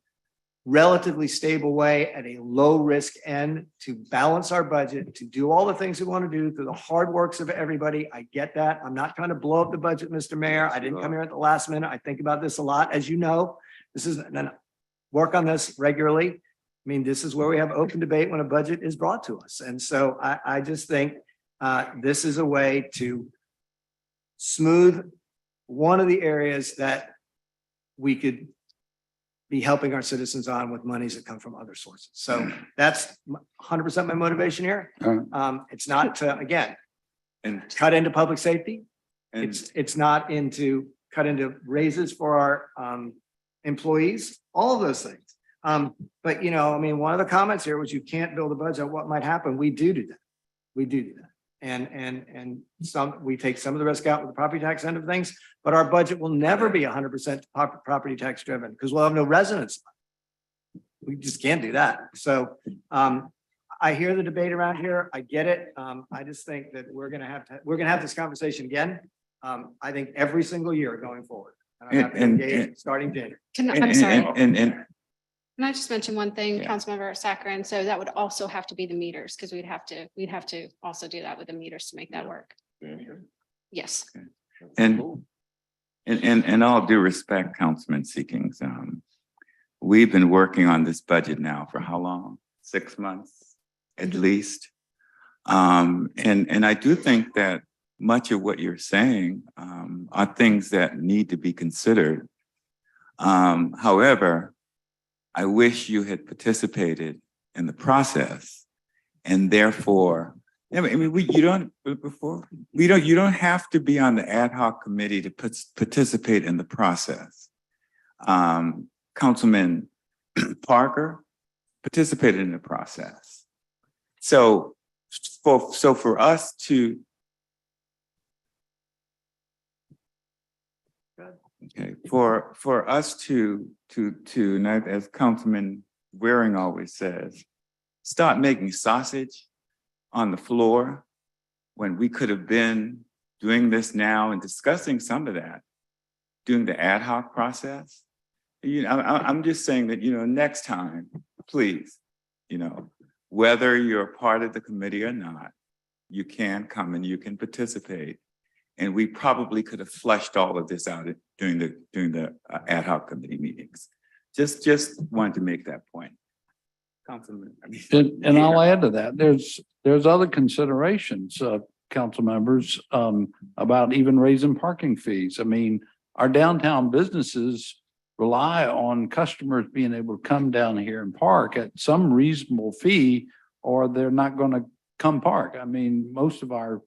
relatively stable way at a low risk end to balance our budget, to do all the things we want to do through the hard works of everybody. I get that. I'm not trying to blow up the budget, Mr. Mayor. I didn't come here at the last minute. I think about this a lot. As you know, this is work on this regularly. I mean, this is where we have open debate when a budget is brought to us. And so I just think this is a way to smooth one of the areas that we could be helping our citizens on with monies that come from other sources. So that's 100% my motivation here. It's not to, again, and cut into public safety. It's not into cut into raises for our employees, all of those things. But I mean, one of the comments here was you can't build a budget on what might happen. We do that. We do that. And we take some of the risk out with the property tax end of things, but our budget will never be 100% property tax driven because we'll have no residents. We just can't do that. So I hear the debate around here. I get it. I just think that we're gonna have this conversation again. I think every single year going forward. And starting January. I'm sorry. Can I just mention one thing, Councilmember Saccharin? So that would also have to be the meters, because we'd have to also do that with the meters to make that work. Yes. And all due respect, Councilman Seekings, we've been working on this budget now for how long? 6 months, at least. And I do think that much of what you're saying are things that need to be considered. However, I wish you had participated in the process and therefore You don't have to be on the ad hoc committee to participate in the process. Councilman Parker participated in the process. So for us to for us to as Councilman Waring always says, start making sausage on the floor when we could have been doing this now and discussing some of that, doing the ad hoc process. I'm just saying that, next time, please, whether you're a part of the committee or not, you can come and you can participate. And we probably could have fleshed all of this out during the ad hoc committee meetings. Just wanted to make that point. Councilman. And I'll add to that. There's other considerations, council members, about even raising parking fees. I mean, our downtown businesses rely on customers being able to come down here and park at some reasonable fee, or they're not going to come park. I mean, most of our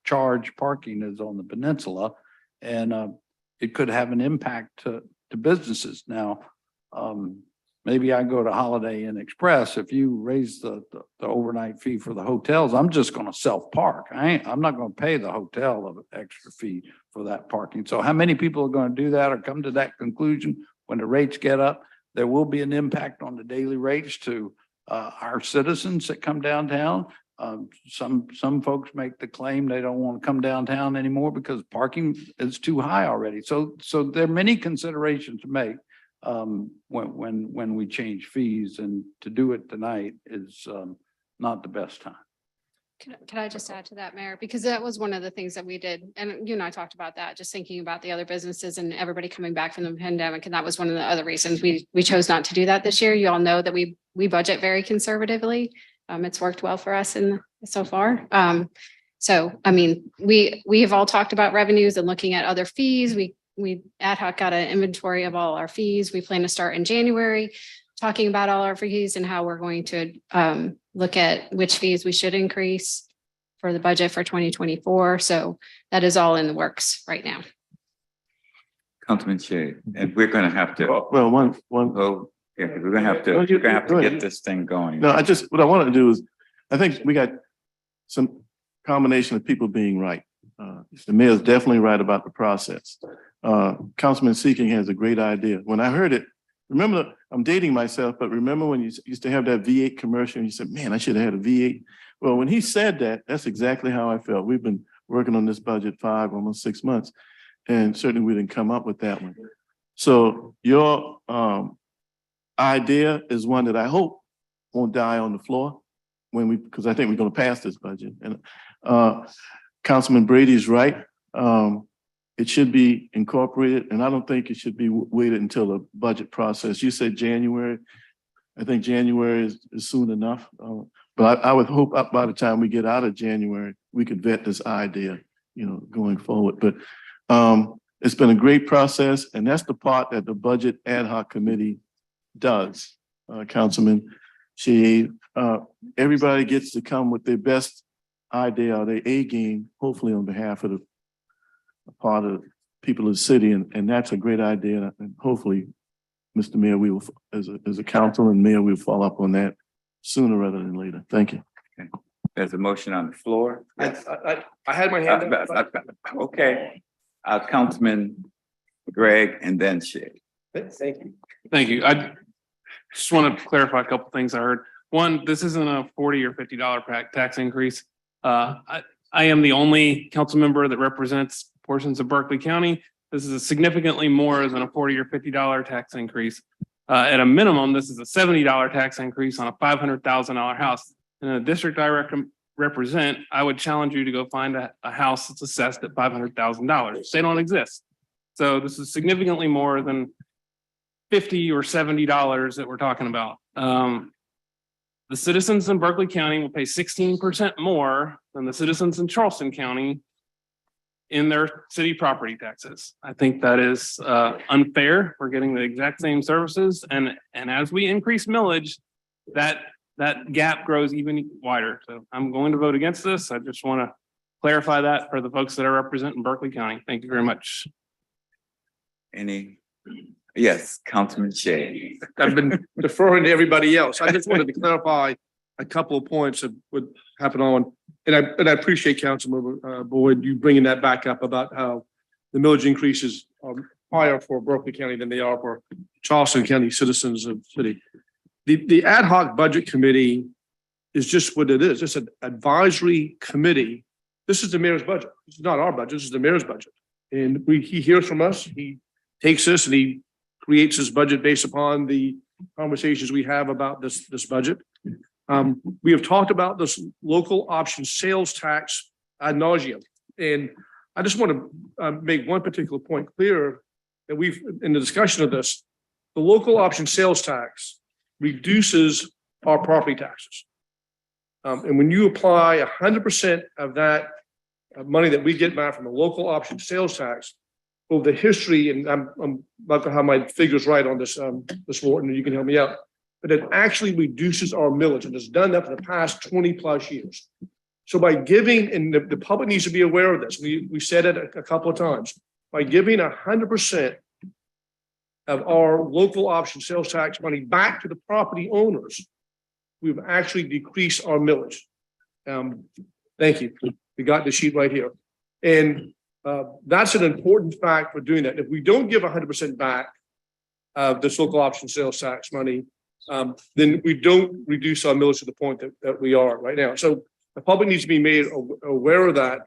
charge parking is on the peninsula, and it could have an impact to businesses. Now, maybe I go to Holiday Inn Express. If you raise the overnight fee for the hotels, I'm just going to self-park. I'm not going to pay the hotel an extra fee for that parking. So how many people are going to do that or come to that conclusion when the rates get up? There will be an impact on the daily rates to our citizens that come downtown. Some folks make the claim they don't want to come downtown anymore because parking is too high already. So there are many considerations to make when we change fees, and to do it tonight is not the best time. Can I just add to that, Mayor? Because that was one of the things that we did. And you and I talked about that, just thinking about the other businesses and everybody coming back from the pandemic. And that was one of the other reasons we chose not to do that this year. You all know that we budget very conservatively. It's worked well for us so far. So, I mean, we have all talked about revenues and looking at other fees. We ad hoc got an inventory of all our fees. We plan to start in January, talking about all our fees and how we're going to look at which fees we should increase for the budget for 2024. So that is all in the works right now. Councilman Shea, and we're going to have to. Well, one. Yeah, we're going to have to get this thing going. No, what I want to do is, I think we got some combination of people being right. The mayor is definitely right about the process. Councilman Seeking has a great idea. When I heard it, remember, I'm dating myself, but remember when you used to have that V8 commercial and you said, man, I should have had a V8. Well, when he said that, that's exactly how I felt. We've been working on this budget 5, almost 6 months, and certainly we didn't come up with that one. So your idea is one that I hope won't die on the floor because I think we're going to pass this budget. And Councilman Brady is right. It should be incorporated, and I don't think it should be waited until the budget process. You said January. I think January is soon enough. But I would hope up by the time we get out of January, we could vet this idea, going forward. But it's been a great process, and that's the part that the Budget Ad Hoc Committee does, Councilman Shea. Everybody gets to come with their best idea or their A game, hopefully on behalf of the part of the people of the city, and that's a great idea. And hopefully, Mr. Mayor, we will, as a council and mayor, we'll follow up on that sooner rather than later. Thank you. Okay. There's a motion on the floor. Yes. I had my hand up. Okay. Councilman Gregg and then Shea. Thank you. Thank you. I just want to clarify a couple things I heard. One, this isn't a $40 or $50 tax increase. I am the only council member that represents portions of Berkeley County. This is a significantly more than a $40 or $50 tax increase. At a minimum, this is a $70 tax increase on a $500,000 house. In the district I represent, I would challenge you to go find a house that's assessed at $500,000. They don't exist. So this is significantly more than $50 or $70 that we're talking about. The citizens in Berkeley County will pay 16% more than the citizens in Charleston County in their city property taxes. I think that is unfair. We're getting the exact same services. And as we increase millage, that that gap grows even wider. So I'm going to vote against this. I just want to clarify that for the folks that are representing Berkeley County. Thank you very much. Yes, Councilman Shay. I've been deferring to everybody else. I just wanted to clarify a couple of points of what happened on, and I appreciate Councilmember Boyd, you bringing that back up about how the millage increases are higher for Berkeley County than they are for Charleston County citizens of the city. The ad hoc budget committee is just what it is. It's an advisory committee. This is the mayor's budget. This is not our budget. This is the mayor's budget. And he hears from us. He takes this and he creates his budget based upon the conversations we have about this budget. We have talked about this local option sales tax ad nauseum. And I just want to make one particular point clear that in the discussion of this, the local option sales tax reduces our property taxes. And when you apply 100% of that money that we get back from the local option sales tax over the history, and I'm not gonna have my figures right on this, Morton, and you can help me out, but it actually reduces our millage, and it's done that for the past 20 plus years. So by giving, and the public needs to be aware of this, we said it a couple of times, by giving 100% of our local option sales tax money back to the property owners, we've actually decreased our millage. Thank you. We got the sheet right here. And that's an important fact for doing that. If we don't give 100% back of this local option sales tax money, then we don't reduce our millage to the point that we are right now. So the public needs to be made aware of that.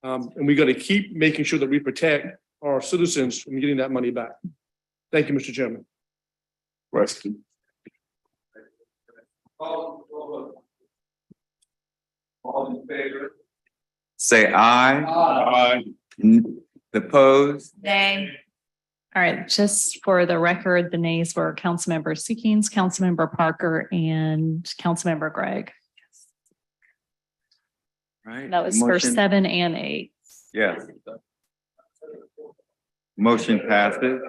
And we got to keep making sure that we protect our citizens from getting that money back. Thank you, Mr. Chairman. Question. All in favor? Say aye. Aye. Opposed? Nay. All right, just for the record, the nays were Councilmember Seekings, Councilmember Parker, and Councilmember Gregg. Right. That was for 7 and 8. Yes. Motion passes.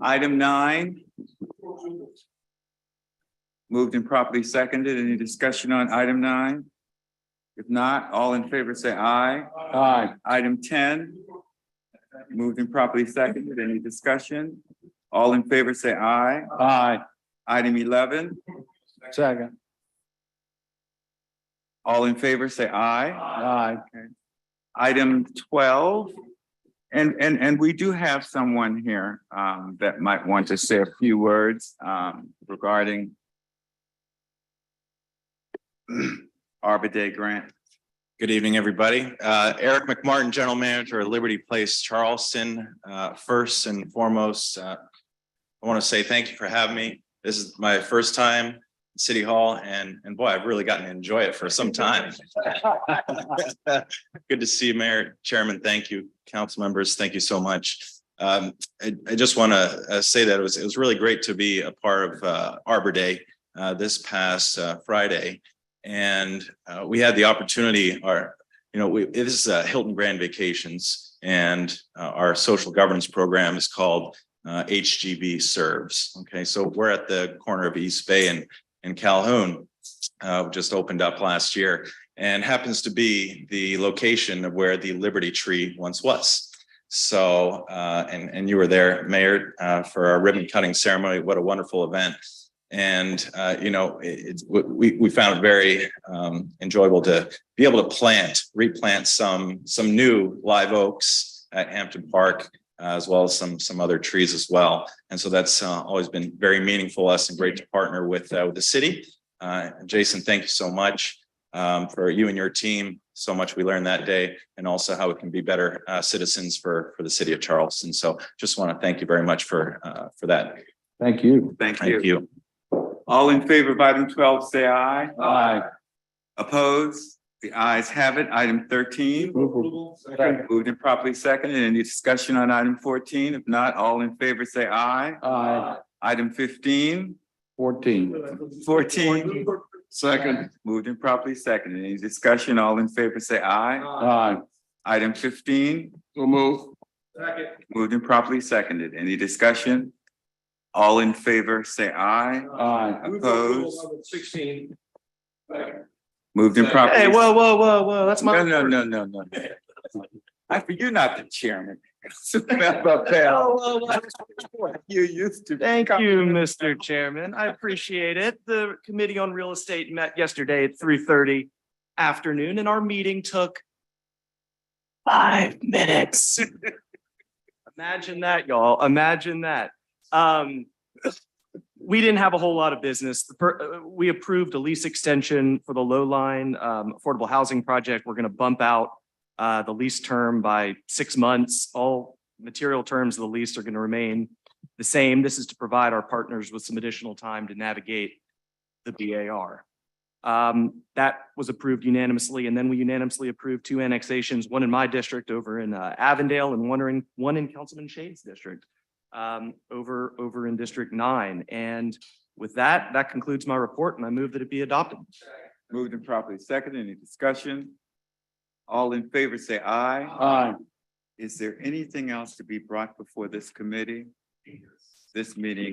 Item 9. Moved and properly seconded. Any discussion on item 9? If not, all in favor say aye. Aye. Item 10. Moved and properly seconded. Any discussion? All in favor say aye. Aye. Item 11. Second. All in favor say aye. Aye. Okay. Item 12. And we do have someone here that might want to say a few words regarding Arbor Day grant. Good evening, everybody. Eric McMartin, General Manager of Liberty Place, Charleston. First and foremost, I want to say thank you for having me. This is my first time in City Hall, and boy, I've really gotten to enjoy it for some time. Good to see you, Mayor, Chairman. Thank you, council members. Thank you so much. I just want to say that it was really great to be a part of Arbor Day this past Friday. And we had the opportunity, this is Hilton Grand Vacations, and our social governance program is called HGV Serves. Okay, so we're at the corner of East Bay and Calhoun, just opened up last year, and happens to be the location of where the Liberty Tree once was. So, and you were there, Mayor, for our ribbon cutting ceremony. What a wonderful event. And, we found it very enjoyable to be able to replant some new live oaks at Hampton Park, as well as some other trees as well. And so that's always been very meaningful to us and great to partner with the city. Jason, thank you so much for you and your team. So much we learned that day, and also how we can be better citizens for the city of Charleston. So just want to thank you very much for that. Thank you. Thank Thank you. All in favor of item 12, say aye. Aye. Opposed? The ayes have it. Item 13. Moved and properly seconded. Any discussion on item 14? If not, all in favor say aye. Aye. Item 15. 14. 14. Second. Moved and properly seconded. Any discussion? All in favor say aye. Aye. Item 15. We'll move. Moved and properly seconded. Any discussion? All in favor, say aye. Aye. Opposed? 16. Moved and properly. Hey, whoa, that's my. No. You're not the chairman. You used to. Thank you, Mr. Chairman. I appreciate it. The Committee on Real Estate met yesterday at 3:30 afternoon, and our meeting took 5 minutes. Imagine that, y'all. Imagine that. We didn't have a whole lot of business. We approved a lease extension for the low line affordable housing project. We're going to bump out the lease term by 6 months. All material terms of the lease are going to remain the same. This is to provide our partners with some additional time to navigate the BAR. That was approved unanimously, and then we unanimously approved 2 annexations, one in my district over in Avondale and one in Councilman Shade's district over in District 9. And with that, that concludes my report, and I move that it be adopted. Moved and properly second. Any discussion? All in favor, say aye. Aye. Is there anything else to be brought before this committee? This meeting